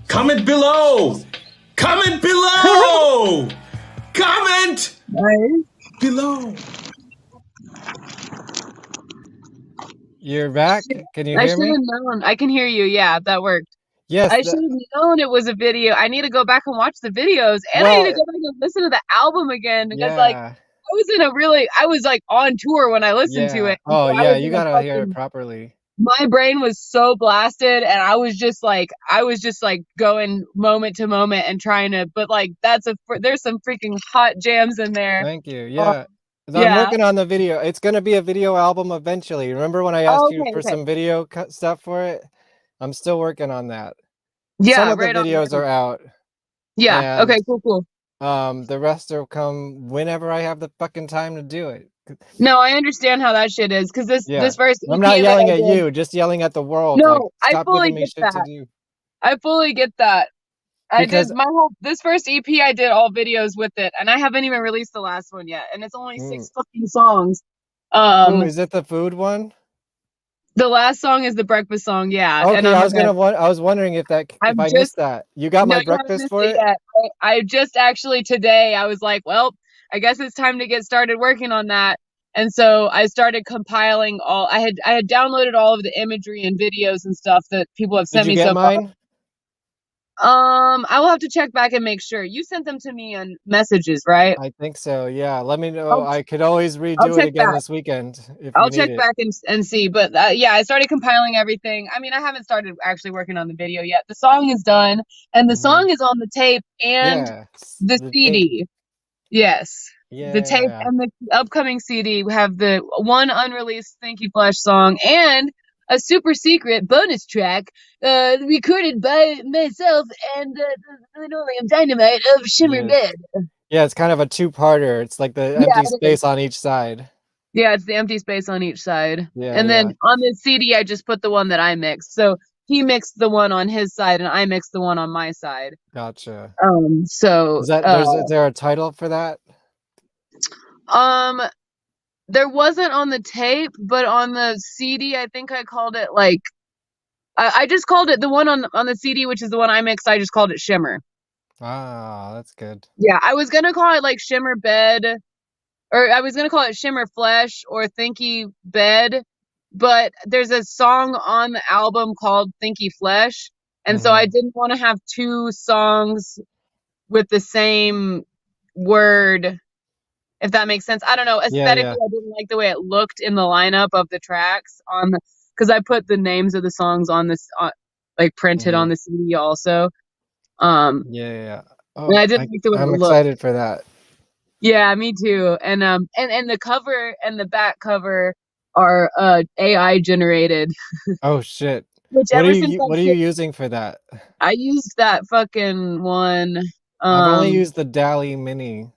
Speaker 4: Comment below! Comment below! Comment below!
Speaker 2: You're back? Can you
Speaker 3: I
Speaker 2: hear
Speaker 3: should
Speaker 2: me?
Speaker 3: have known. I can hear you. Yeah, that worked.
Speaker 2: Yes.
Speaker 3: I should have known it was a video. I need to go back and watch the videos, and I need to go back and listen to the album again because, like,
Speaker 2: yeah.
Speaker 3: I was like on tour when I listened to it.
Speaker 2: Oh,
Speaker 3: So
Speaker 2: yeah, you gotta hear it properly.
Speaker 3: My brain was so blasted, and I was just like going moment to moment and trying to. But like, there's some freaking hot jams in there.
Speaker 2: Thank you. Yeah. I'm
Speaker 3: yeah.
Speaker 2: working on the video. It's gonna be a video album eventually. Remember when I asked you for some video stuff for it? I'm still working on that.
Speaker 3: Yeah,
Speaker 2: some of the videos are out.
Speaker 3: Yeah. Okay. Cool.
Speaker 2: The rest will come whenever I have the fucking time to do it.
Speaker 3: No, I understand how that shit is because this first.
Speaker 2: I'm not yelling at you, just yelling at the world.
Speaker 3: No,
Speaker 2: like,
Speaker 3: I
Speaker 2: stop
Speaker 3: fully
Speaker 2: giving me
Speaker 3: get
Speaker 2: shit
Speaker 3: that.
Speaker 2: to do.
Speaker 3: I fully get that.
Speaker 2: Because
Speaker 3: This first EP I did all videos with it, and I haven't even released the last one yet, and it's only 6 fucking songs.
Speaker 2: is it the food one?
Speaker 3: The last song is the breakfast song, yeah. And
Speaker 2: Okay, I was wondering if
Speaker 3: I'm
Speaker 2: I
Speaker 3: just
Speaker 2: missed that. You got
Speaker 3: no,
Speaker 2: my
Speaker 3: you haven't
Speaker 2: breakfast
Speaker 3: missed
Speaker 2: for
Speaker 3: it
Speaker 2: it?
Speaker 3: yet. I just actually today I was like, well, I guess it's time to get started working on that. And so I started compiling all. I had downloaded all of the imagery and videos and stuff that people have
Speaker 2: Did
Speaker 3: sent
Speaker 2: you
Speaker 3: me
Speaker 2: get
Speaker 3: so far.
Speaker 2: mine?
Speaker 3: I will have to check back and make sure. You sent them to me on messages, right?
Speaker 2: I think so. Yeah. Let me know.
Speaker 3: I'll
Speaker 2: I could always
Speaker 3: I'll
Speaker 2: redo it
Speaker 3: check
Speaker 2: again
Speaker 3: back.
Speaker 2: this weekend if
Speaker 3: I'll
Speaker 2: you need
Speaker 3: check
Speaker 2: it.
Speaker 3: back and see. But yeah, I started compiling everything. I mean, I haven't started actually working on the video yet. The song is done, and the
Speaker 2: Mhm.
Speaker 3: song is on the tape and
Speaker 2: Yeah.
Speaker 3: the
Speaker 2: The tape.
Speaker 3: CD. Yes. The tape
Speaker 2: Yeah.
Speaker 3: and the upcoming CD have the one unreleased Thinky Flash song and a super secret bonus track recorded by myself and the Linoleum Dynamite of Shimmer
Speaker 2: Yes.
Speaker 3: Bed.
Speaker 2: Yeah, it's kind of a two-parter. It's like the
Speaker 3: Yeah,
Speaker 2: empty
Speaker 3: it is.
Speaker 2: space on each side.
Speaker 3: Yeah, it's the empty space on each side.
Speaker 2: Yeah,
Speaker 3: And then
Speaker 2: yeah.
Speaker 3: on the CD, I just put the one that I mixed. So he mixed the one on his side and I mixed the one on my side.
Speaker 2: Gotcha.
Speaker 3: So,
Speaker 2: Is there a title for that?
Speaker 3: um, there wasn't on the tape, but on the CD, I think I called it like I just called it the one on the CD, which is the one I mixed. I just called it Shimmer.
Speaker 2: Ah, that's good.
Speaker 3: Yeah, I was gonna call it like Shimmer Bed, or I was gonna call it Shimmer Flesh or Thinky Bed, but there's a song on the album called Thinky Flesh, and so I
Speaker 2: Mhm.
Speaker 3: didn't want to have two songs with the same word, if that makes sense. I don't know.
Speaker 2: Yeah,
Speaker 3: Aesthetically,
Speaker 2: yeah.
Speaker 3: I didn't like the way it looked in the lineup of the tracks on the, because I put the names of the songs on this, like printed on
Speaker 2: Mhm.
Speaker 3: the CD also. Um,
Speaker 2: Yeah, yeah.
Speaker 3: and
Speaker 2: Oh,
Speaker 3: I didn't like the way it
Speaker 2: I'm
Speaker 3: looked.
Speaker 2: excited for that.
Speaker 3: Yeah, me too. And the cover and the back cover are AI generated.
Speaker 2: Oh shit.
Speaker 3: Which ever since that
Speaker 2: What are you
Speaker 3: shit,
Speaker 2: using for that?
Speaker 3: I used that fucking one.
Speaker 2: I've only
Speaker 3: Um,
Speaker 2: used the DALL-E Mini.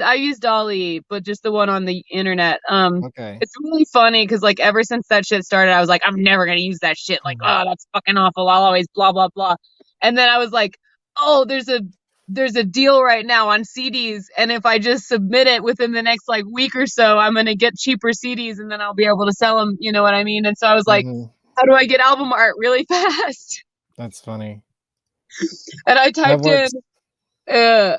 Speaker 3: I used Dolly, but just the one on the internet.
Speaker 2: Okay.
Speaker 3: It's really funny because like ever since that shit started, I was like, I'm never gonna use that shit. Like,
Speaker 2: Mhm.
Speaker 3: oh, that's fucking awful. I'll always blah blah blah. And then I was like, oh, there's a deal right now on CDs, and if I just submit it within the next like week or so, I'm gonna get cheaper CDs, and then I'll be able to sell them. You know what I mean? And so I was like,
Speaker 2: Mhm.
Speaker 3: how do I get album art really fast?
Speaker 2: That's funny.
Speaker 3: And I
Speaker 2: That
Speaker 3: typed in,
Speaker 2: works.
Speaker 3: uh,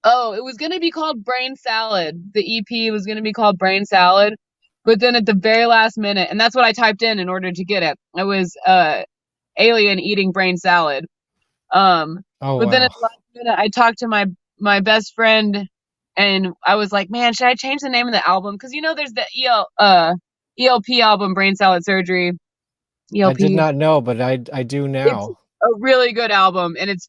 Speaker 3: oh, it was going to be called Brain Salad. The EP was going to be called Brain Salad. But then at the very last minute, and that's what I typed in order to get it. It was alien eating brain salad. Um,
Speaker 2: Oh
Speaker 3: but then
Speaker 2: wow.
Speaker 3: at the last minute, I talked to my best friend, and I was like, "Man, should I change the name of the album? Because you know, there's the ELP album, Brain Salad Surgery.
Speaker 2: I did
Speaker 3: ELP.
Speaker 2: not know, but I do
Speaker 3: It's
Speaker 2: now.
Speaker 3: a really good album, and it's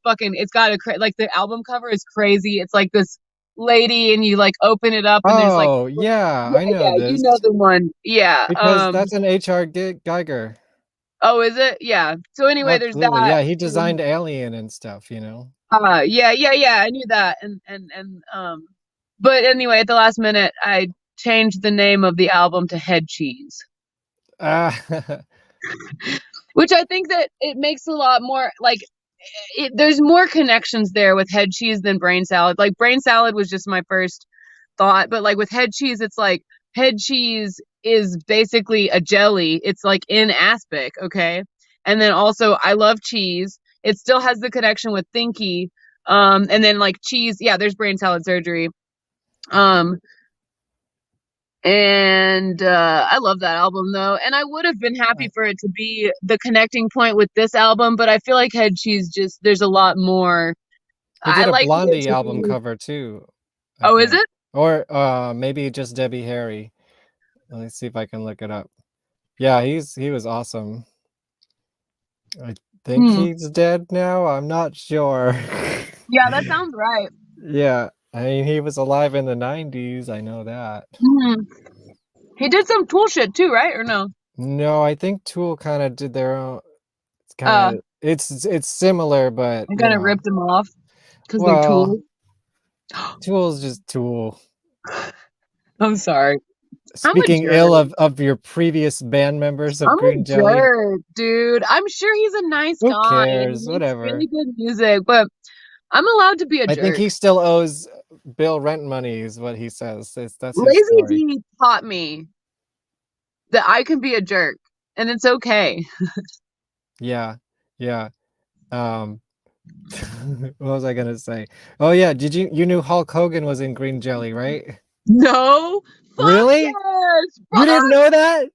Speaker 3: got like the album cover is crazy. It's like this lady, and you like open it up, and there's like,
Speaker 2: Oh, yeah,
Speaker 3: yeah,
Speaker 2: I know
Speaker 3: yeah, you
Speaker 2: this
Speaker 3: know the one, yeah.
Speaker 2: because that's an HR Geiger.
Speaker 3: Oh, is it? Yeah. So anyway, there's
Speaker 2: Absolutely.
Speaker 3: that.
Speaker 2: Yeah, he designed Alien and stuff, you know.
Speaker 3: Yeah, yeah, yeah. I knew that, but anyway, at the last minute, I changed the name of the album to Head Cheese,
Speaker 2: Ah,
Speaker 3: which I think that it makes a lot more like there's more connections there with Head Cheese than Brain Salad. Like Brain Salad was just my first thought, but like with Head Cheese, it's like Head Cheese is basically a jelly. It's like in aspic, okay? And then also I love cheese. It still has the connection with Thinky. And then like cheese, yeah, there's Brain Salad Surgery. Um and I love that album though. And I would have been happy
Speaker 2: I-
Speaker 3: for it to be the connecting point with this album, but I feel like Head Cheese just there's a lot more.
Speaker 2: he
Speaker 3: I
Speaker 2: did a
Speaker 3: like for it
Speaker 2: Blondie
Speaker 3: to
Speaker 2: album
Speaker 3: be.
Speaker 2: cover too, I
Speaker 3: Oh, is
Speaker 2: think.
Speaker 3: it?
Speaker 2: Or maybe just Debbie Harry. Let me see if I can look it up. Yeah, he was awesome. I think
Speaker 3: Hmm.
Speaker 2: he's dead now. I'm not sure.
Speaker 3: Yeah, that sounds right.
Speaker 2: Yeah, I mean he was alive in the 90s, I know that.
Speaker 3: Hmm. He did some Tool shit too, right? Or no?
Speaker 2: No, I think Tool kind of did their own. It's
Speaker 3: Uh,
Speaker 2: kind of it's similar, but
Speaker 3: I
Speaker 2: you
Speaker 3: kind of
Speaker 2: know,
Speaker 3: ripped him off because they're
Speaker 2: well,
Speaker 3: Tool.
Speaker 2: Tool's just Tool.
Speaker 3: I'm sorry. I'm a
Speaker 2: Speaking
Speaker 3: jerk.
Speaker 2: ill of your previous band members of
Speaker 3: I'm a
Speaker 2: Green Jelly,
Speaker 3: jerk, dude. I'm sure he's a nice
Speaker 2: who
Speaker 3: guy and
Speaker 2: cares?
Speaker 3: he makes
Speaker 2: Whatever.
Speaker 3: really good music, but I'm allowed to be a
Speaker 2: I think
Speaker 3: jerk.
Speaker 2: he still owes Bill rent money, is what he says. That's his
Speaker 3: Lazy
Speaker 2: story.
Speaker 3: D taught me that I can be a jerk. and it's okay.
Speaker 2: Yeah. What was I gonna say? Oh yeah, you knew Hulk Hogan was in Green Jelly, right?
Speaker 3: No, fuck
Speaker 2: Really?
Speaker 3: yes,
Speaker 2: You didn't know that?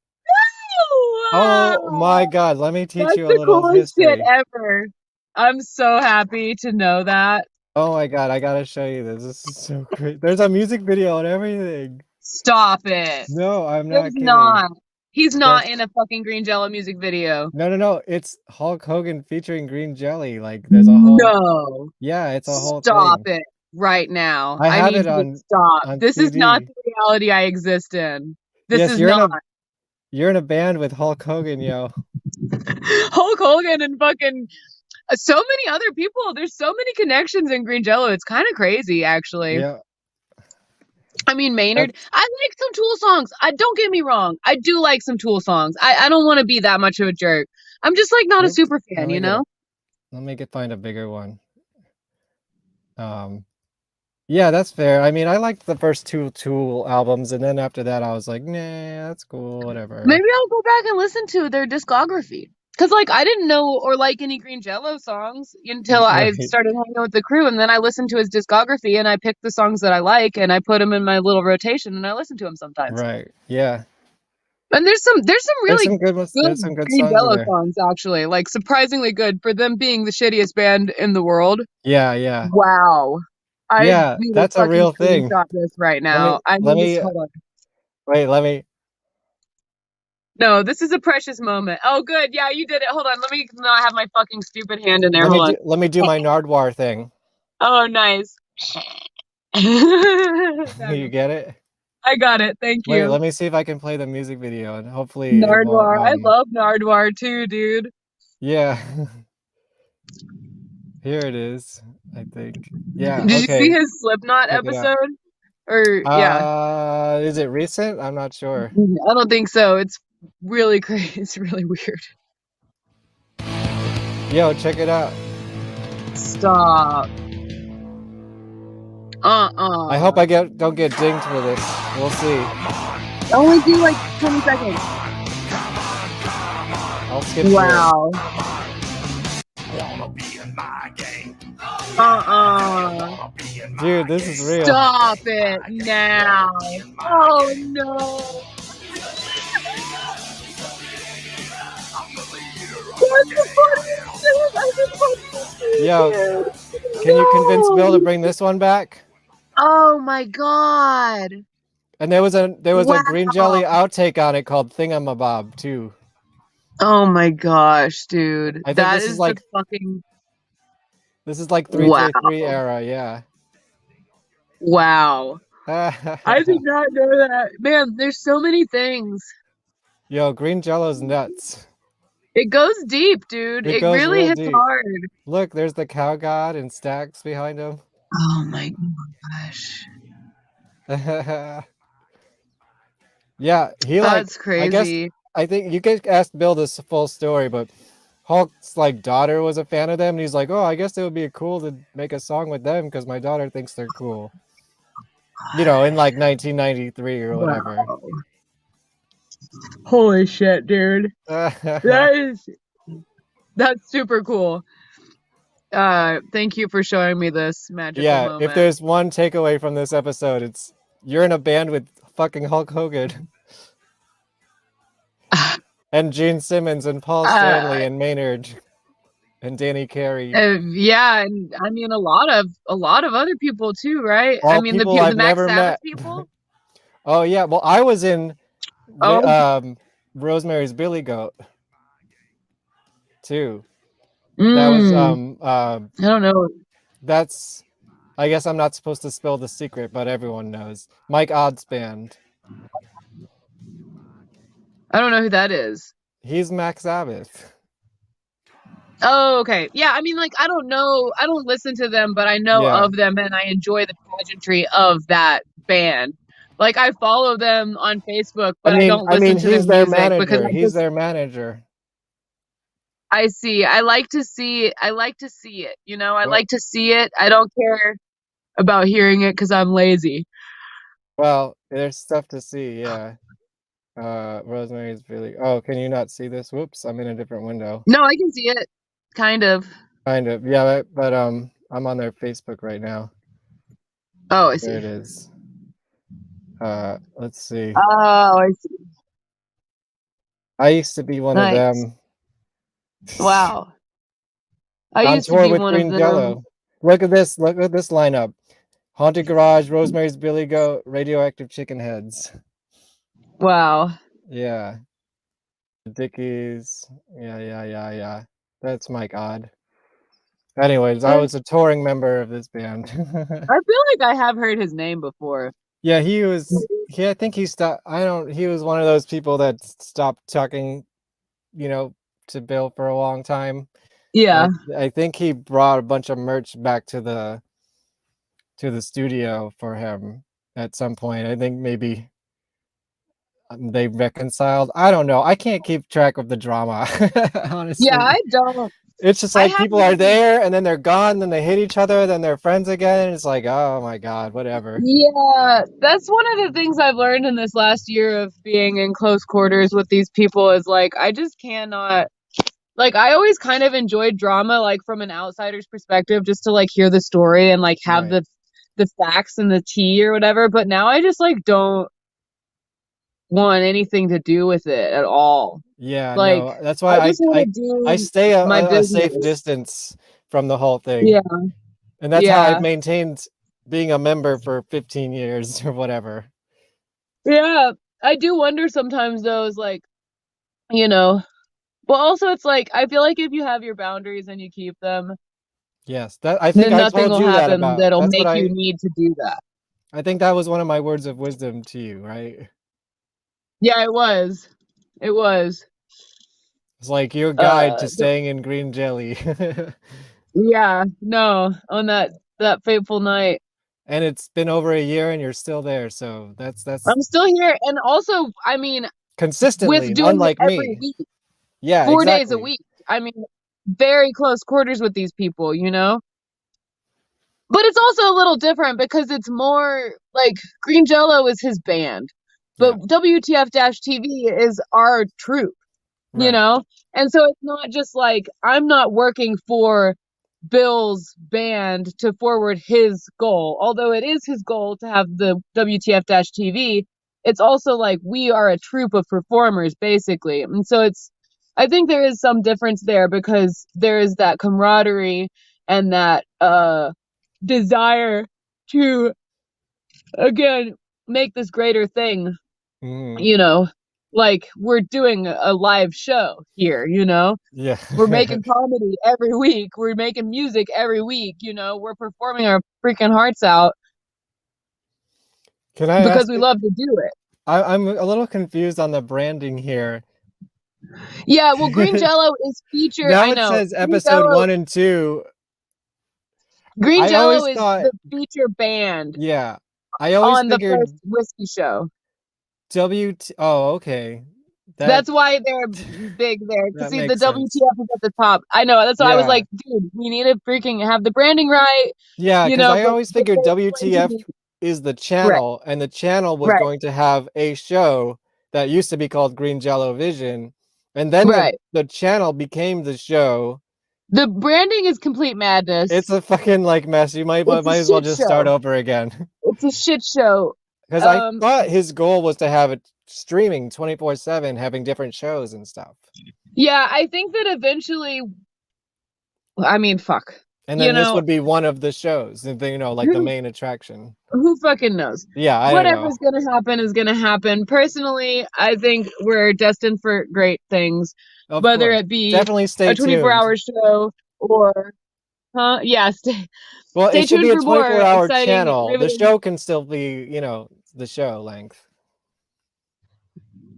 Speaker 3: Wow.
Speaker 2: Oh my God, let me teach
Speaker 3: That's
Speaker 2: you a
Speaker 3: the
Speaker 2: little
Speaker 3: coolest shit
Speaker 2: history.
Speaker 3: ever. I'm so happy to know that.
Speaker 2: Oh my God, I gotta show you this. This is so great. There's a music video and everything.
Speaker 3: Stop it.
Speaker 2: No, I'm
Speaker 3: There's
Speaker 2: not kidding.
Speaker 3: not. He's not
Speaker 2: Yes.
Speaker 3: in a fucking Green Jello music video.
Speaker 2: No. It's Hulk Hogan featuring Green Jelly. Like there's a whole
Speaker 3: No.
Speaker 2: Yeah, it's a whole
Speaker 3: Stop
Speaker 2: thing.
Speaker 3: it right now.
Speaker 2: I
Speaker 3: I
Speaker 2: have
Speaker 3: need
Speaker 2: it
Speaker 3: you to
Speaker 2: on
Speaker 3: stop. This is not
Speaker 2: CD.
Speaker 3: the reality I exist in. This
Speaker 2: Yes,
Speaker 3: is not.
Speaker 2: you're in a band with Hulk Hogan, yo.
Speaker 3: Hulk Hogan and fucking so many other people. There's so many connections in Green Jello. It's kind of crazy, actually.
Speaker 2: Yeah.
Speaker 3: I mean, Maynard, I like some Tool songs. Don't get me wrong. I do like some Tool songs. I don't want to be that much of a jerk. I'm just like not a super fan, you know?
Speaker 2: Let me find a bigger one. Yeah, that's fair. I mean, I liked the first two Tool albums, and then after that I was like, nah, that's cool, whatever.
Speaker 3: Maybe I'll go back and listen to their discography. Cause like I didn't know or like any Green Jello songs until I started hanging out with the crew, and then I listened to his discography and I picked the songs that I like and I put them in my little rotation and I listen to them sometimes.
Speaker 2: Right. Yeah.
Speaker 3: And there's some really
Speaker 2: there's some good
Speaker 3: Green
Speaker 2: songs
Speaker 3: Jello
Speaker 2: there.
Speaker 3: songs actually, like surprisingly good for them being the shittiest band in the world.
Speaker 2: Yeah.
Speaker 3: Wow.
Speaker 2: Yeah, that's a real thing.
Speaker 3: This right now.
Speaker 2: Let me wait, let me.
Speaker 3: No, this is a precious moment. Oh, good. Yeah, you did it. Hold on. Let me not have my fucking stupid hand in there.
Speaker 2: Let me do my Nardwuar thing.
Speaker 3: Oh, nice.
Speaker 2: You get it?
Speaker 3: I got it. Thank you.
Speaker 2: Wait, let me see if I can play the music video and hopefully
Speaker 3: Nardwuar. I love Nardwuar too, dude.
Speaker 2: Yeah. Here it is, I think. Yeah.
Speaker 3: Did you see his Slipknot episode? Or yeah.
Speaker 2: Is it recent? I'm not sure.
Speaker 3: I don't think so. It's really crazy. It's really weird.
Speaker 2: Yo, check it out.
Speaker 3: Stop.
Speaker 2: I hope I don't get dinged for this. We'll see.
Speaker 3: Only do like 20 seconds.
Speaker 2: I'll skip.
Speaker 3: Wow.
Speaker 2: Dude, this is real.
Speaker 3: Stop it now. Oh no. That's the funniest thing.
Speaker 2: Yo, can you convince Bill to bring this one back?
Speaker 3: Oh my God.
Speaker 2: And there was a Green Jelly outtake on it called Thingamabob too.
Speaker 3: Oh my gosh, dude.
Speaker 2: I think this is like
Speaker 3: fucking.
Speaker 2: This is like 333 era, yeah.
Speaker 3: Wow. I did not know that. Man, there's so many things.
Speaker 2: Yo, Green Jello's nuts.
Speaker 3: It goes deep, dude. It really hits hard.
Speaker 2: Look, there's the Cow God and Stax behind him.
Speaker 3: Oh my gosh.
Speaker 2: Yeah,
Speaker 3: That's crazy.
Speaker 2: I think you could ask Bill this full story, but Hulk's like daughter was a fan of them, and he's like, "Oh, I guess it would be cool to make a song with them because my daughter thinks they're cool." You know, in like 1993 or whatever.
Speaker 3: Wow. Holy shit, dude. That's super cool. Thank you for showing me this magical moment.
Speaker 2: If there's one takeaway from this episode, it's you're in a band with fucking Hulk Hogan. And Gene Simmons and Paul Stanley and Maynard and Danny Carey.
Speaker 3: Yeah, and I mean a lot of other people too, right?
Speaker 2: All
Speaker 3: I mean the
Speaker 2: I've
Speaker 3: Max
Speaker 2: never
Speaker 3: Sabbath
Speaker 2: met.
Speaker 3: people.
Speaker 2: Oh yeah, well I was in Rosemary's Billy Goat too. That was
Speaker 3: I don't know.
Speaker 2: That's I guess I'm not supposed to spill the secret, but everyone knows. Mike Odd's band.
Speaker 3: I don't know who that is.
Speaker 2: He's Max Sabbath.
Speaker 3: Oh, okay. Yeah, I mean, like, I don't know. I don't listen to them, but I know of them, and I enjoy the pageantry of that band. Like, I follow them on Facebook, but I don't listen to
Speaker 2: he's
Speaker 3: their
Speaker 2: their manager.
Speaker 3: because
Speaker 2: He's their manager.
Speaker 3: I see. I like to see it. You know, I like to see it. I don't care about hearing it because I'm lazy.
Speaker 2: Well, there's stuff to see, yeah. Rosemary's Billy. Oh, can you not see this? Whoops, I'm in a different window.
Speaker 3: No, I can see it. Kind of.
Speaker 2: Kind of. Yeah, but I'm on their Facebook right now.
Speaker 3: Oh, I
Speaker 2: There
Speaker 3: see.
Speaker 2: it is. Let's see.
Speaker 3: Oh, I see.
Speaker 2: I used to be one of
Speaker 3: Nice.
Speaker 2: them.
Speaker 3: Wow. I
Speaker 2: On
Speaker 3: used to
Speaker 2: tour
Speaker 3: be
Speaker 2: with
Speaker 3: one
Speaker 2: Green
Speaker 3: of them.
Speaker 2: Jello. Look at this. Look at this lineup. Haunted Garage, Rosemary's Billy Goat, Radioactive Chicken Heads.
Speaker 3: Wow.
Speaker 2: Yeah. The Dickies. Yeah. That's my god. Anyways, I was a touring member of this band.
Speaker 3: I feel like I have heard his name before.
Speaker 2: Yeah, I think he stopped. He was one of those people that stopped talking, to Bill for a long time.
Speaker 3: Yeah.
Speaker 2: I think he brought a bunch of merch back to the studio for him at some point. I think maybe they reconciled. I don't know. I can't keep track of the drama, honestly.
Speaker 3: Yeah, I don't.
Speaker 2: It's just like people are there and then they're gone, then they hit each other, then they're friends again. It's like, oh my god, whatever.
Speaker 3: Yeah, that's one of the things I've learned in this last year of being in close quarters with these people is like I just cannot. Like I always kind of enjoyed drama, like from an outsider's perspective, just to like hear the story and like have
Speaker 2: Right.
Speaker 3: the facts and the tea or whatever. But now I just like don't want anything to do with it at all.
Speaker 2: Yeah,
Speaker 3: Like
Speaker 2: no, that's why
Speaker 3: I just want to
Speaker 2: I
Speaker 3: do
Speaker 2: stay
Speaker 3: my
Speaker 2: a safe
Speaker 3: business.
Speaker 2: distance from the whole thing.
Speaker 3: Yeah,
Speaker 2: And that's how I've
Speaker 3: yeah,
Speaker 2: maintained being a member for 15 years or whatever.
Speaker 3: yeah. I do wonder sometimes though, is like, you know, but also it's like I feel like if you have your boundaries and you keep them,
Speaker 2: Yes, I think
Speaker 3: then
Speaker 2: I
Speaker 3: nothing
Speaker 2: told
Speaker 3: will
Speaker 2: you that
Speaker 3: happen
Speaker 2: about.
Speaker 3: that'll
Speaker 2: That's what
Speaker 3: make you need to do that.
Speaker 2: I think that was one of my words of wisdom to you, right?
Speaker 3: Yeah, it was. It was.
Speaker 2: It's like your guide to
Speaker 3: Uh,
Speaker 2: staying in green jelly.
Speaker 3: yeah, no, on that fateful night.
Speaker 2: And it's been over a year and you're still there, so that's
Speaker 3: I'm still here, and also, I mean,
Speaker 2: consistently,
Speaker 3: with doing it
Speaker 2: unlike
Speaker 3: every
Speaker 2: me.
Speaker 3: week,
Speaker 2: Yeah,
Speaker 3: 4 days a
Speaker 2: exactly.
Speaker 3: week. I mean, very close quarters with these people, you know? But it's also a little different because it's more like Green Jello is his band, but
Speaker 2: Yeah.
Speaker 3: WTF-TV is our troupe, you
Speaker 2: Right.
Speaker 3: know? And so it's not just like I'm not working for Bill's band to forward his goal, although it is his goal to have the WTF-TV. It's also like we are a troupe of performers, basically. And so I think there is some difference there because there is that camaraderie and that desire to again make this greater thing,
Speaker 2: Mhm.
Speaker 3: you know, like we're doing a live show here, you know,
Speaker 2: Yeah.
Speaker 3: we're making comedy every week, we're making music every week, you know, we're performing our freaking hearts out
Speaker 2: Can I
Speaker 3: because
Speaker 2: ask
Speaker 3: we
Speaker 2: you,
Speaker 3: love to do it.
Speaker 2: I'm a little confused on the branding here.
Speaker 3: Yeah, well, Green Jello is featured.
Speaker 2: Now
Speaker 3: I
Speaker 2: it
Speaker 3: know
Speaker 2: says episode 1 and 2.
Speaker 3: Green
Speaker 2: I
Speaker 3: Jello
Speaker 2: always
Speaker 3: is
Speaker 2: thought,
Speaker 3: the feature band
Speaker 2: yeah, I always
Speaker 3: on the
Speaker 2: figured
Speaker 3: first whiskey show.
Speaker 2: Oh, okay.
Speaker 3: That's why they're big there.
Speaker 2: That
Speaker 3: See, the
Speaker 2: makes sense.
Speaker 3: WTF is at the top. I know. That's why I was
Speaker 2: Yeah.
Speaker 3: like, dude, we need to freaking have the branding right.
Speaker 2: Yeah,
Speaker 3: You
Speaker 2: because
Speaker 3: know,
Speaker 2: I always
Speaker 3: but
Speaker 2: figured
Speaker 3: they explained to
Speaker 2: WTF
Speaker 3: me-
Speaker 2: is the
Speaker 3: Right,
Speaker 2: channel, and the channel was
Speaker 3: right,
Speaker 2: going to have a show that used to be called Green Jello Vision, and then
Speaker 3: right.
Speaker 2: the channel became the show.
Speaker 3: The branding is complete madness.
Speaker 2: It's a fucking like mess. You might
Speaker 3: It's a
Speaker 2: as well
Speaker 3: shit
Speaker 2: just start
Speaker 3: show.
Speaker 2: over again.
Speaker 3: It's a shit show.
Speaker 2: Because I thought his goal was to have it streaming 24/7, having different shows and stuff.
Speaker 3: Yeah, I think that eventually, I mean, fuck.
Speaker 2: And
Speaker 3: You
Speaker 2: then this
Speaker 3: know,
Speaker 2: would be one of the shows, and like the main attraction.
Speaker 3: who fucking knows?
Speaker 2: Yeah, I don't know.
Speaker 3: Whatever's gonna happen is gonna happen. Personally, I think we're destined for great things,
Speaker 2: Of
Speaker 3: whether
Speaker 2: course.
Speaker 3: it be
Speaker 2: Definitely stay
Speaker 3: a 24-hour
Speaker 2: tuned.
Speaker 3: show or, yeah,
Speaker 2: Well,
Speaker 3: stay
Speaker 2: it should
Speaker 3: tuned
Speaker 2: be a
Speaker 3: for more
Speaker 2: 24-hour
Speaker 3: exciting,
Speaker 2: channel. The
Speaker 3: riveting.
Speaker 2: show can still be, the show length.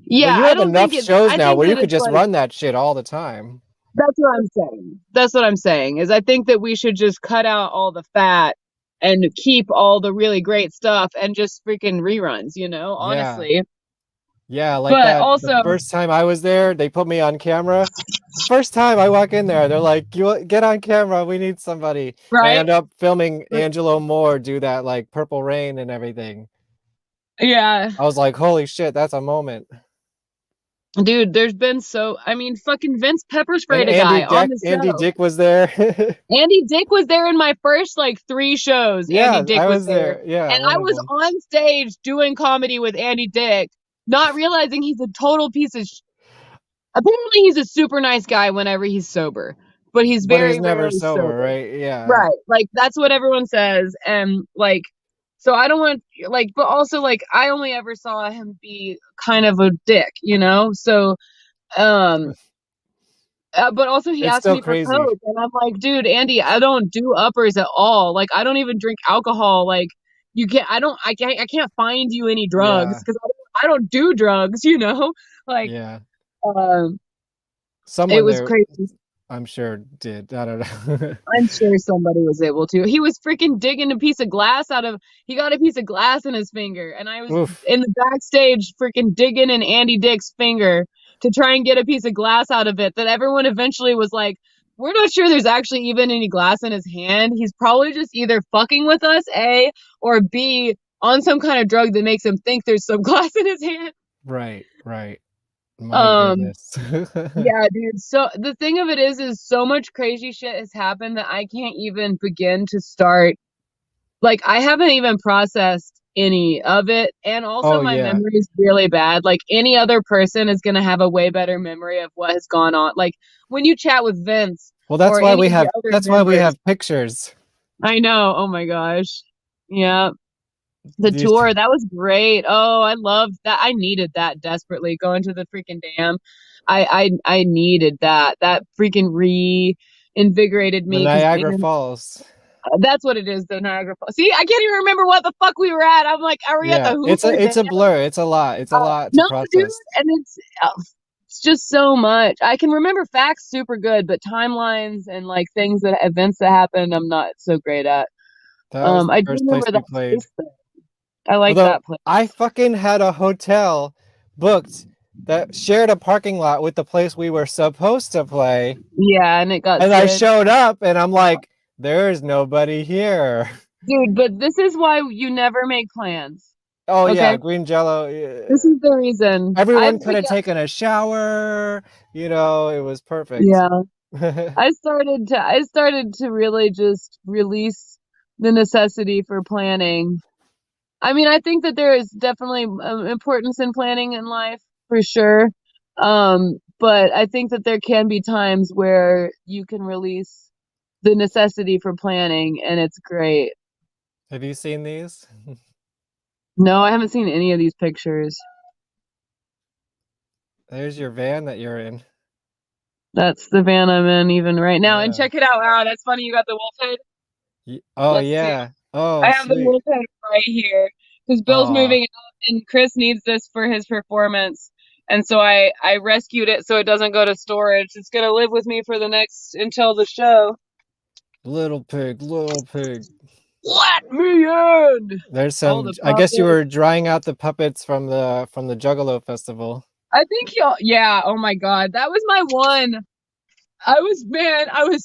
Speaker 3: Yeah,
Speaker 2: But you
Speaker 3: I
Speaker 2: have
Speaker 3: don't
Speaker 2: enough
Speaker 3: think
Speaker 2: shows now
Speaker 3: think
Speaker 2: where
Speaker 3: that
Speaker 2: you could
Speaker 3: it's
Speaker 2: just
Speaker 3: like,
Speaker 2: run that shit all the time.
Speaker 3: that's what I'm saying. That's what I'm saying, is I think that we should just cut out all the fat and keep all the really great stuff and just freaking reruns, you know,
Speaker 2: Yeah.
Speaker 3: honestly.
Speaker 2: Yeah, like
Speaker 3: But
Speaker 2: that.
Speaker 3: also,
Speaker 2: The first time I was there, they put me on camera. The first time I walk in there, they're like, "You get on camera. We need somebody." And I
Speaker 3: right?
Speaker 2: end up filming Angelo Moore do that like Purple Rain and everything.
Speaker 3: Yeah.
Speaker 2: I was like, "Holy shit, that's a moment."
Speaker 3: Dude, there's been fucking Vince pepper sprayed
Speaker 2: And
Speaker 3: a guy on the
Speaker 2: Andy
Speaker 3: show.
Speaker 2: Dick was there.
Speaker 3: Andy Dick was there in my first like 3 shows. Andy
Speaker 2: Yeah,
Speaker 3: Dick
Speaker 2: I
Speaker 3: was
Speaker 2: was
Speaker 3: there.
Speaker 2: there. Yeah,
Speaker 3: And
Speaker 2: one
Speaker 3: I
Speaker 2: of
Speaker 3: was
Speaker 2: them.
Speaker 3: on stage doing comedy with Andy Dick, not realizing he's a total piece of Apparently he's a super nice guy whenever he's sober, but he's
Speaker 2: But he's
Speaker 3: very
Speaker 2: never
Speaker 3: rarely
Speaker 2: sober,
Speaker 3: sober.
Speaker 2: right? Yeah.
Speaker 3: Right. Like that's what everyone says. And like, so I don't want like, but also like I only ever saw him be kind of a dick, you know? So, but also he
Speaker 2: It's
Speaker 3: asked
Speaker 2: still
Speaker 3: me for
Speaker 2: crazy.
Speaker 3: Coke and I'm like, dude, Andy, I don't do uppers at all. Like I don't even drink alcohol. Like I can't find you any drugs
Speaker 2: Yeah.
Speaker 3: because I don't do drugs, you know? Like,
Speaker 2: Yeah.
Speaker 3: um, it
Speaker 2: Someone
Speaker 3: was
Speaker 2: there,
Speaker 3: crazy.
Speaker 2: I'm sure, did. I don't know.
Speaker 3: I'm sure somebody was able to. He was freaking digging a piece of glass he got a piece of glass in his finger. And I was
Speaker 2: Oof.
Speaker 3: in the backstage freaking digging in Andy Dick's finger to try and get a piece of glass out of it that everyone eventually was like, we're not sure there's actually even any glass in his hand. He's probably just either fucking with us, A, or B, on some kind of drug that makes him think there's some glass in his hand.
Speaker 2: Right. My
Speaker 3: Um,
Speaker 2: goodness.
Speaker 3: Yeah, dude. So the thing of it is so much crazy shit has happened that I can't even begin to start. Like, I haven't even processed any of it. And also,
Speaker 2: Oh,
Speaker 3: my
Speaker 2: yeah.
Speaker 3: memory is really bad. Like, any other person is going to have a way better memory of what has gone on. Like, when you chat with Vince
Speaker 2: Well, that's
Speaker 3: or
Speaker 2: why
Speaker 3: any
Speaker 2: we
Speaker 3: of the
Speaker 2: have
Speaker 3: other
Speaker 2: that's why we
Speaker 3: members,
Speaker 2: have pictures.
Speaker 3: I know. Oh my gosh. Yeah. The
Speaker 2: These
Speaker 3: tour, that was great. Oh, I loved that. I needed that desperately. Going to the freaking dam. I needed that. That freaking reinvigorated
Speaker 2: the
Speaker 3: me because
Speaker 2: Niagara Falls.
Speaker 3: that's what it is, the Niagara Falls. See, I can't even remember what the fuck we were at. I'm like, are we at the
Speaker 2: Yeah,
Speaker 3: Hoover
Speaker 2: it's a
Speaker 3: Dam?
Speaker 2: blur. It's a lot. It's a lot to
Speaker 3: No, dude,
Speaker 2: process.
Speaker 3: and it's just so much. I can remember facts super good, but timelines and like events that happened, I'm not so great at.
Speaker 2: That was the
Speaker 3: I do
Speaker 2: first place
Speaker 3: remember
Speaker 2: we
Speaker 3: that
Speaker 2: played.
Speaker 3: place though. I like
Speaker 2: Although
Speaker 3: that place.
Speaker 2: I fucking had a hotel booked that shared a parking lot with the place we were supposed to play.
Speaker 3: Yeah, and it got
Speaker 2: And I
Speaker 3: switched.
Speaker 2: showed up and I'm like, there's nobody here.
Speaker 3: Dude, but this is why you never make plans.
Speaker 2: Oh,
Speaker 3: Okay?
Speaker 2: yeah, Green Jello.
Speaker 3: This is the reason.
Speaker 2: Everyone could have taken a shower. It was perfect.
Speaker 3: Yeah. I started to really just release the necessity for planning. I mean, I think that there is definitely importance in planning in life for sure. But I think that there can be times where you can release the necessity for planning and it's great.
Speaker 2: Have you seen these?
Speaker 3: No, I haven't seen any of these pictures.
Speaker 2: There's your van that you're in.
Speaker 3: That's the van I'm in even right now. And
Speaker 2: Yeah.
Speaker 3: check it out. Wow, that's funny. You got the wolf head.
Speaker 2: Oh,
Speaker 3: Let's see.
Speaker 2: yeah. Oh,
Speaker 3: I have the
Speaker 2: sweet.
Speaker 3: wolf head right here because Bill's
Speaker 2: Aw.
Speaker 3: moving out and Chris needs this for his performance. And so I rescued it so it doesn't go to storage. It's going to live with me for until the show.
Speaker 2: Little pig.
Speaker 3: Let me in!
Speaker 2: There's
Speaker 3: All
Speaker 2: some.
Speaker 3: the
Speaker 2: I guess you
Speaker 3: puppets.
Speaker 2: were drying out the puppets from the Juggalo festival.
Speaker 3: I think yeah, oh my God. That was my one. I was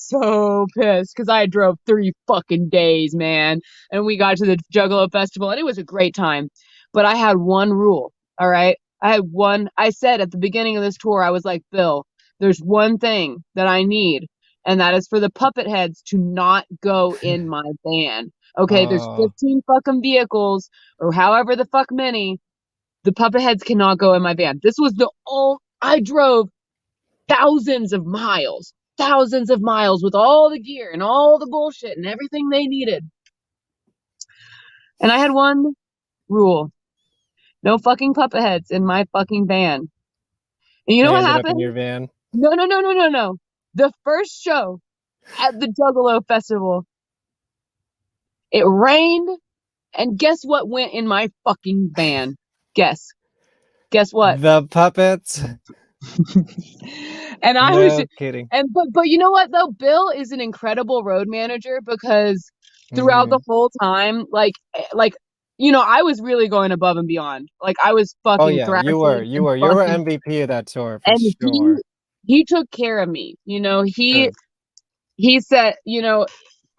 Speaker 3: so pissed because I drove 3 fucking days, man. And we got to the Juggalo Festival and it was a great time. But I had one rule, all right? I said at the beginning of this tour, I was like, Bill, there's one thing that I need, and that is for the puppet heads to not go in my van. Okay, there's
Speaker 2: Oh.
Speaker 3: 15 fucking vehicles, or however the fuck many. The puppet heads cannot go in my van. This was I drove thousands of miles with all the gear and all the bullshit and everything they needed. And I had one rule. No fucking puppet heads in my fucking van. And you know
Speaker 2: They
Speaker 3: what
Speaker 2: ended up in
Speaker 3: happened?
Speaker 2: your van.
Speaker 3: No. The first show at the Juggalo Festival, it rained, and guess what went in my fucking van? Guess what?
Speaker 2: The puppets.
Speaker 3: And I
Speaker 2: No
Speaker 3: was
Speaker 2: kidding.
Speaker 3: but you know what though? Bill is an incredible road manager because throughout the whole time, like I was really going above and beyond. Like I was fucking
Speaker 2: Oh yeah,
Speaker 3: thrashing
Speaker 2: you were
Speaker 3: and
Speaker 2: MVP of that tour for
Speaker 3: and
Speaker 2: sure.
Speaker 3: he took care of me.
Speaker 2: Good.
Speaker 3: He said,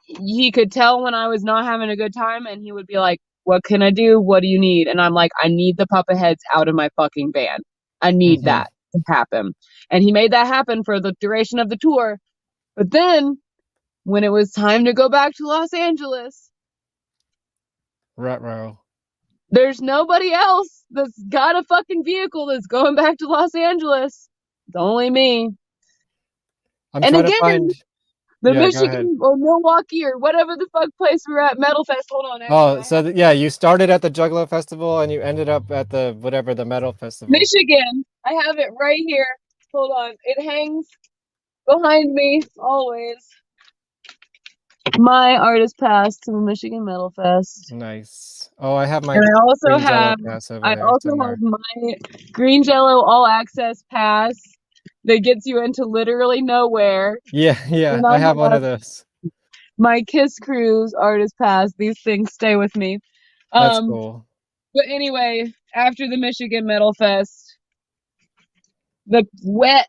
Speaker 3: he could tell when I was not having a good time and he would be like, what can I do? What do you need? And I'm like, I need the puppet heads out of my fucking van. I need that. to happen. And he made that happen for the duration of the tour. But then, when it was time to go back to Los Angeles,
Speaker 2: Ruh-roh.
Speaker 3: there's nobody else that's got a fucking vehicle that's going back to Los Angeles. It's only me.
Speaker 2: I'm
Speaker 3: And
Speaker 2: trying to
Speaker 3: again,
Speaker 2: find.
Speaker 3: the
Speaker 2: Yeah, go ahead.
Speaker 3: Michigan or Milwaukee or whatever the fuck place we were at, Metal Fest. Hold on.
Speaker 2: Oh,
Speaker 3: actually,
Speaker 2: so yeah, you started at the Juggalo Festival and you ended up at the whatever the Metal Festival.
Speaker 3: Michigan. I have it right here. Hold on. It hangs behind me always. My artist pass to the Michigan Metal Fest.
Speaker 2: Nice. Oh, I have my
Speaker 3: And I also
Speaker 2: Green Jello
Speaker 3: have
Speaker 2: pass over
Speaker 3: I
Speaker 2: there
Speaker 3: also
Speaker 2: somewhere.
Speaker 3: have my Green Jello all access pass that gets you into literally nowhere.
Speaker 2: Yeah,
Speaker 3: And
Speaker 2: I have one of those.
Speaker 3: my KISS Cruise artist pass. These things stay with me.
Speaker 2: That's cool.
Speaker 3: But anyway, after the Michigan Metal Fest, the wet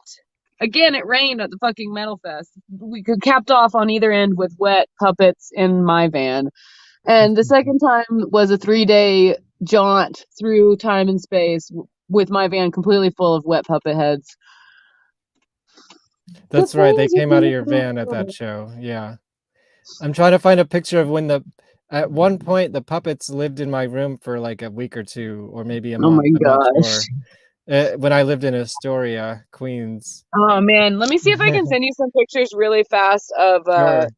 Speaker 3: again, it rained at the fucking Metal Fest. We could capped off on either end with wet puppets in my van. And the second time was a 3-day jaunt through time and space with my van completely full of wet puppet heads.
Speaker 2: That's right. They came out of your van at that show. Yeah. I'm trying to find a picture of when at one point the puppets lived in my room for like a week or two, or maybe a month.
Speaker 3: Oh my
Speaker 2: I'm not
Speaker 3: gosh.
Speaker 2: sure. When I lived in Astoria, Queens.
Speaker 3: Oh man, let me see if I can send you some pictures really fast of
Speaker 2: Sure.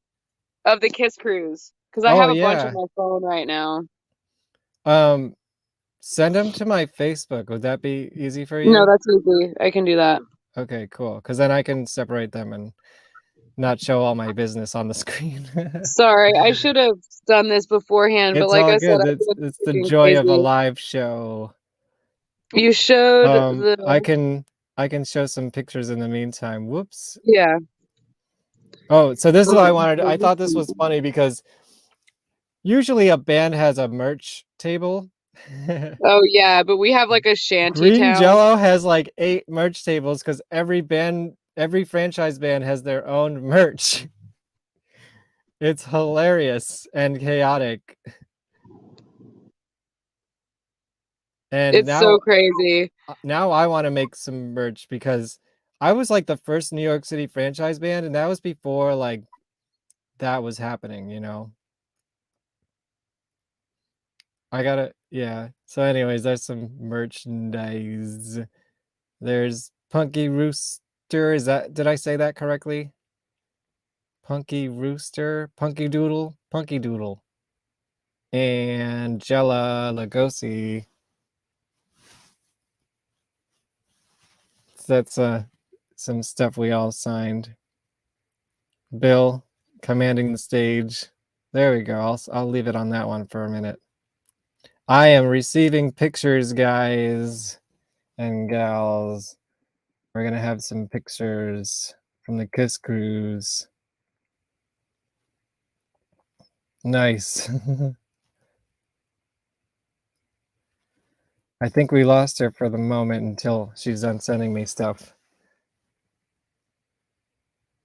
Speaker 3: the KISS Cruise, because I
Speaker 2: Oh,
Speaker 3: have a bunch
Speaker 2: yeah.
Speaker 3: on my phone right now.
Speaker 2: Send them to my Facebook. Would that be easy for you?
Speaker 3: No, that's easy. I can do that.
Speaker 2: Okay, cool. Because then I can separate them and not show all my business on the screen.
Speaker 3: Sorry, I should have done this beforehand, but
Speaker 2: It's
Speaker 3: like
Speaker 2: all
Speaker 3: I said,
Speaker 2: good.
Speaker 3: I've been
Speaker 2: It's the
Speaker 3: freaking
Speaker 2: joy of a
Speaker 3: crazy.
Speaker 2: live show.
Speaker 3: You showed the
Speaker 2: I can show some pictures in the meantime. Whoops.
Speaker 3: yeah.
Speaker 2: Oh, so this is what I wanted. I thought this was funny because usually a band has a merch table.
Speaker 3: Oh yeah, but we have like a shanty
Speaker 2: Green
Speaker 3: town.
Speaker 2: Jello has like 8 merch tables because every franchise band has their own merch. It's hilarious and chaotic. And
Speaker 3: It's so crazy.
Speaker 2: Now I want to make some merch because I was like the first New York City franchise band, and that was before like that was happening, you know. Yeah. So anyways, there's some merchandise. There's Punky Rooster. Did I say that correctly? Punky Rooster, Punky Doodle, and Jella Lugosi. So that's some stuff we all signed. Bill commanding the stage. There we go. I'll leave it on that one for a minute. I am receiving pictures, guys and gals. We're gonna have some pictures from the KISS Cruise. Nice. I think we lost her for the moment until she's done sending me stuff.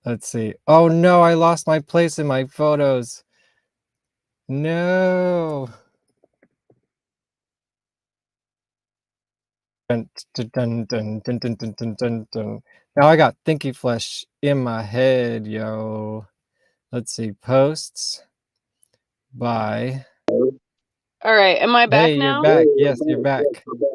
Speaker 2: Let's see. Oh no, I lost my place in my photos. No. Dun, dun, dun, dun, dun, dun, dun, dun, dun. Now I got Thinky Flesh in my head, yo. Let's see. Posts by.
Speaker 3: All right, am I back
Speaker 2: Hey,
Speaker 3: now?
Speaker 2: you're back. Yes, you're back.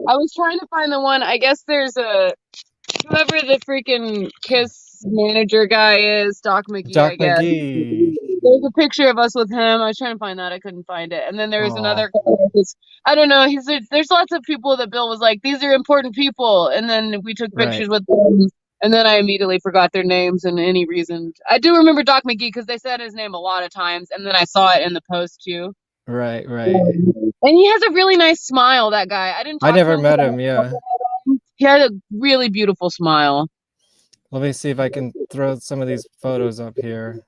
Speaker 3: I was trying to find the one. I guess there's whoever the freaking KISS manager guy is, Doc McGee,
Speaker 2: Doc
Speaker 3: I guess.
Speaker 2: McGee.
Speaker 3: There's a picture of us with him. I was trying to find that. I couldn't find it. And then there was
Speaker 2: Aw.
Speaker 3: another guy. I don't know. There's lots of people that Bill was like, these are important people. And then we took pictures with them. And then I immediately forgot their names and any reason. I do remember Doc McGee because they said his name a lot of times. And then I saw it in the post too.
Speaker 2: Right.
Speaker 3: And he has a really nice smile, that guy.
Speaker 2: I never met him, yeah.
Speaker 3: He had a really beautiful smile.
Speaker 2: Let me see if I can throw some of these photos up here.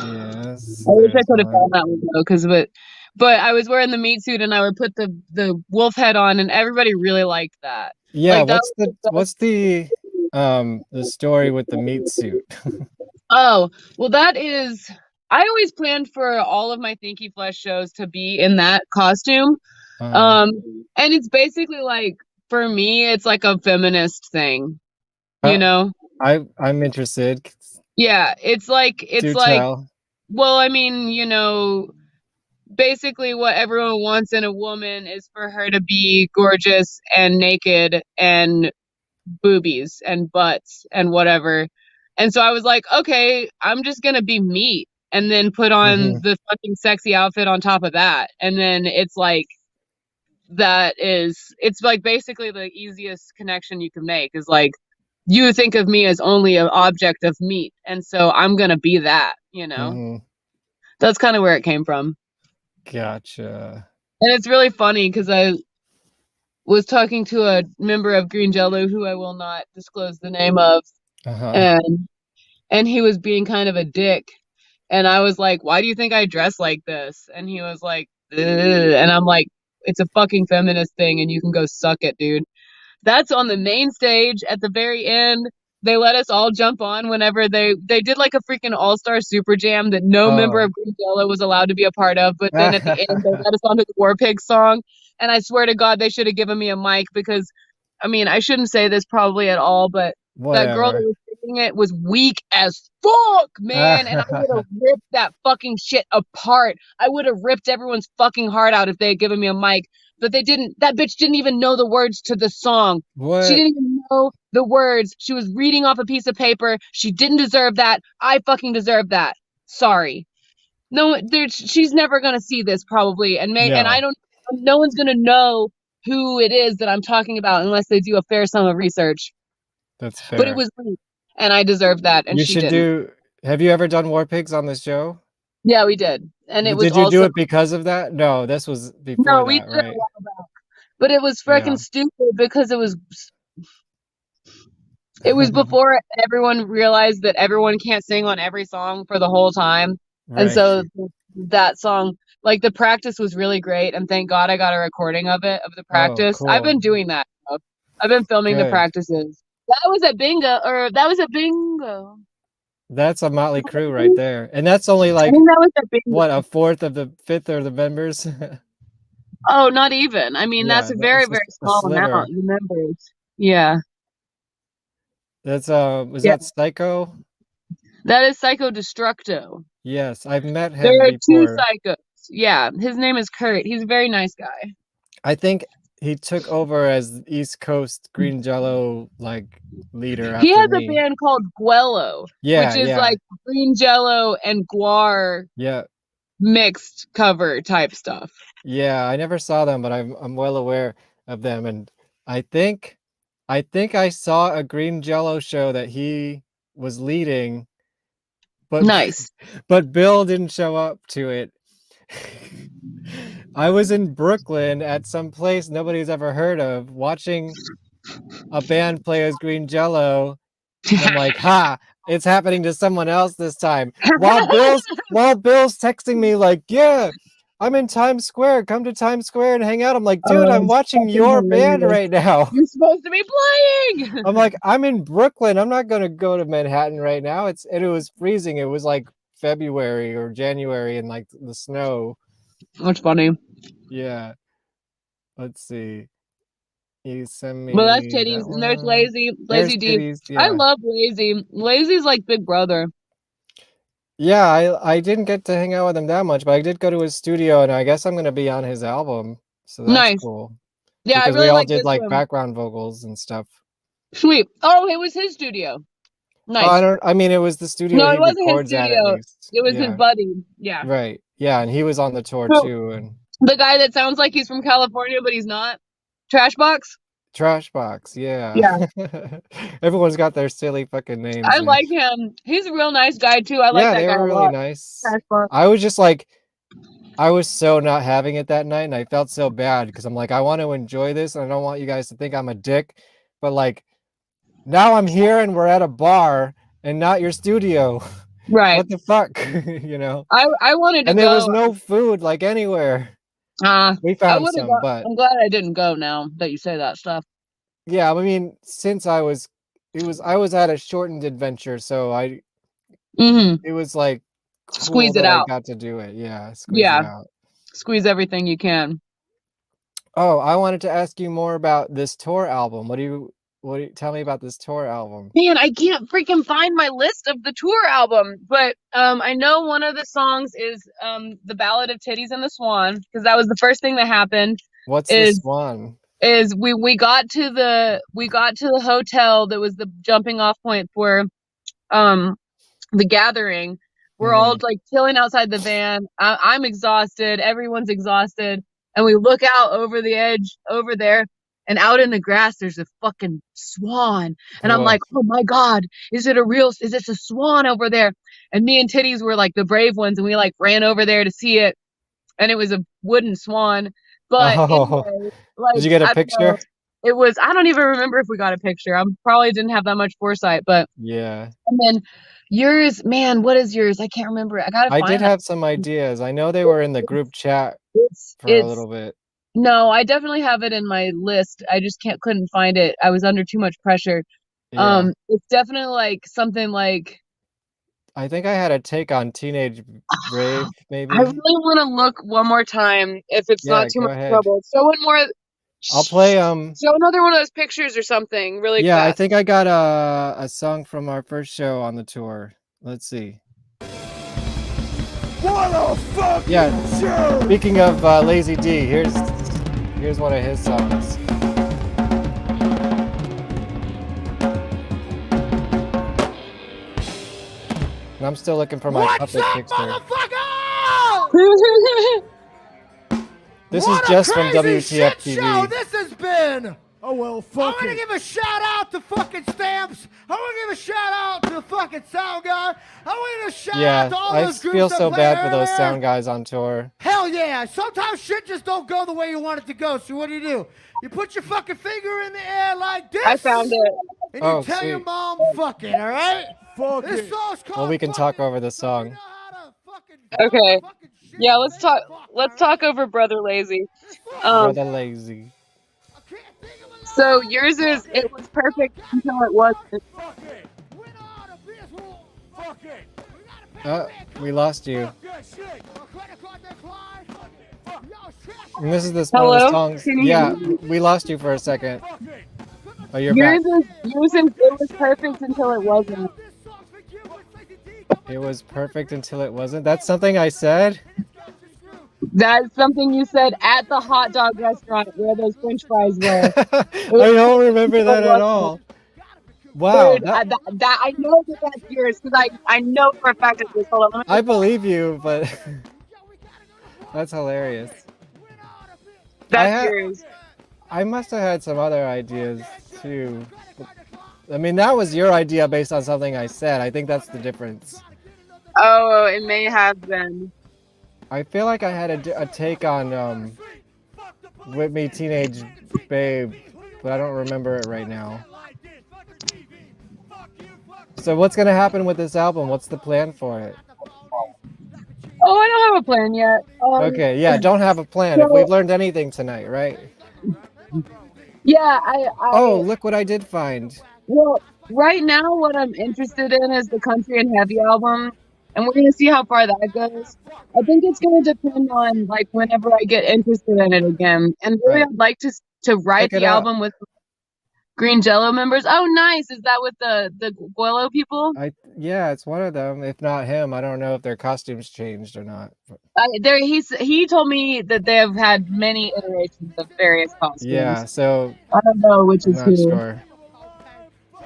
Speaker 2: Yes.
Speaker 3: I wish I could have found that one though, but I was wearing the meat suit and I would put the wolf head on, and everybody really liked that.
Speaker 2: Yeah,
Speaker 3: like,
Speaker 2: what's the story with the meat suit?
Speaker 3: Oh, well, that is. I always planned for all of my Thinky Flesh shows to be in that costume. And it's basically like for me, it's like a feminist thing, you
Speaker 2: Uh,
Speaker 3: know?
Speaker 2: I'm interested.
Speaker 3: Yeah,
Speaker 2: Do tell.
Speaker 3: well, I mean, you know, basically what everyone wants in a woman is for her to be gorgeous and naked and boobies and butts and whatever. And so I was like, okay, I'm just gonna be meat and then put on
Speaker 2: Mhm.
Speaker 3: the fucking sexy outfit on top of that. And then it's like it's like basically the easiest connection you can make is like you think of me as only an object of meat, and so I'm gonna be that, you know?
Speaker 2: Mhm.
Speaker 3: That's kind of where it came from.
Speaker 2: Gotcha.
Speaker 3: And it's really funny because I was talking to a member of Green Jello who I will not disclose the name of,
Speaker 2: Uh-huh.
Speaker 3: and he was being kind of a dick. And I was like, why do you think I dress like this? And he was like, ugh. And I'm like, it's a fucking feminist thing and you can go suck it, dude. That's on the main stage at the very end. They let us all jump on whenever they did like a freaking all-star super jam that no member
Speaker 2: Oh.
Speaker 3: of Green Jello was allowed to be a part of. But then at the end, they let us onto the War Pig song. And I swear to God, they should have given me a mic because, I mean, I shouldn't say this probably at all, but that girl that
Speaker 2: Whatever.
Speaker 3: was singing it was weak as fuck, man. And I would have ripped that fucking shit apart. I would have ripped everyone's fucking heart out if they had given me a mic. But they didn't. That bitch didn't even know the words to the song. She
Speaker 2: What?
Speaker 3: didn't even know the words. She was reading off a piece of paper. She didn't deserve that. I fucking deserve that. Sorry. No, she's never gonna see this probably, and I
Speaker 2: No,
Speaker 3: don't. No one's gonna know who it is that I'm talking about unless they do a fair sum of research.
Speaker 2: that's
Speaker 3: But it
Speaker 2: fair.
Speaker 3: was me, and I deserved that, and
Speaker 2: You
Speaker 3: she
Speaker 2: should
Speaker 3: didn't.
Speaker 2: have you ever done War Pigs on this show?
Speaker 3: Yeah, we did, and it was
Speaker 2: Did you do
Speaker 3: also
Speaker 2: it because of that? No, this was before
Speaker 3: no, we
Speaker 2: that,
Speaker 3: did it a
Speaker 2: right?
Speaker 3: while back, but it was freaking
Speaker 2: Yeah.
Speaker 3: stupid because it was before everyone realized that everyone can't sing on every song for the whole time. And
Speaker 2: Right.
Speaker 3: so that song, like the practice was really great. And thank God I got a recording of it, of the
Speaker 2: Oh,
Speaker 3: practice. I've
Speaker 2: cool.
Speaker 3: been doing that. I've been filming the
Speaker 2: Good.
Speaker 3: practices. That was at bingo.
Speaker 2: That's a Motley Crew right there. And that's only
Speaker 3: I
Speaker 2: like
Speaker 3: think that was at bingo.
Speaker 2: what, a fourth of the fifth of the members?
Speaker 3: Oh, not even. I mean, that's
Speaker 2: Yeah,
Speaker 3: a very,
Speaker 2: it's
Speaker 3: very
Speaker 2: just a
Speaker 3: small
Speaker 2: sliver.
Speaker 3: amount, the members. Yeah.
Speaker 2: That's was
Speaker 3: Yeah.
Speaker 2: that Psycho?
Speaker 3: That is Psycho Destructo.
Speaker 2: Yes, I've met
Speaker 3: There
Speaker 2: him
Speaker 3: are two
Speaker 2: before.
Speaker 3: psychos. Yeah. His name is Kurt. He's a very nice guy.
Speaker 2: I think he took over as East Coast Green Jello like leader
Speaker 3: He
Speaker 2: after
Speaker 3: has a
Speaker 2: me.
Speaker 3: band called Guello,
Speaker 2: Yeah,
Speaker 3: which is
Speaker 2: yeah.
Speaker 3: like Green Jello and Guar
Speaker 2: Yeah.
Speaker 3: mixed cover type stuff.
Speaker 2: Yeah, I never saw them, but I'm well aware of them, and I think I saw a Green Jello show that he was leading, but
Speaker 3: Nice.
Speaker 2: but Bill didn't show up to it. I was in Brooklyn at some place nobody's ever heard of, watching a band play as Green Jello, and I'm like, "Ha, it's happening to someone else this time." While Bill's texting me like, "Yeah, I'm in Times Square. Come to Times Square and hang out." I'm like, "Dude,
Speaker 3: Oh,
Speaker 2: I'm
Speaker 3: it's
Speaker 2: watching
Speaker 3: fucking
Speaker 2: your band
Speaker 3: hilarious.
Speaker 2: right now."
Speaker 3: You're supposed to be playing.
Speaker 2: I'm like, "I'm in Brooklyn. I'm not gonna go to Manhattan right now." It was freezing. It was like February or January and like the snow.
Speaker 3: That's funny.
Speaker 2: Yeah. Let's see. You send
Speaker 3: Well, that's
Speaker 2: me
Speaker 3: titties,
Speaker 2: that
Speaker 3: and there's
Speaker 2: one. There's
Speaker 3: Lazy D.
Speaker 2: titties.
Speaker 3: I
Speaker 2: Yeah.
Speaker 3: love Lazy. Lazy's like Big Brother.
Speaker 2: Yeah, I didn't get to hang out with him that much, but I did go to his studio, and I guess I'm gonna be on his album, so that's
Speaker 3: Nice.
Speaker 2: cool.
Speaker 3: Yeah, I
Speaker 2: Because we
Speaker 3: really
Speaker 2: all
Speaker 3: like
Speaker 2: did
Speaker 3: this
Speaker 2: like
Speaker 3: one.
Speaker 2: background vocals and stuff.
Speaker 3: Sweet. Oh, it was his studio.
Speaker 2: Oh,
Speaker 3: Nice.
Speaker 2: I mean, it was the studio
Speaker 3: No,
Speaker 2: he
Speaker 3: it wasn't his
Speaker 2: records at
Speaker 3: studio.
Speaker 2: least.
Speaker 3: It was his
Speaker 2: Yeah,
Speaker 3: buddy. Yeah.
Speaker 2: right. Yeah, and he was on the tour
Speaker 3: So,
Speaker 2: too, and
Speaker 3: the guy that sounds like he's from California, but he's not. Trashbox?
Speaker 2: Trashbox, yeah.
Speaker 3: Yeah.
Speaker 2: Everyone's got their silly fucking names,
Speaker 3: I
Speaker 2: and
Speaker 3: like him. He's a real nice guy too. I like
Speaker 2: yeah,
Speaker 3: that
Speaker 2: they
Speaker 3: guy
Speaker 2: were
Speaker 3: a
Speaker 2: really
Speaker 3: lot.
Speaker 2: nice.
Speaker 3: Trashbox.
Speaker 2: I was just like, I was so not having it that night, and I felt so bad because I'm like, I want to enjoy this, and I don't want you guys to think I'm a dick, but like, now I'm here and we're at a bar and not your studio.
Speaker 3: Right.
Speaker 2: What the fuck? You know?
Speaker 3: I wanted to
Speaker 2: And there was
Speaker 3: go.
Speaker 2: no food like anywhere. We
Speaker 3: I
Speaker 2: found
Speaker 3: would have
Speaker 2: some,
Speaker 3: gone.
Speaker 2: but
Speaker 3: I'm glad I didn't go now that you say that stuff.
Speaker 2: yeah, I mean, since I was at a shortened adventure, so
Speaker 3: Mm-hmm.
Speaker 2: it was like cool
Speaker 3: Squeeze it
Speaker 2: that I
Speaker 3: out.
Speaker 2: got to do it. Yeah, squeeze it
Speaker 3: Yeah.
Speaker 2: out.
Speaker 3: Squeeze everything you can.
Speaker 2: Oh, I wanted to ask you more about this tour album. Tell me about this tour album?
Speaker 3: Man, I can't freaking find my list of the tour album, but I know one of the songs is the Ballad of Titties and the Swan, because that was the first thing that happened.
Speaker 2: What's the Swan?
Speaker 3: Is we got to the hotel that was the jumping off point for the gathering. We're all like chilling outside the van. I'm exhausted. Everyone's exhausted. And we look out over the edge over there, and out in the grass, there's a fucking swan. And I'm like, oh my God, is this a swan over there? And me and Titties were like the brave ones, and we like ran over there to see it. And it was a wooden swan. But anyway, like,
Speaker 2: did you get a picture?
Speaker 3: It was, I don't even remember if we got a picture. I probably didn't have that much foresight, but
Speaker 2: yeah.
Speaker 3: And then yours, man, what is yours? I can't remember. I
Speaker 2: did have some ideas. I know they were in the group chat for a little bit.
Speaker 3: No, I definitely have it in my list. I just couldn't find it. I was under too much pressure.
Speaker 2: Yeah.
Speaker 3: It's definitely like something like,
Speaker 2: I think I had a take on Teenage Brave, maybe.
Speaker 3: I really want to look one more time if it's not too much trouble. So one more.
Speaker 2: I'll play
Speaker 3: show another one of those pictures or something really
Speaker 2: fast. I
Speaker 3: I
Speaker 2: think I got a song from our first show on the tour. Let's see.
Speaker 5: What a fucking
Speaker 2: show! Speaking of Lazy D, here's one of his songs. And I'm still looking for my puppet picture. This is just from WTF TV.
Speaker 5: This has been. Oh well, fuck I want to give a shout out to fucking Stamps. I want to give a shout out to the fucking sound guy. I want to give a shout out to all those groups.
Speaker 2: I feel so bad for those sound guys on tour.
Speaker 5: Hell yeah! Sometimes shit just don't go the way you want it to go. So what do? You put your fucking finger in the air like this.
Speaker 3: I found it.
Speaker 5: And you tell your mom, fuck it, all right? Fuck it.
Speaker 2: Well, we can talk over the song.
Speaker 3: Okay. Yeah, let's talk over Brother Lazy.
Speaker 2: Brother Lazy.
Speaker 3: So yours is it was perfect until it wasn't.
Speaker 2: We lost you. And this is one of the songs. Yeah, we lost you for a second. Oh, you're back.
Speaker 3: Yours is it was perfect until it wasn't.
Speaker 2: It was perfect until it wasn't. That's something I said.
Speaker 3: That's something you said at the hot dog restaurant where those French fries were.
Speaker 2: I don't remember that at all. Wow.
Speaker 3: Dude, I know that's yours because I know for a fact it's yours. Hold on.
Speaker 2: I believe you, but that's hilarious.
Speaker 3: That's yours.
Speaker 2: I must have had some other ideas too. I mean, that was your idea based on something I said. I think that's the difference.
Speaker 3: Oh, it may have been.
Speaker 2: I feel like I had a take on With Me Teenage Babe, but I don't remember it right now. So what's going to happen with this album? What's the plan for it?
Speaker 3: Oh, I don't have a plan yet.
Speaker 2: Okay, yeah, don't have a plan. If we've learned anything tonight, right?
Speaker 3: Yeah,
Speaker 2: Oh, look what I did find.
Speaker 3: Well, right now what I'm interested in is the country and heavy album. And we're gonna see how far that goes. I think it's gonna depend on like whenever I get interested in it again. And really, I'd like to write the album with Green Jello members. Oh, nice! Is that with the Guelo people?
Speaker 2: Yeah, it's one of them. If not him, I don't know if their costumes changed or not.
Speaker 3: He told me that they have had many iterations of various costumes.
Speaker 2: Yeah, so
Speaker 3: I don't know which is who.
Speaker 2: Sure.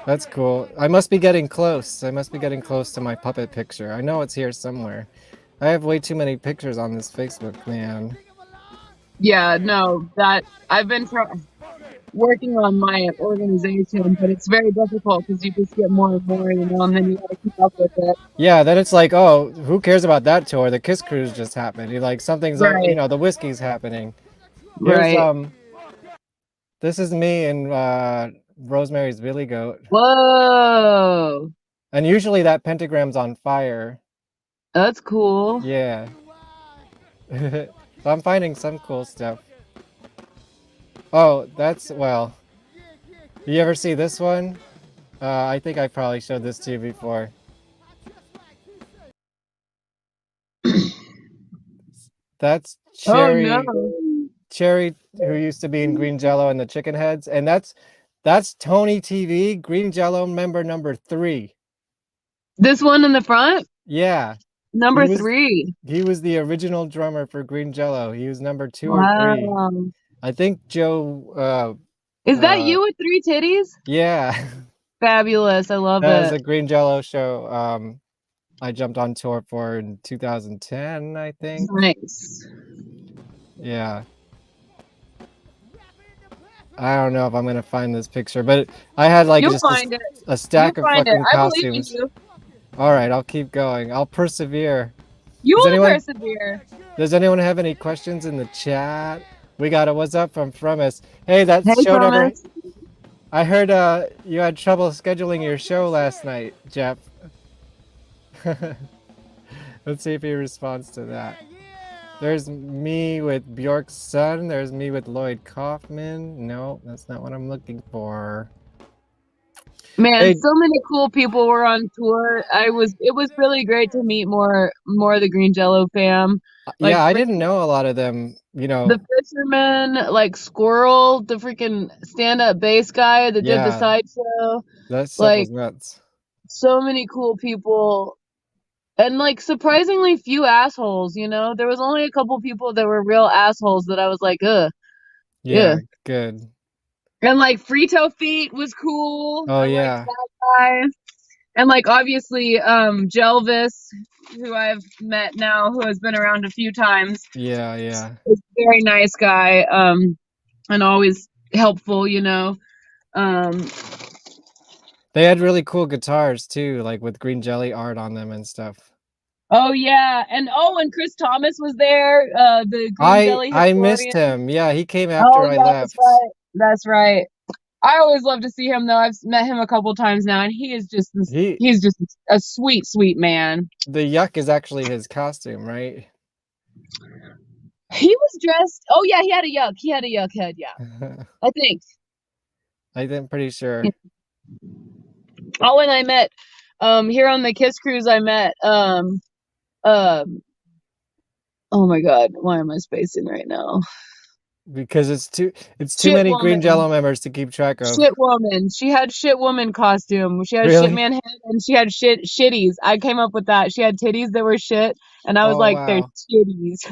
Speaker 2: That's cool. I must be getting close. I must be getting close to my puppet picture. I know it's here somewhere. I have way too many pictures on this Facebook, man.
Speaker 3: Yeah, no, that I've been working on my organization, but it's very difficult because you just get more and more, and then you gotta keep up with it.
Speaker 2: Yeah, then it's like, oh, who cares about that tour? The KISS Cruise just happened. You're like, something's, the whiskey's happening. Here's, this is me and Rosemary's Billy Goat.
Speaker 3: Whoa!
Speaker 2: And usually that pentagram's on fire.
Speaker 3: That's cool.
Speaker 2: Yeah. So I'm finding some cool stuff. Oh, well. You ever see this one? I think I probably showed this to you before. That's Cherry.
Speaker 3: Oh, no.
Speaker 2: Cherry, who used to be in Green Jello and the Chicken Heads, and that's Tony TV, Green Jello member number 3.
Speaker 3: This one in the front?
Speaker 2: Yeah.
Speaker 3: Number 3.
Speaker 2: He was the original drummer for Green Jello. He was number 2 or 3.
Speaker 3: Wow.
Speaker 2: I think Joe.
Speaker 3: Is that you with 3 titties?
Speaker 2: Yeah.
Speaker 3: Fabulous. I love
Speaker 2: That was
Speaker 3: it.
Speaker 2: a Green Jello show. I jumped on tour for in 2010, I think.
Speaker 3: Nice.
Speaker 2: Yeah. I don't know if I'm gonna find this picture, but I had like
Speaker 3: You'll
Speaker 2: just
Speaker 3: find it.
Speaker 2: a stack
Speaker 3: You'll
Speaker 2: of
Speaker 3: find
Speaker 2: fucking
Speaker 3: it. I believe in
Speaker 2: costumes.
Speaker 3: you.
Speaker 2: All right, I'll keep going. I'll persevere.
Speaker 3: You will persevere.
Speaker 2: Does anyone have any questions in the chat? We got a what's up from us. Hey, that
Speaker 3: Hey,
Speaker 2: show never.
Speaker 3: Thomas.
Speaker 2: I heard you had trouble scheduling your show last night, Jeff. Let's see if he responds to that. There's me with Bjork's son. There's me with Lloyd Kaufman. No, that's not what I'm looking for.
Speaker 3: Man,
Speaker 2: Hey.
Speaker 3: so many cool people were on tour. It was really great to meet more of the Green Jello fam. Like,
Speaker 2: yeah, I didn't know a lot of them, you know.
Speaker 3: The Fisherman, like Squirrel, the freaking stand-up bass guy that did the sideshow.
Speaker 2: That stuff
Speaker 3: Like,
Speaker 2: was nuts.
Speaker 3: so many cool people. And like surprisingly few assholes, you know? There was only a couple people that were real assholes that I was like, ugh.
Speaker 2: Yeah, good.
Speaker 3: And like Frito Feet was cool.
Speaker 2: Oh,
Speaker 3: I
Speaker 2: yeah.
Speaker 3: liked that guy. And like obviously Jelvis, who I've met now, who has been around a few times.
Speaker 2: Yeah.
Speaker 3: Is a very nice guy, and always helpful, you know.
Speaker 2: They had really cool guitars too, like with green jelly art on them and stuff.
Speaker 3: Oh yeah, and Chris Thomas was there. The Green Jelly
Speaker 2: I
Speaker 3: historian.
Speaker 2: missed him. Yeah, he came after I left.
Speaker 3: That's right. I always love to see him though. I've met him a couple times now, and he is just he's just a sweet man.
Speaker 2: The yuck is actually his costume, right?
Speaker 3: He was dressed. Oh yeah, he had a yuck. He had a yuck head. Yeah, I think.
Speaker 2: I'm pretty sure.
Speaker 3: Oh, and I met here on the KISS Cruise. I met oh my God, why am I spacing right now?
Speaker 2: Because it's too many
Speaker 3: woman.
Speaker 2: Green Jello members to keep track of.
Speaker 3: Shit woman. She had shit woman costume. She had
Speaker 2: Really?
Speaker 3: shit man head and she had shitties. I came up with that. She had titties that were shit, and I was like,
Speaker 2: wow.
Speaker 3: they're titties.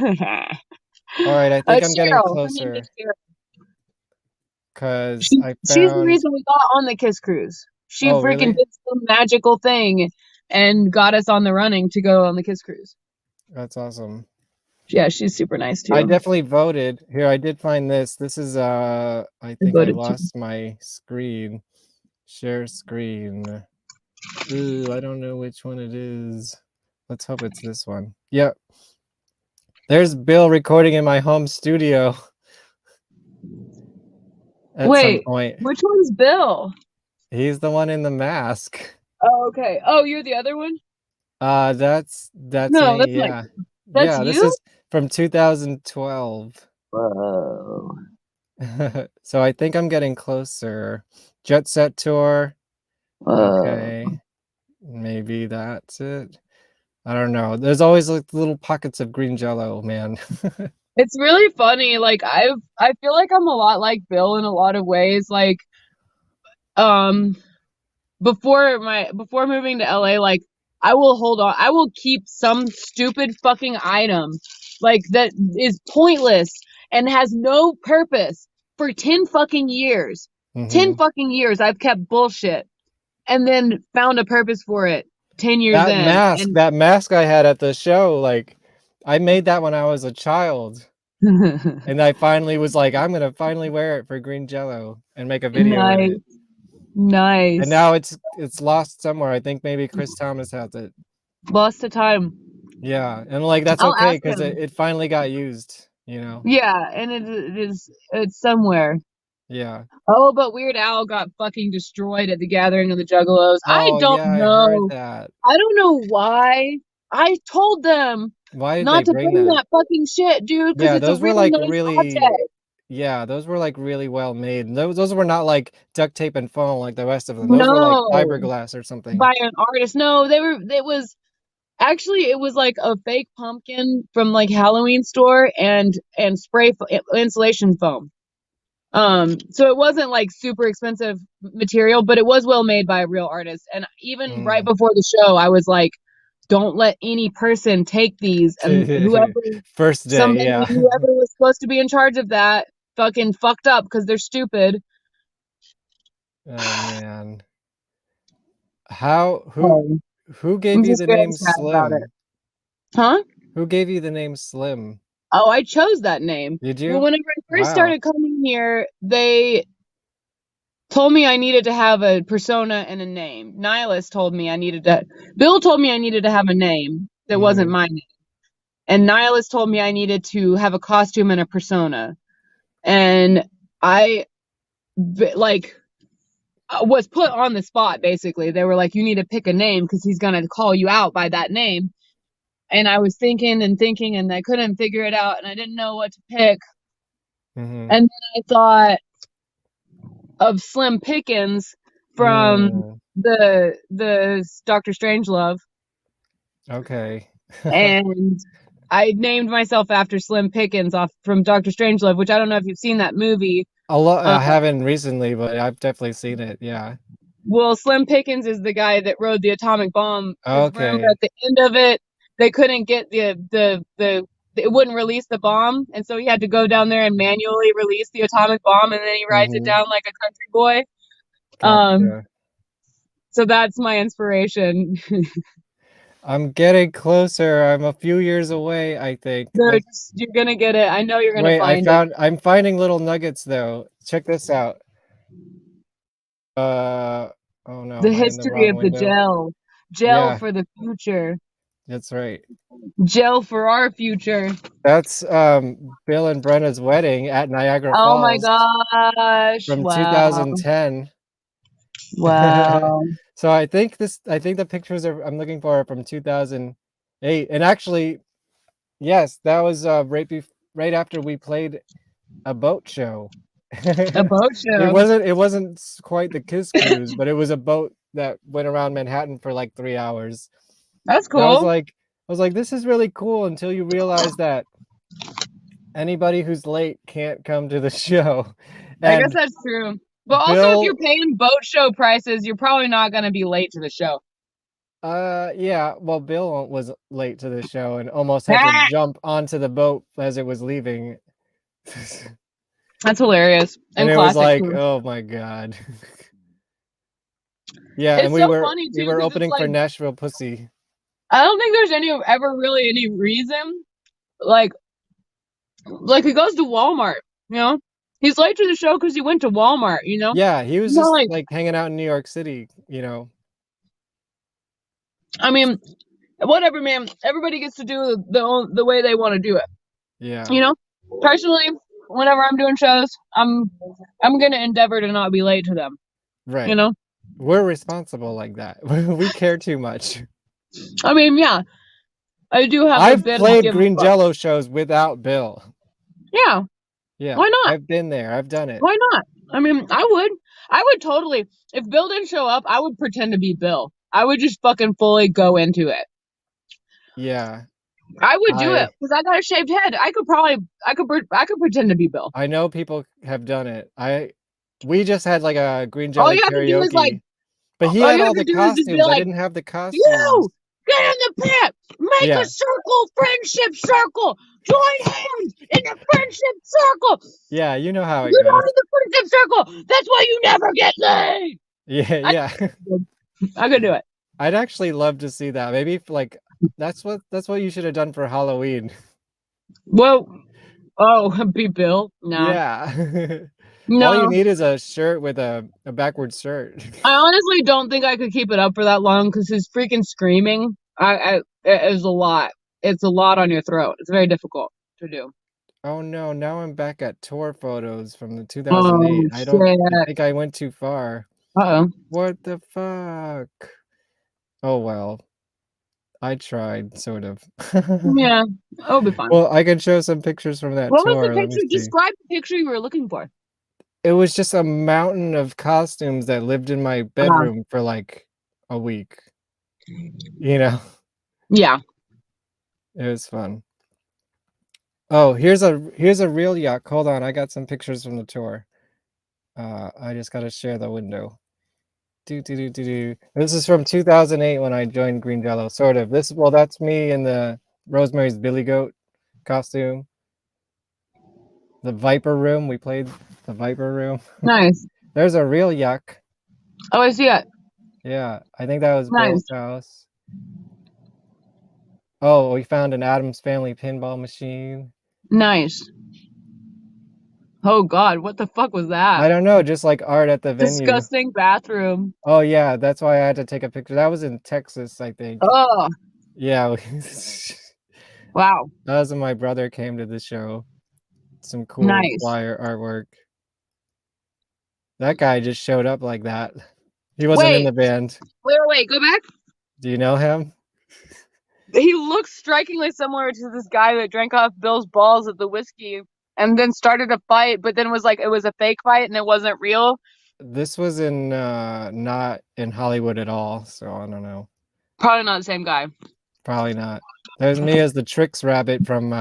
Speaker 2: All right, I think I'm getting closer. Because she's
Speaker 3: the reason we got on the KISS Cruise. She freaking did some magical thing and got us on the running to go on the KISS Cruise.
Speaker 2: That's awesome.
Speaker 3: Yeah, she's super nice too.
Speaker 2: I definitely voted. Here, I did find this. This is I think I lost my screen. Share screen. Ooh, I don't know which one it is. Let's hope it's this one. Yep. There's Bill recording in my home studio.
Speaker 3: Wait, which one's Bill?
Speaker 2: He's the one in the mask.
Speaker 3: Oh, okay. Oh, you're the other one?
Speaker 2: That's
Speaker 3: no,
Speaker 2: me,
Speaker 3: that's
Speaker 2: yeah.
Speaker 3: That's
Speaker 2: yeah,
Speaker 3: you?
Speaker 2: This is from 2012.
Speaker 3: Whoa.
Speaker 2: So I think I'm getting closer. Jet Set Tour. Okay. Maybe that's it. I don't know. There's always like little pockets of Green Jello, man.
Speaker 3: It's really funny. Like I feel like I'm a lot like Bill in a lot of ways. Like before moving to LA, like I will keep some stupid fucking item like that is pointless and has no purpose for 10 fucking years. 10 fucking years I've kept bullshit and then found a purpose for it 10 years in.
Speaker 2: That mask I had at the show, like I made that when I was a child. And I finally was like, I'm gonna finally wear it for Green Jello and make a video with it.
Speaker 3: Nice.
Speaker 2: And now it's lost somewhere. I think maybe Chris Thomas has it.
Speaker 3: Lost to time.
Speaker 2: Yeah, and like that's okay because it finally got used, you know.
Speaker 3: Yeah, and it's somewhere.
Speaker 2: Yeah.
Speaker 3: Oh, but Weird Al got fucking destroyed at the Gathering of the Juggalos. I don't know.
Speaker 2: I heard that.
Speaker 3: I don't know why. I told them not to bring that fucking shit, dude.
Speaker 2: Yeah,
Speaker 3: those were like really.
Speaker 2: Yeah, those were like really well made. Those were not like duct tape and foam like the rest of them. Those were like fiberglass or something.
Speaker 3: By an artist. No, it was Actually, it was like a fake pumpkin from like Halloween store and insulation foam. So it wasn't like super expensive material, but it was well made by a real artist. And even right before the show, I was like, don't let any person take these. And
Speaker 2: First day, yeah.
Speaker 3: whoever was supposed to be in charge of that fucking fucked up because they're stupid.
Speaker 2: Oh man. Who gave you the name Slim?
Speaker 3: Huh?
Speaker 2: Who gave you the name Slim?
Speaker 3: Oh, I chose that name.
Speaker 2: Did you?
Speaker 3: Well, whenever I first started coming here, they told me I needed to have a persona and a name. Nihilist told me Bill told me I needed to have a name that wasn't my name. And Nihilist told me I needed to have a costume and a persona. And I was put on the spot, basically. They were like, you need to pick a name because he's going to call you out by that name. And I was thinking and I couldn't figure it out and I didn't know what to pick. And then I thought of Slim Pickens from the Dr. Strangelove.
Speaker 2: Okay.
Speaker 3: And I named myself after Slim Pickens from Dr. Strangelove, which I don't know if you've seen that movie.
Speaker 2: I haven't recently, but I've definitely seen it. Yeah.
Speaker 3: Well, Slim Pickens is the guy that rode the atomic bomb.
Speaker 2: Okay.
Speaker 3: Remember at the end of it, they couldn't get it wouldn't release the bomb, and so he had to go down there and manually release the atomic bomb, and then he rides it down like a country boy.
Speaker 2: Gotcha.
Speaker 3: So that's my inspiration.
Speaker 2: I'm getting closer. I'm a few years away, I think.
Speaker 3: You're gonna get it. I know you're gonna find it.
Speaker 2: I'm finding little nuggets though. Check this out. Oh no.
Speaker 3: The history of the gel. Gel for the future.
Speaker 2: That's right.
Speaker 3: Gel for our future.
Speaker 2: That's Bill and Brenna's wedding at Niagara Falls.
Speaker 3: Oh my gosh.
Speaker 2: From 2010.
Speaker 3: Wow.
Speaker 2: So I think the pictures I'm looking for are from 2008. And actually, yes, that was right after we played a boat show.
Speaker 3: A boat show.
Speaker 2: It wasn't quite the KISS Kruise, but it was a boat that went around Manhattan for like 3 hours.
Speaker 3: That's cool.
Speaker 2: And I was like, this is really cool until you realize that anybody who's late can't come to the show.
Speaker 3: I guess that's true. But also, if you're paying boat show prices, you're probably not going to be late to the show.
Speaker 2: Yeah. Well, Bill was late to the show and almost had to jump onto the boat as it was leaving.
Speaker 3: That's hilarious.
Speaker 2: And it was like, oh my god. Yeah,
Speaker 3: it's
Speaker 2: and we
Speaker 3: so
Speaker 2: were
Speaker 3: funny too,
Speaker 2: opening for Nashville Pussy.
Speaker 3: I don't think there's ever really any reason, like he goes to Walmart, you know. He's late to the show because he went to Walmart, you know.
Speaker 2: Yeah, he was just like hanging out in New York City, you know.
Speaker 3: I mean, whatever, man. Everybody gets to do the way they want to do it.
Speaker 2: Yeah.
Speaker 3: You know, personally, whenever I'm doing shows, I'm gonna endeavor to not be late to them.
Speaker 2: Right.
Speaker 3: You know.
Speaker 2: We're responsible like that. We care too much.
Speaker 3: I mean, yeah. I do have.
Speaker 2: I've played Green Jello shows without Bill.
Speaker 3: Yeah.
Speaker 2: Yeah.
Speaker 3: Why not?
Speaker 2: I've been there. I've done it.
Speaker 3: Why not? I mean, I would totally. If Bill didn't show up, I would pretend to be Bill. I would just fucking fully go into it.
Speaker 2: Yeah.
Speaker 3: I would do it because I got a shaved head. I could pretend to be Bill.
Speaker 2: I know people have done it. We just had like a Green Jello karaoke. But he had all the costumes. I didn't have the costumes.
Speaker 3: You get in the pit. Make a circle, friendship circle. Join hands in the friendship circle.
Speaker 2: Yeah, you know how it
Speaker 3: goes.
Speaker 2: You're
Speaker 3: in the friendship circle. That's why you never get laid.
Speaker 2: Yeah.
Speaker 3: I could do it.
Speaker 2: I'd actually love to see that. Maybe that's what you should have done for Halloween.
Speaker 3: Well, be Bill? No.
Speaker 2: Yeah.
Speaker 3: No.
Speaker 2: All you need is a shirt with a backwards shirt.
Speaker 3: I honestly don't think I could keep it up for that long because his freaking screaming is a lot. It's a lot on your throat. It's very difficult to do.
Speaker 2: Oh no, now I'm back at tour photos from the 2008. I think I went too far.
Speaker 3: Uh-oh.
Speaker 2: What the fuck? Oh well. I tried, sort of.
Speaker 3: Yeah, it'll be fine.
Speaker 2: Well, I can show some pictures from that tour.
Speaker 3: What was the picture? Describe the picture you were looking for.
Speaker 2: It was just a mountain of costumes that lived in my bedroom for like a week. You know?
Speaker 3: Yeah.
Speaker 2: It was fun. Oh, here's a real yuck. Hold on, I got some pictures from the tour. I just gotta share the window. This is from 2008 when I joined Green Jello, sort of. That's me in the Rosemary's Billy Goat costume. The Viper Room, we played the Viper Room.
Speaker 3: Nice.
Speaker 2: There's a real yuck.
Speaker 3: Oh, I see it.
Speaker 2: Yeah, I think that was
Speaker 3: Nice.
Speaker 2: Bill's house. Oh, we found an Addams Family pinball machine.
Speaker 3: Nice. Oh God, what the fuck was that?
Speaker 2: I don't know, just like art at the venue.
Speaker 3: Disgusting bathroom.
Speaker 2: Oh yeah, that's why I had to take a picture. That was in Texas, I think.
Speaker 3: Oh.
Speaker 2: Yeah.
Speaker 3: Wow.
Speaker 2: That was when my brother came to the show. Some cool flyer artwork. That guy just showed up like that. He wasn't in the band.
Speaker 3: Wait, go back.
Speaker 2: Do you know him?
Speaker 3: He looks strikingly similar to this guy that drank off Bill's balls at the whiskey and then started a fight, but then was like, it was a fake fight and it wasn't real.
Speaker 2: This was in not in Hollywood at all, so I don't know.
Speaker 3: Probably not the same guy.
Speaker 2: Probably not. There's me as the Tricks Rabbit from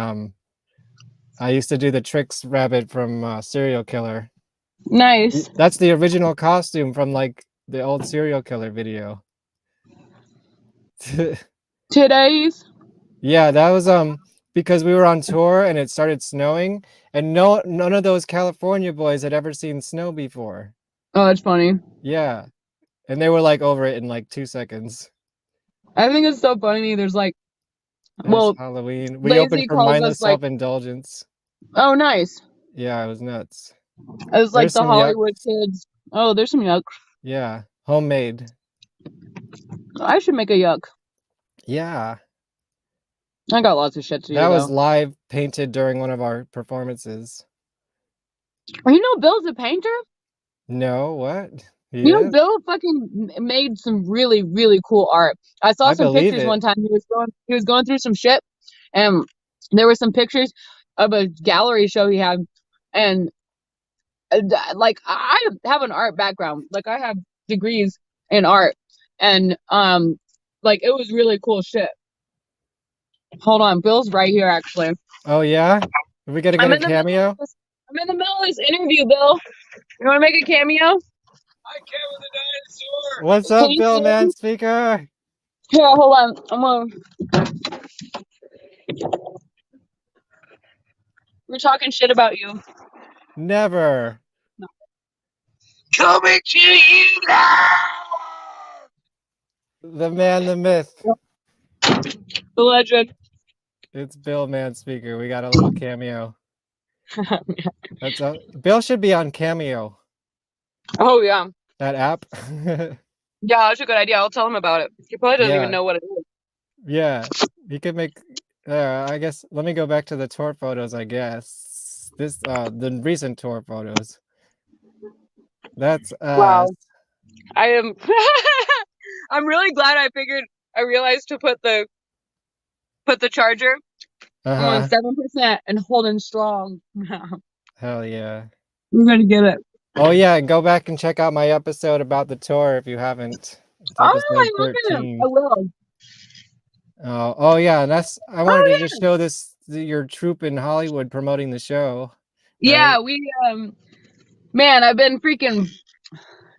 Speaker 2: I used to do the Tricks Rabbit from Serial Killer.
Speaker 3: Nice.
Speaker 2: That's the original costume from like the old Serial Killer video.
Speaker 3: Today's?
Speaker 2: Yeah, that was because we were on tour and it started snowing and none of those California boys had ever seen snow before.
Speaker 3: Oh, that's funny.
Speaker 2: Yeah. And they were like over it in like 2 seconds.
Speaker 3: I think it's so funny. There's like,
Speaker 2: Halloween. We opened for Mindless Self-Indulgence.
Speaker 3: Oh, nice.
Speaker 2: Yeah, it was nuts.
Speaker 3: It was like the Hollywood kids. Oh, there's some yuck.
Speaker 2: Yeah, homemade.
Speaker 3: I should make a yuck.
Speaker 2: Yeah.
Speaker 3: I got lots of shit to do.
Speaker 2: That was live painted during one of our performances.
Speaker 3: You know Bill's a painter?
Speaker 2: No, what?
Speaker 3: You know, Bill fucking made some really, really cool art. I saw some pictures one time. He was going through some shit, and there were some pictures of a gallery show he had, and like I have an art background, like I have degrees in art, and like it was really cool shit. Hold on, Bill's right here actually.
Speaker 2: Oh yeah, are we gonna get a cameo?
Speaker 3: I'm in the middle of this interview, Bill. You want to make a cameo?
Speaker 1: Hi, Kevin the Dinosaur.
Speaker 2: What's up, Bill Manspeaker?
Speaker 3: Here, hold on. I'm gonna. We're talking shit about you.
Speaker 2: Never.
Speaker 3: No.
Speaker 1: Coming to you now.
Speaker 2: The man, the myth.
Speaker 3: The legend.
Speaker 2: It's Bill Manspeaker. We got a little cameo. That's Bill should be on Cameo.
Speaker 3: Oh yeah.
Speaker 2: That app.
Speaker 3: Yeah, that's a good idea. I'll tell him about it. He probably doesn't even know what it is.
Speaker 2: Yeah, he could make. I guess let me go back to the tour photos. I guess the recent tour photos. That's
Speaker 3: wow. I am. I'm really glad I realized to put the charger. I'm on 7% and holding strong.
Speaker 2: Hell yeah.
Speaker 3: We're gonna get it.
Speaker 2: Oh yeah, and go back and check out my episode about the tour if you haven't. It's episode 13.
Speaker 3: I will.
Speaker 2: Oh yeah, and I wanted to just show your troupe in Hollywood promoting the show.
Speaker 3: Yeah, right? We man, I've been freaking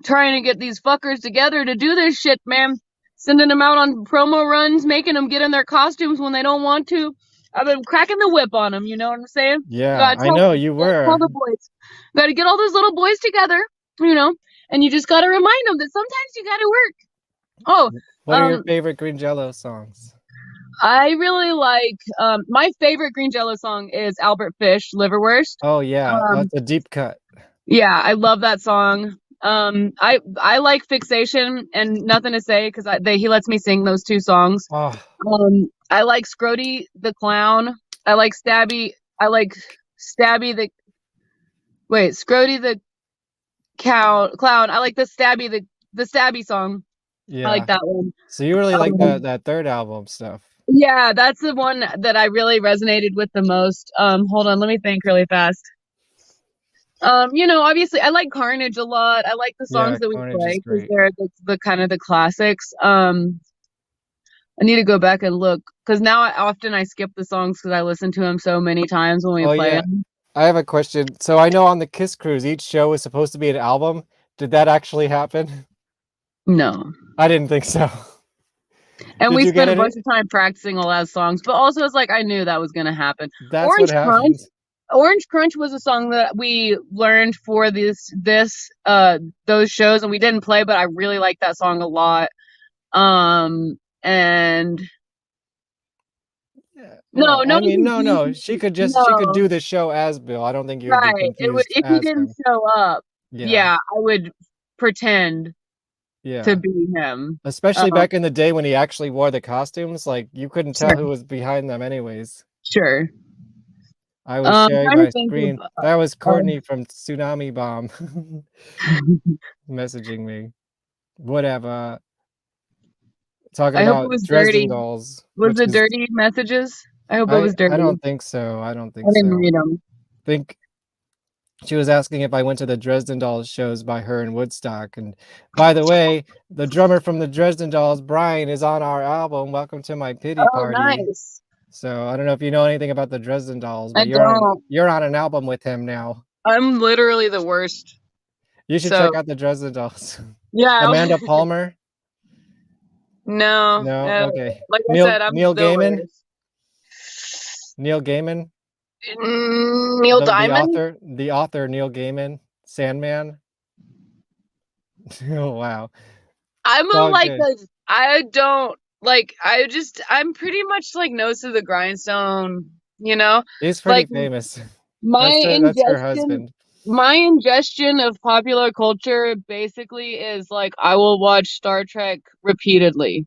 Speaker 3: trying to get these fuckers together to do this shit, man. Sending them out on promo runs, making them get in their costumes when they don't want to. I've been cracking the whip on them, you know what I'm saying?
Speaker 2: Yeah, I know you were.
Speaker 3: All the boys. Got to get all those little boys together, you know, and you just got to remind them that sometimes you got to work. Oh,
Speaker 2: what are your favorite Green Jello songs?
Speaker 3: I really like my favorite Green Jello song is Albert Fish, Liverwurst.
Speaker 2: Oh yeah, that's a deep cut.
Speaker 3: Yeah, I love that song. I like Fixation and Nothing to Say because he lets me sing those two songs.
Speaker 2: Oh.
Speaker 3: I like Scrody the Clown. I like Stabby. I like Stabby the. Wait, Scrody the Clown. I like the Stabby song.
Speaker 2: Yeah,
Speaker 3: I like that one.
Speaker 2: So you really like that third album stuff.
Speaker 3: Yeah, that's the one that I really resonated with the most. Hold on, let me think really fast. You know, obviously I like Carnage a lot. I like the songs that we play because they're the kind of the classics. I need to go back and look because now I skip the songs because I listen to them so many times when we play them.
Speaker 2: I have a question. So I know on the KISS Cruise, each show is supposed to be an album. Did that actually happen?
Speaker 3: No.
Speaker 2: I didn't think so.
Speaker 3: And we spent a bunch of time practicing all those songs, but also it's like I knew that was going to happen.
Speaker 2: That's what happened.
Speaker 3: Orange Crunch was a song that we learned for those shows, and we didn't play, but I really like that song a lot. And no.
Speaker 2: She could do the show as Bill. I don't think you'd be confused.
Speaker 3: If he didn't show up, I would pretend to be him.
Speaker 2: Especially back in the day when he actually wore the costumes, like you couldn't tell who was behind them, anyways.
Speaker 3: Sure.
Speaker 2: I was sharing my screen. That was Courtney from Tsunami Bomb messaging me. Whatever. Talking about Dresden Dolls.
Speaker 3: Was it dirty messages? I hope it was dirty.
Speaker 2: I don't think so. I didn't
Speaker 3: read them.
Speaker 2: I think she was asking if I went to the Dresden Dolls shows by her in Woodstock. And by the way, the drummer from the Dresden Dolls, Brian, is on our album. Welcome to My Pity Party.
Speaker 3: Nice.
Speaker 2: So I don't know if you know anything about the Dresden Dolls, but you're on an album with him now.
Speaker 3: I'm literally the worst.
Speaker 2: You should check out the Dresden Dolls.
Speaker 3: Yeah.
Speaker 2: Amanda Palmer?
Speaker 3: No.
Speaker 2: Okay.
Speaker 3: Like I said, I'm
Speaker 2: Neil Gaiman?
Speaker 3: worst.
Speaker 2: Neil Gaiman?
Speaker 3: Neil Diamond?
Speaker 2: The author Neil Gaiman, Sandman. Oh wow. I'm
Speaker 3: pretty much like nose to the grindstone, you know?
Speaker 2: He's pretty famous.
Speaker 3: That's
Speaker 2: her husband.
Speaker 3: My ingestion of popular culture basically is like I will watch Star Trek repeatedly.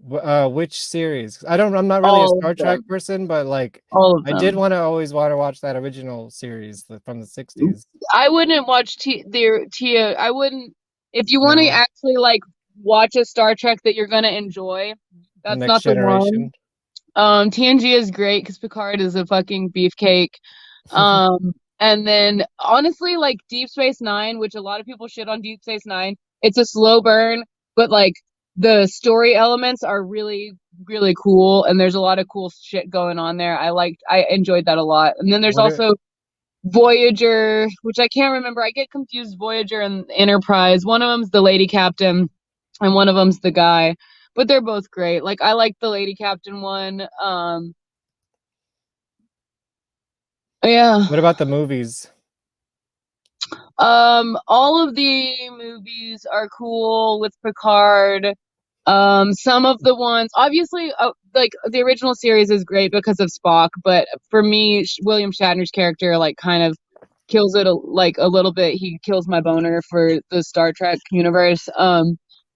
Speaker 2: Which series? I'm not really a Star Trek person, but like I did always want to watch that original series from the 60s.
Speaker 3: I wouldn't watch I wouldn't if you want to actually like watch a Star Trek that you're gonna enjoy. That's not the one. TNG is great because Picard is a fucking beefcake. And then honestly, like Deep Space Nine, which a lot of people shit on Deep Space Nine, it's a slow burn, but like the story elements are really, really cool, and there's a lot of cool shit going on there. I enjoyed that a lot. And then there's also Voyager, which I can't remember. I get confused Voyager and Enterprise. One of them's the lady captain, and one of them's the guy. But they're both great. Like I like the lady captain one. Yeah.
Speaker 2: What about the movies?
Speaker 3: All of the movies are cool with Picard. Some of the ones, obviously, like the original series is great because of Spock, but for me, William Shatner's character like kind of kills it a little bit. He kills my boner for the Star Trek universe.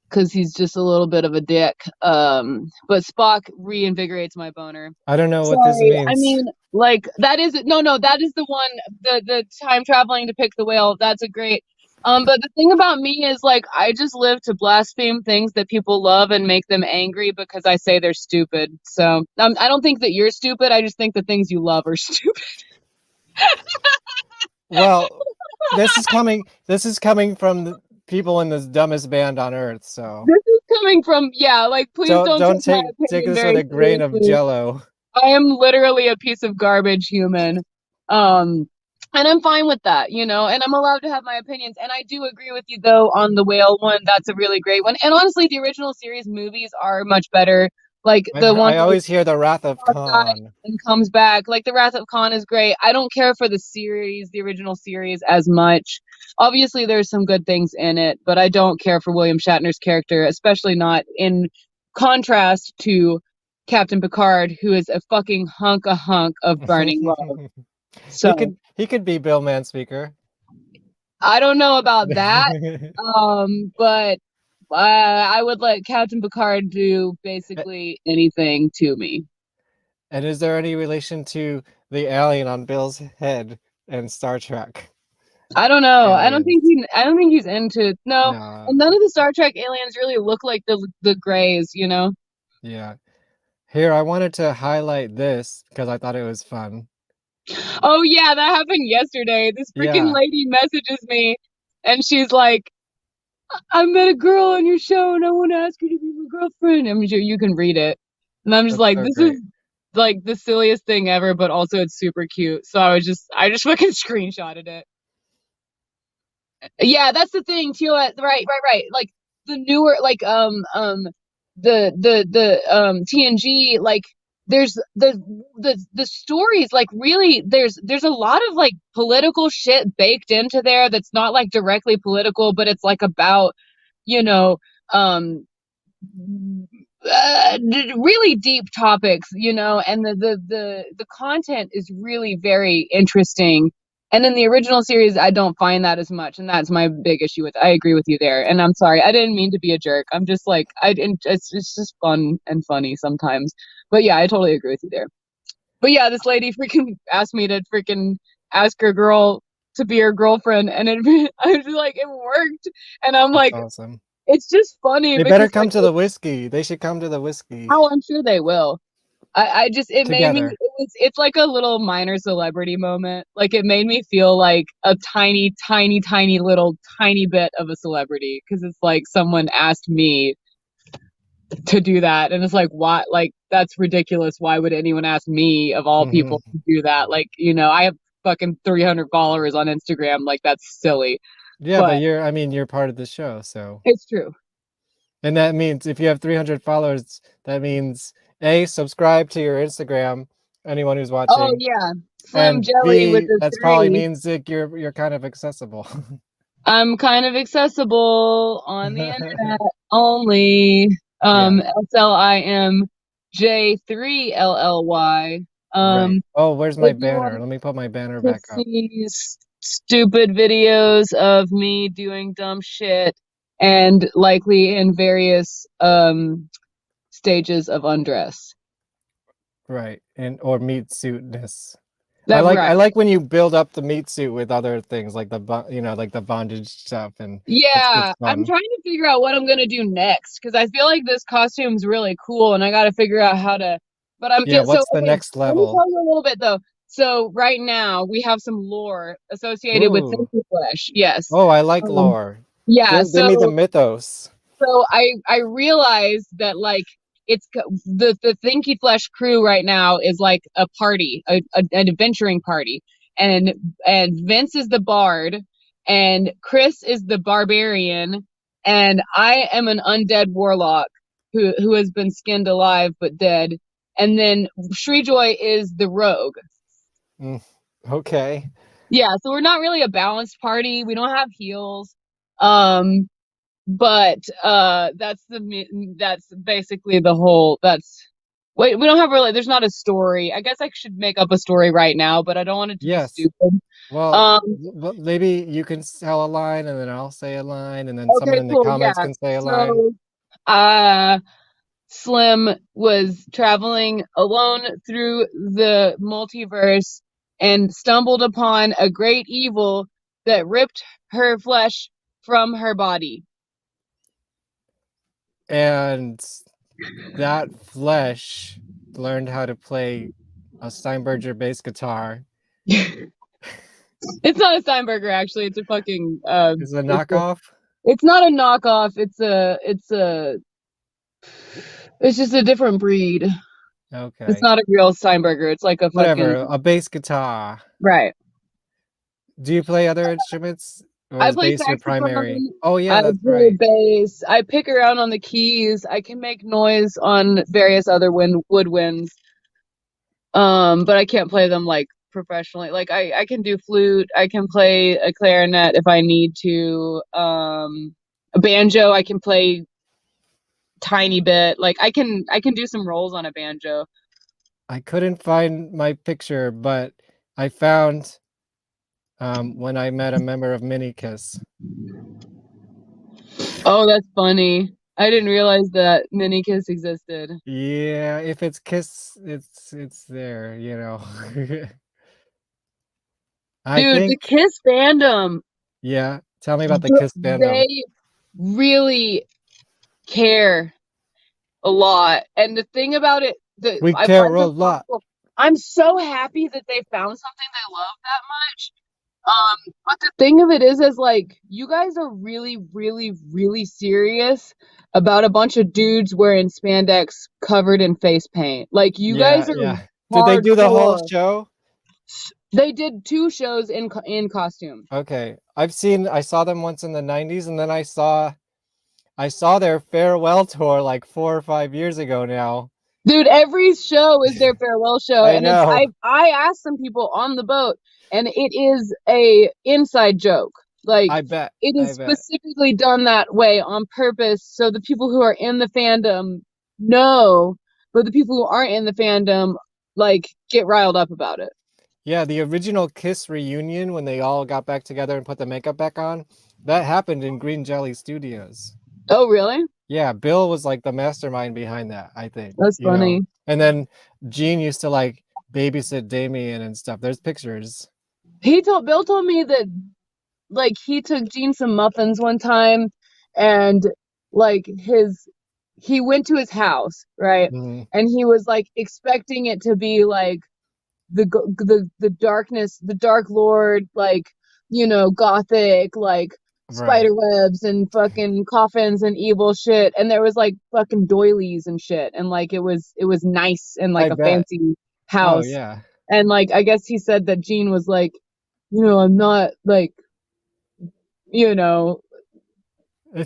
Speaker 3: Because he's just a little bit of a dick. But Spock reinvigorates my boner.
Speaker 2: I don't know what this means.
Speaker 3: I mean, like that is that is the one, the time traveling to pick the whale. That's a great. But the thing about me is like I just live to blaspheme things that people love and make them angry because I say they're stupid. So I don't think that you're stupid. I just think the things you love are stupid.
Speaker 2: Well, this is coming from the people in the dumbest band on earth, so
Speaker 3: this is coming from please don't
Speaker 2: take this with a grain of Jello.
Speaker 3: I am literally a piece of garbage human, and I'm fine with that, you know, and I'm allowed to have my opinions. And I do agree with you though on the whale one. That's a really great one. And honestly, the original series movies are much better. Like the one
Speaker 2: I always hear the Wrath of Khan
Speaker 3: and comes back. Like the Wrath of Khan is great. I don't care for the original series as much. Obviously, there's some good things in it, but I don't care for William Shatner's character, especially not in contrast to Captain Picard, who is a fucking hunk of burning love. So
Speaker 2: he could be Bill Manspeaker.
Speaker 3: I don't know about that, but I would let Captain Picard do basically anything to me.
Speaker 2: And is there any relation to the alien on Bill's head in Star Trek?
Speaker 3: I don't know. Aliens. I don't think he's into no. And none of the Star Trek aliens really look like the Greys, you know?
Speaker 2: Yeah. Here, I wanted to highlight this because I thought it was fun.
Speaker 3: Oh yeah, that happened yesterday. This freaking lady messages me and she's like, I met a girl on your show and I want to ask her to be my your girlfriend. I'm sure you can read it. And I'm just
Speaker 2: That's
Speaker 3: like,
Speaker 2: so
Speaker 3: this
Speaker 2: great.
Speaker 3: is like the silliest thing ever, but also it's super cute. So I just fucking screenshotted it. Yeah, that's the thing, TOS, right. Like the newer, like the TNG, like there's the stories, like really there's a lot of like political shit baked into there that's not like directly political, but it's like about, you know, um really deep topics, you know, and the content is really very interesting. And in the original series, I don't find that as much, and that's my big issue with. I agree with you there, and I'm sorry, I didn't mean to be a jerk. I'm just like, it's just fun and funny sometimes. But yeah, I totally agree with you there. But yeah, this lady freaking asked me to freaking ask her girl to be her girlfriend, and I was like, it worked, and I'm
Speaker 2: That's
Speaker 3: like,
Speaker 2: awesome.
Speaker 3: it's just funny
Speaker 2: They
Speaker 3: because
Speaker 2: better come
Speaker 3: like,
Speaker 2: to the whiskey. They should come to the whiskey
Speaker 3: oh, I'm sure they will. I just, it made me,
Speaker 2: together.
Speaker 3: it's like a little minor celebrity moment. Like it made me feel like a tiny, tiny, tiny little tiny bit of a celebrity. Cause it's like someone asked me to do that. And it's like, why? Like, that's ridiculous. Why would anyone ask me of all people to do that? Like, you know, I have fucking 300 followers on Instagram. Like, that's silly.
Speaker 2: Yeah,
Speaker 3: But
Speaker 2: but you're part of the show, so.
Speaker 3: it's true.
Speaker 2: And that means if you have 300 followers, that means A, subscribe to your Instagram, anyone who's
Speaker 3: Oh,
Speaker 2: watching.
Speaker 3: yeah. Slim
Speaker 2: And
Speaker 3: Jelly with
Speaker 2: B,
Speaker 3: the
Speaker 2: that's probably
Speaker 3: 3.
Speaker 2: means that you're kind of accessible.
Speaker 3: I'm kind of accessible on the internet only.
Speaker 2: Yeah,
Speaker 3: SLIMJ3LLY.
Speaker 2: right. Oh, where's my
Speaker 3: If you
Speaker 2: banner?
Speaker 3: want
Speaker 2: Let me put my banner
Speaker 3: to
Speaker 2: back up.
Speaker 3: see stupid videos of me doing dumb shit and likely in various stages of undress.
Speaker 2: Right. And or meat suitness.
Speaker 3: That
Speaker 2: I
Speaker 3: right.
Speaker 2: like when you build up the meat suit with other things like like the bondage stuff, and it's
Speaker 3: Yeah, I'm
Speaker 2: fun.
Speaker 3: trying to figure out what I'm gonna do next because I feel like this costume's really cool and I gotta figure out how to. But I'm
Speaker 2: Yeah,
Speaker 3: so
Speaker 2: what's the
Speaker 3: okay.
Speaker 2: next
Speaker 3: Let me
Speaker 2: level?
Speaker 3: tell you a little bit though. So right now we have some lore associated with
Speaker 2: Ooh.
Speaker 3: Thinky Flesh. Yes.
Speaker 2: Oh, I like
Speaker 3: Um,
Speaker 2: lore.
Speaker 3: yeah.
Speaker 2: Give me the mythos.
Speaker 3: So I realized that like the Thinky Flesh crew right now is like a party, an adventuring party, and Vince is the bard, and Chris is the barbarian, and I am an undead warlock who has been skinned alive but dead, and then Shreejoy is the rogue.
Speaker 2: Okay.
Speaker 3: Yeah, so we're not really a balanced party. We don't have heals. But that's basically the whole. Wait, we don't have really. There's not a story. I guess I should make up a story right now, but I don't want it to be
Speaker 2: Yes.
Speaker 3: stupid.
Speaker 2: Well, maybe you can tell a line, and then I'll say a line, and then someone
Speaker 3: Okay,
Speaker 2: in the
Speaker 3: cool.
Speaker 2: comments
Speaker 3: Yeah.
Speaker 2: can say a line.
Speaker 3: So, Slim was traveling alone through the multiverse and stumbled upon a great evil that ripped her flesh from her body.
Speaker 2: And that flesh learned how to play a Steinberger bass guitar.
Speaker 3: It's not a Steinberger, actually. It's a fucking.
Speaker 2: Is it a knockoff?
Speaker 3: It's not a knockoff. It's just a different breed.
Speaker 2: Okay.
Speaker 3: It's not a real Steinberger. It's like a
Speaker 2: Whatever,
Speaker 3: fucking.
Speaker 2: a bass guitar.
Speaker 3: Right.
Speaker 2: Do you play other instruments? Or
Speaker 3: I
Speaker 2: is
Speaker 3: play
Speaker 2: bass your primary?
Speaker 3: saxophone.
Speaker 2: Oh yeah,
Speaker 3: I
Speaker 2: that's
Speaker 3: play
Speaker 2: right.
Speaker 3: bass. I pick around on the keys. I can make noise on various other woodwinds. But I can't play them like professionally. Like I can do flute. I can play a clarinet if I need to. A banjo I can play tiny bit. Like I can do some rolls on a banjo.
Speaker 2: I couldn't find my picture, but I found when I met a member of KISS.
Speaker 3: Oh, that's funny. I didn't realize that KISS existed.
Speaker 2: Yeah, if it's KISS, it's there, you know. I
Speaker 3: Dude,
Speaker 2: think.
Speaker 3: the KISS fandom.
Speaker 2: Yeah, tell me about the KISS fandom.
Speaker 3: They really care a lot. And the thing about it,
Speaker 2: We care a lot.
Speaker 3: I'm so happy that they found something they love that much. But the thing of it is like you guys are really, really, really serious about a bunch of dudes wearing spandex covered in face paint. Like you guys are
Speaker 2: Did they do the whole
Speaker 3: hardcore.
Speaker 2: show?
Speaker 3: They did 2 shows in costume.
Speaker 2: Okay. I saw them once in the 90s, and then I saw their farewell tour like 4 or 5 years ago now.
Speaker 3: Dude, every show is their farewell show.
Speaker 2: I
Speaker 3: And
Speaker 2: know.
Speaker 3: I asked some people on the boat, and it is a inside joke. Like
Speaker 2: I bet.
Speaker 3: it is specifically done that way on purpose, so the people who are in the fandom know, but the people who aren't in the fandom like get riled up about it.
Speaker 2: Yeah, the original KISS reunion when they all got back together and put the makeup back on, that happened in Green Jelly Studios.
Speaker 3: Oh, really?
Speaker 2: Yeah, Bill was like the mastermind behind that, I think.
Speaker 3: That's funny.
Speaker 2: And then Gene used to like babysit Damien and stuff. There's pictures.
Speaker 3: Bill told me that like he took Gene some muffins one time, and like he went to his house, right?
Speaker 2: Mm-hmm.
Speaker 3: And he was like expecting it to be like the darkness, the Dark Lord, like, gothic, like spider webs and fucking coffins and evil shit, and there was like fucking doilies and shit, and like it was nice and like fancy house.
Speaker 2: Oh yeah.
Speaker 3: And like I guess he said that Gene was like, I'm not like,
Speaker 2: it's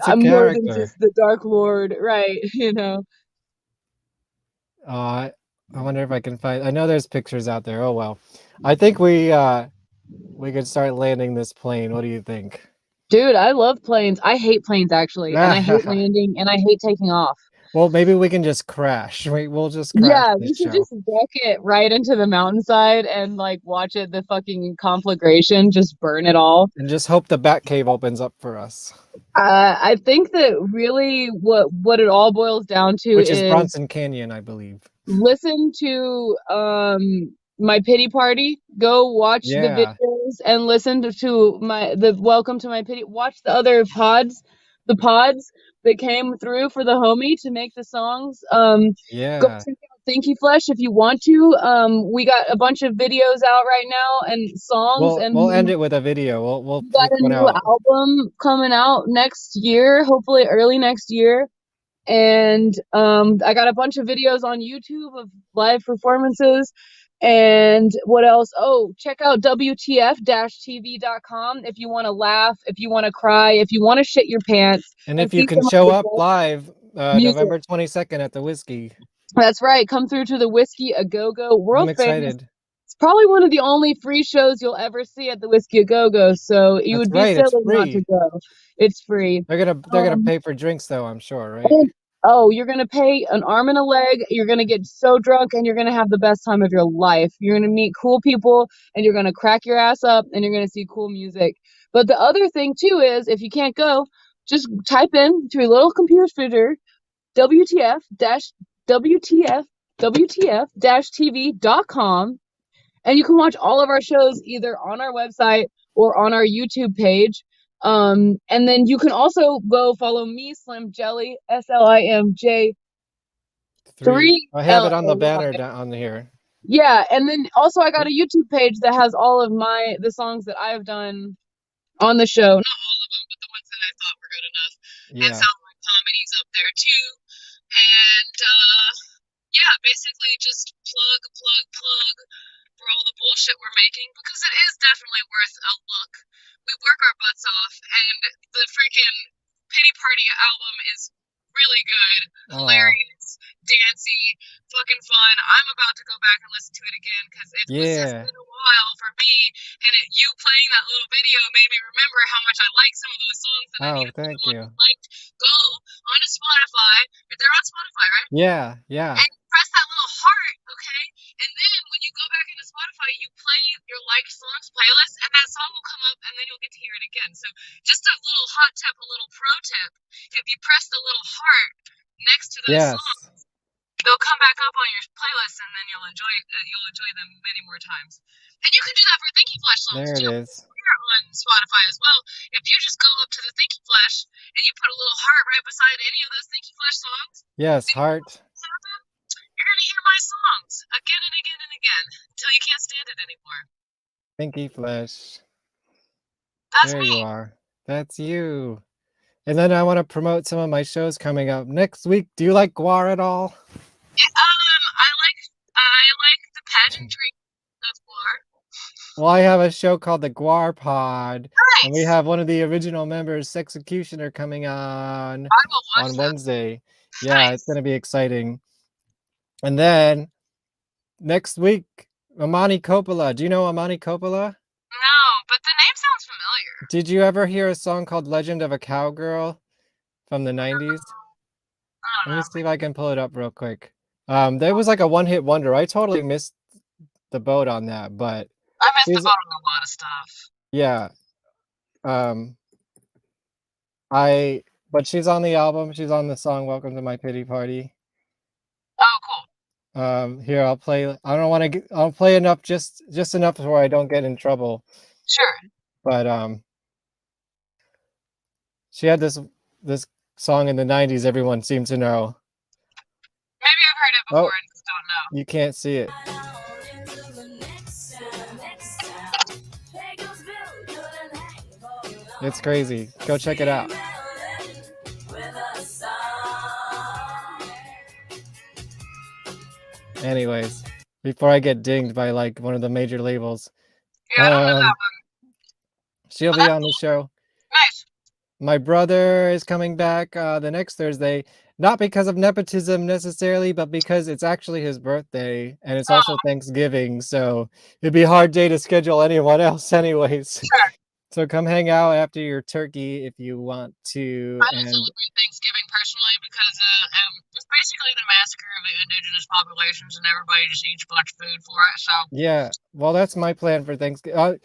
Speaker 2: a
Speaker 3: I'm
Speaker 2: character.
Speaker 3: more than just the Dark Lord, right?
Speaker 2: I wonder if I can find. I know there's pictures out there. Oh well. I think we could start landing this plane. What do you think?
Speaker 3: Dude, I love planes. I hate planes actually, and I hate landing, and I hate taking off.
Speaker 2: Well, maybe we can just crash. We'll just crash.
Speaker 3: Yeah, we should just wreck it right into the mountainside and like watch the fucking conflagration just burn it all.
Speaker 2: And just hope the Batcave opens up for us.
Speaker 3: I think that really what it all boils down to
Speaker 2: Which is Bronson Canyon, I believe.
Speaker 3: Listen to my pity party. Go watch the videos and listen to the welcome to my pity. Watch the other pods that came through for the homie to make the songs. Go check out Thinky Flesh if you want to. We got a bunch of videos out right now and songs, and
Speaker 2: we'll end it with a video. We'll
Speaker 3: got a new album coming out next year, hopefully early next year. And I got a bunch of videos on YouTube of live performances. And what else? Oh, check out WTF-TV.com if you want to laugh, if you want to cry, if you want to shit your pants.
Speaker 2: And if you can show up live November 22nd at the Whiskey.
Speaker 3: That's right. Come through to the Whiskey A Go-Go. World
Speaker 2: I'm excited.
Speaker 3: Famous. It's probably one of the only free shows you'll ever see at the Whiskey A Go-Go, so you would be silly not to go. It's free.
Speaker 2: They're gonna pay for drinks though, I'm sure, right?
Speaker 3: Oh, you're gonna pay an arm and a leg. You're gonna get so drunk, and you're gonna have the best time of your life. You're gonna meet cool people, and you're gonna crack your ass up, and you're gonna see cool music. But the other thing too is, if you can't go, just type in to your little computer WTF-TV.com, and you can watch all of our shows either on our website or on our YouTube page. And then you can also go follow me, Slim Jelly, SLIMJ3.
Speaker 2: I have it on the banner down on here.
Speaker 3: Yeah, and then also I got a YouTube page that has all of the songs that I've done on the show. Not all of them, but the ones that I thought were good enough. Yeah. And some of my comedies up there too. And yeah, basically just plug for all the bullshit we're making, because it is definitely worth a look. We work our butts off, and the freaking Pity Party album is really good, hilarious, dancey, fucking fun. I'm about to go back and listen to it again because it's just been a while for me, and you playing that little video made me remember how much I like some of those songs that I need to put on. Go onto Spotify. They're on Spotify, right?
Speaker 2: Yeah.
Speaker 3: And press that little heart, okay? And then when you go back into Spotify, you play your liked songs playlist, and that song will come up, and then you'll get to hear it again. So just a little hot tip, a little pro tip: if you press the little heart next to those songs, they'll come back up on your playlist, and then you'll enjoy them many more times. And you can do that for Thinky Flesh songs too. There it is. We're on Spotify as well. If you just go up to the Thinky Flesh and you put a little heart right beside any of those Thinky Flesh songs,
Speaker 2: heart.
Speaker 3: You're gonna hear my songs again and again and again until you can't stand it anymore.
Speaker 2: Thinky Flesh.
Speaker 3: That's
Speaker 2: There
Speaker 3: me.
Speaker 2: you are. That's you. And then I want to promote some of my shows coming up next week. Do you like Guar at all?
Speaker 3: I like the pageantry of war.
Speaker 2: Well, I have a show called the Guar Pod, and we
Speaker 3: Nice.
Speaker 2: have one of the original members, Sexecutioner, coming on
Speaker 3: I will watch that.
Speaker 2: Wednesday. Yeah,
Speaker 3: Nice.
Speaker 2: it's going to be exciting. And then next week, Amani Coppola. Do you know Amani Coppola?
Speaker 3: No, but the name sounds familiar.
Speaker 2: Did you ever hear a song called Legend of a Cowgirl from the 90s? Let me see if I can pull it up real quick. There was like a one-hit wonder. I totally missed the boat on that, but
Speaker 3: I missed the boat on a lot of stuff.
Speaker 2: yeah. But she's on the album. She's on the song "Welcome to My Pity Party."
Speaker 3: Oh, cool.
Speaker 2: Here I'll play. I don't want to. I'll play enough, just enough where I don't get in trouble.
Speaker 3: Sure.
Speaker 2: But she had this song in the 90s. Everyone seemed to know.
Speaker 3: Maybe I've heard it before and just don't know.
Speaker 2: You can't see it. It's crazy. Go check it out. Anyways, before I get dinged by like one of the major labels.
Speaker 3: Yeah, I don't know that one.
Speaker 2: She'll be on the show.
Speaker 3: Nice.
Speaker 2: My brother is coming back the next Thursday, not because of nepotism necessarily, but because it's actually his birthday and it's also Thanksgiving, so it'd be a hard day to schedule anyone else anyways.
Speaker 3: Sure.
Speaker 2: So come hang out after your turkey if you want to.
Speaker 3: I don't celebrate Thanksgiving personally because it's basically the massacre of the indigenous populations and everybody just eats a bunch of food for it. So
Speaker 2: yeah, well, that's my plan for Thanksgiving.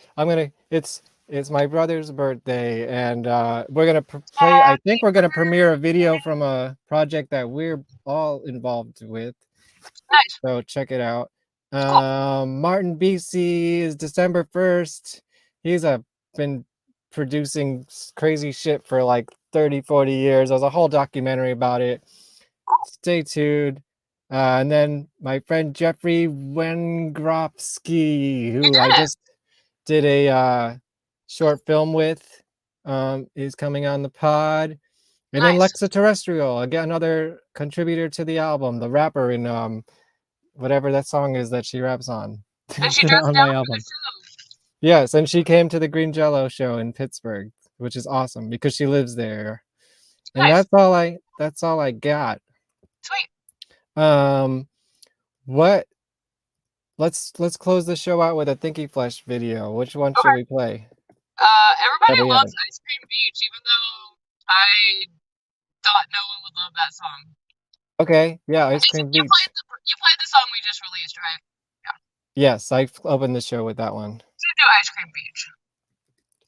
Speaker 2: It's my brother's birthday, and we're gonna play. I think we're gonna premiere a video from a project that we're all involved with.
Speaker 3: Nice.
Speaker 2: So check it out.
Speaker 3: Cool.
Speaker 2: Martin BC is December 1st. He's been producing crazy shit for like 30-40 years. There's a whole documentary about it. Stay tuned. And then my friend Jeffrey Wengropski, who I just did a short film with, is coming on the pod. And then Lexa Terrestrial, again, another contributor to the album, the rapper in whatever that song is that she raps on.
Speaker 3: And she does
Speaker 2: on my album. Yes, and she came to the Green Jello show in Pittsburgh, which is awesome because she lives there. And
Speaker 3: Nice.
Speaker 2: that's all I got.
Speaker 3: Sweet.
Speaker 2: Let's close the show out with a Thinky Flesh video. Which one should we play?
Speaker 3: Everybody loves Ice Cream Beach, even though I thought no one would love that song.
Speaker 2: Okay, yeah, Ice Cream Beach.
Speaker 3: You played the song we just released, right? Yeah.
Speaker 2: Yes, I opened the show with that one.
Speaker 3: So do Ice Cream Beach.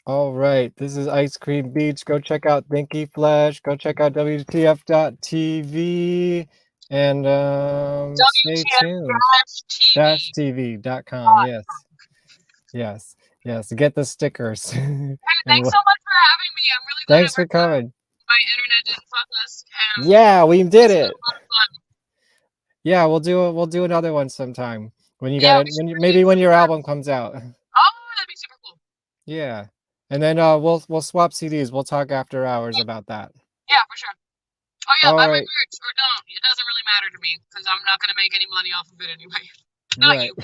Speaker 2: All right, this is Ice Cream Beach. Go check out Thinky Flesh. Go check out WTF.tv. And stay tuned. TV.com. Yes. Get the stickers.
Speaker 3: Hey, thanks so much for having me. I'm really glad.
Speaker 2: Thanks for coming.
Speaker 3: My internet didn't fuck us.
Speaker 2: Yeah, we did it. Yeah, we'll do another one sometime when you got it. Maybe when your album comes out.
Speaker 3: Oh, that'd be super cool.
Speaker 2: Yeah, and then we'll swap CDs. We'll talk after hours about that.
Speaker 3: Yeah, for sure. Oh yeah, buy my
Speaker 2: right.
Speaker 3: merch or don't. It doesn't really matter to me because I'm not gonna make any money off of it anyway. Not
Speaker 2: Right.
Speaker 3: you.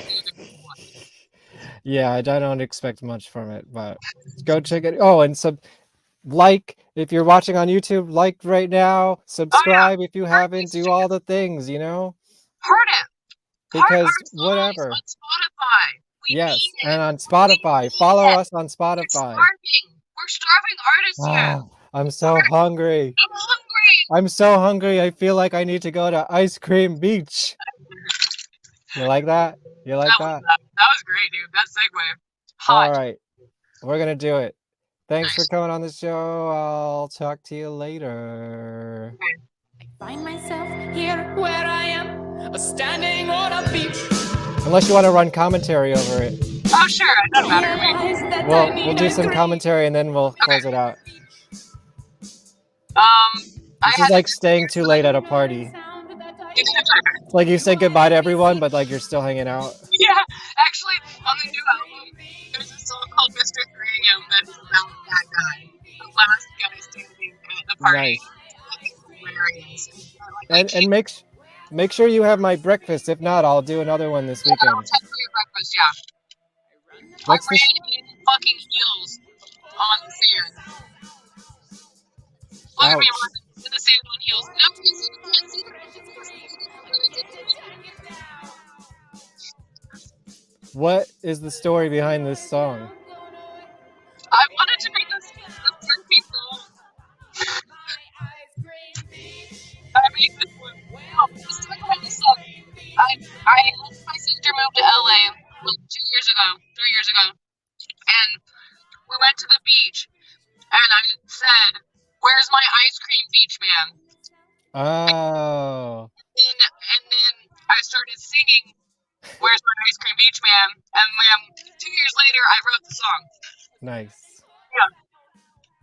Speaker 2: Yeah, I don't expect much from it, but go check it. Oh, and if you're watching on YouTube, like right now, subscribe if you haven't, do all the things,
Speaker 3: Heard it.
Speaker 2: Because whatever.
Speaker 3: On Spotify.
Speaker 2: Yes, and on Spotify. Follow us on Spotify.
Speaker 3: We're starving artists here.
Speaker 2: I'm so hungry.
Speaker 3: I'm hungry.
Speaker 2: I'm so hungry. I feel like I need to go to Ice Cream Beach. You like that? You like that?
Speaker 3: That was great, dude. That segue. Hot.
Speaker 2: All right. We're going to do it. Thanks for coming on the show. I'll talk to you later.
Speaker 6: I find myself here where I am, standing on a beach.
Speaker 2: Unless you want to run commentary over it.
Speaker 3: Oh, sure. It doesn't matter to me.
Speaker 2: We'll do some commentary and then we'll close it out. This is like staying too late at a party. It's like you say goodbye to everyone, but like you're still hanging out.
Speaker 3: Yeah, actually, on the new album, there's a song called Mr. 3 AM that is about party.
Speaker 2: Nice.
Speaker 3: Hilarious. Like,
Speaker 2: And make sure you have my breakfast. If not, I'll do another one this weekend.
Speaker 3: I'll check for your breakfast, yeah.
Speaker 2: What's
Speaker 3: I ran in fucking heels on the sand. Look at me
Speaker 2: Ouch.
Speaker 3: running in the sand on heels. No, you can't see the
Speaker 2: What is the story behind this song?
Speaker 3: I wanted to make this Thinky song. I made this one. No, this is behind this song. I helped my sister move to LA like 2 years ago, 3 years ago, and we went to the beach, and I said, "Where's my ice cream beach man?"
Speaker 2: Oh.
Speaker 3: And then I started singing, "Where's my ice cream beach man?" And then 2 years later, I wrote the song.
Speaker 2: Nice.
Speaker 3: Yeah.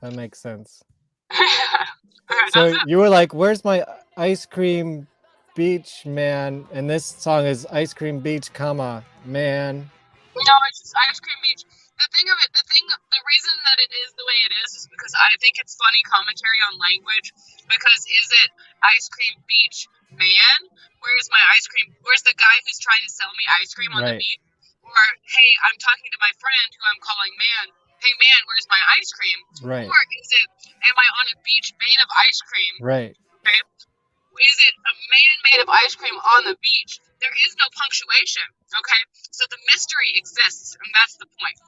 Speaker 2: That makes sense.
Speaker 3: That's
Speaker 2: So
Speaker 3: it.
Speaker 2: you were like, "Where's my ice cream beach man?" And this song is ice cream beach, comma, man.
Speaker 3: No, it's just ice cream beach. The reason that it is the way it is because I think it's funny commentary on language. Because is it ice cream beach man? Where's my ice cream? Where's the guy who's trying to sell me ice cream on the
Speaker 2: Right.
Speaker 3: beach? Or, hey, I'm talking to my friend who I'm calling man. Hey, man, where's my ice cream?
Speaker 2: Right.
Speaker 3: Or is it, am I on a beach made of ice cream?
Speaker 2: Right.
Speaker 3: Okay. Is it a man made of ice cream on the beach? There is no punctuation. Okay. So the mystery exists, and that's the point.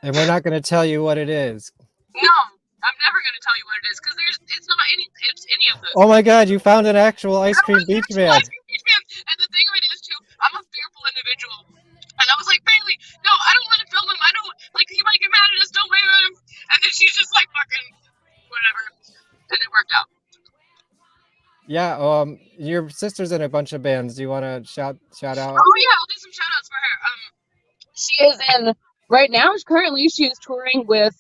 Speaker 2: And we're not going to tell you what it is.
Speaker 3: No, I'm never going to tell you what it is because it's not any of those.
Speaker 2: Oh my God, you found an actual ice cream beach man.
Speaker 3: Ice cream beach man. And the thing of it is too, I'm a fearful individual. And I was like, Bailey, no, I don't want to film him. I don't, like, he might get mad at us. Don't wave at him. And then she's just like, fucking, whatever. And it worked out.
Speaker 2: Yeah, your sister's in a bunch of bands. Do you want to shout out?
Speaker 3: Oh, yeah, I'll do some shout outs for her. She is in, right now, currently, she is touring with,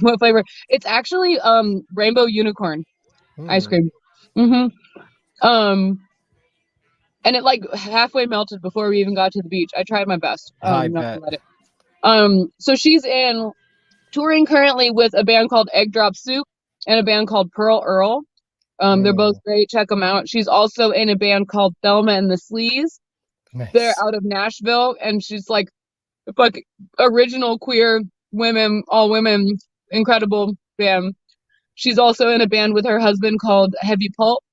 Speaker 3: what flavor? It's actually, Rainbow Unicorn ice cream. And it like halfway melted before we even got to the beach. I tried my best.
Speaker 2: I
Speaker 3: not
Speaker 2: bet.
Speaker 3: to let it. So she's touring currently with a band called Egg Drop Soup and a band called Pearl Earl. They're both great. Check them out. She's also in a band called Thelma and the Sleaze.
Speaker 2: Nice.
Speaker 3: They're out of Nashville, and she's like original queer women, all women, incredible band. She's also in a band with her husband called Heavy Pulp,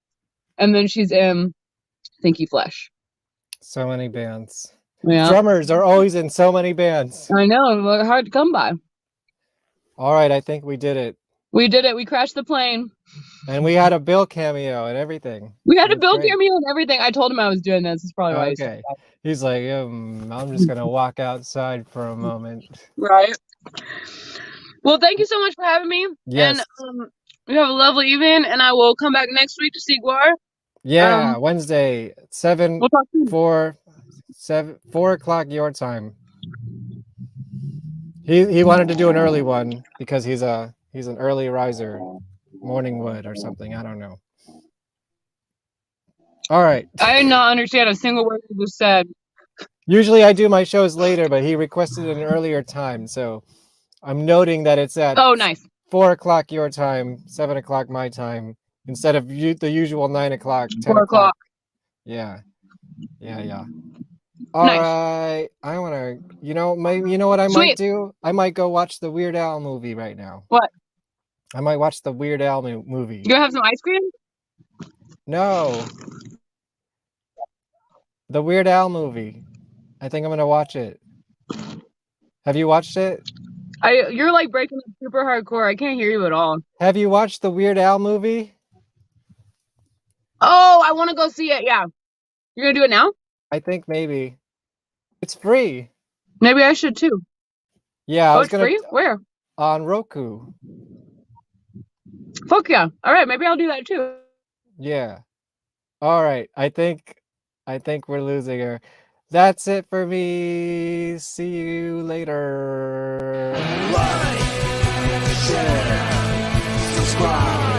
Speaker 3: and then she's in Thinky Flesh.
Speaker 2: So many bands.
Speaker 3: Yeah.
Speaker 2: Drummers are always in so many bands.
Speaker 3: I know, hard to come by.
Speaker 2: All right, I think we did it.
Speaker 3: We did it. We crashed the plane.
Speaker 2: And we had a Bill cameo and everything.
Speaker 3: We had a Bill
Speaker 2: great.
Speaker 3: cameo and everything. I told him I was doing this. That's probably why he said
Speaker 2: Okay.
Speaker 3: that.
Speaker 2: He's like, I'm just going to walk outside for a moment.
Speaker 3: Right. Well, thank you so much for having me.
Speaker 2: Yes.
Speaker 3: And you have a lovely evening, and I will come back next week to see Guar.
Speaker 2: Yeah, Wednesday, 7,
Speaker 3: We'll talk soon.
Speaker 2: 4 o'clock your time. He wanted to do an early one because he's an early riser, morning wood or something. I don't know. All right.
Speaker 3: I did not understand a single word you just said.
Speaker 2: Usually I do my shows later, but he requested an earlier time, so I'm noting that it's at
Speaker 3: Nice.
Speaker 2: 4 o'clock your time, 7 o'clock my time, instead of the usual 9 o'clock, 10
Speaker 3: 4 o'clock.
Speaker 2: Yeah. All right. I want to, you know what I might do? I might go watch the Weird Al movie right now.
Speaker 3: What?
Speaker 2: I might watch the Weird Al movie.
Speaker 3: You gonna have some ice cream?
Speaker 2: No. The Weird Al movie. I think I'm going to watch it. Have you watched it?
Speaker 3: You're like breaking up super hardcore. I can't hear you at all.
Speaker 2: Have you watched the Weird Al movie?
Speaker 3: Oh, I want to go see it. Yeah. You're gonna do it now?
Speaker 2: I think maybe. It's free.
Speaker 3: Maybe I should too.
Speaker 2: Yeah,
Speaker 3: Oh, it's free? Where?
Speaker 2: On Roku.
Speaker 3: Fuck yeah. All right, maybe I'll do that too.
Speaker 2: Yeah. All right. I think we're losing her. That's it for me. See you later.
Speaker 5: Like, share, subscribe.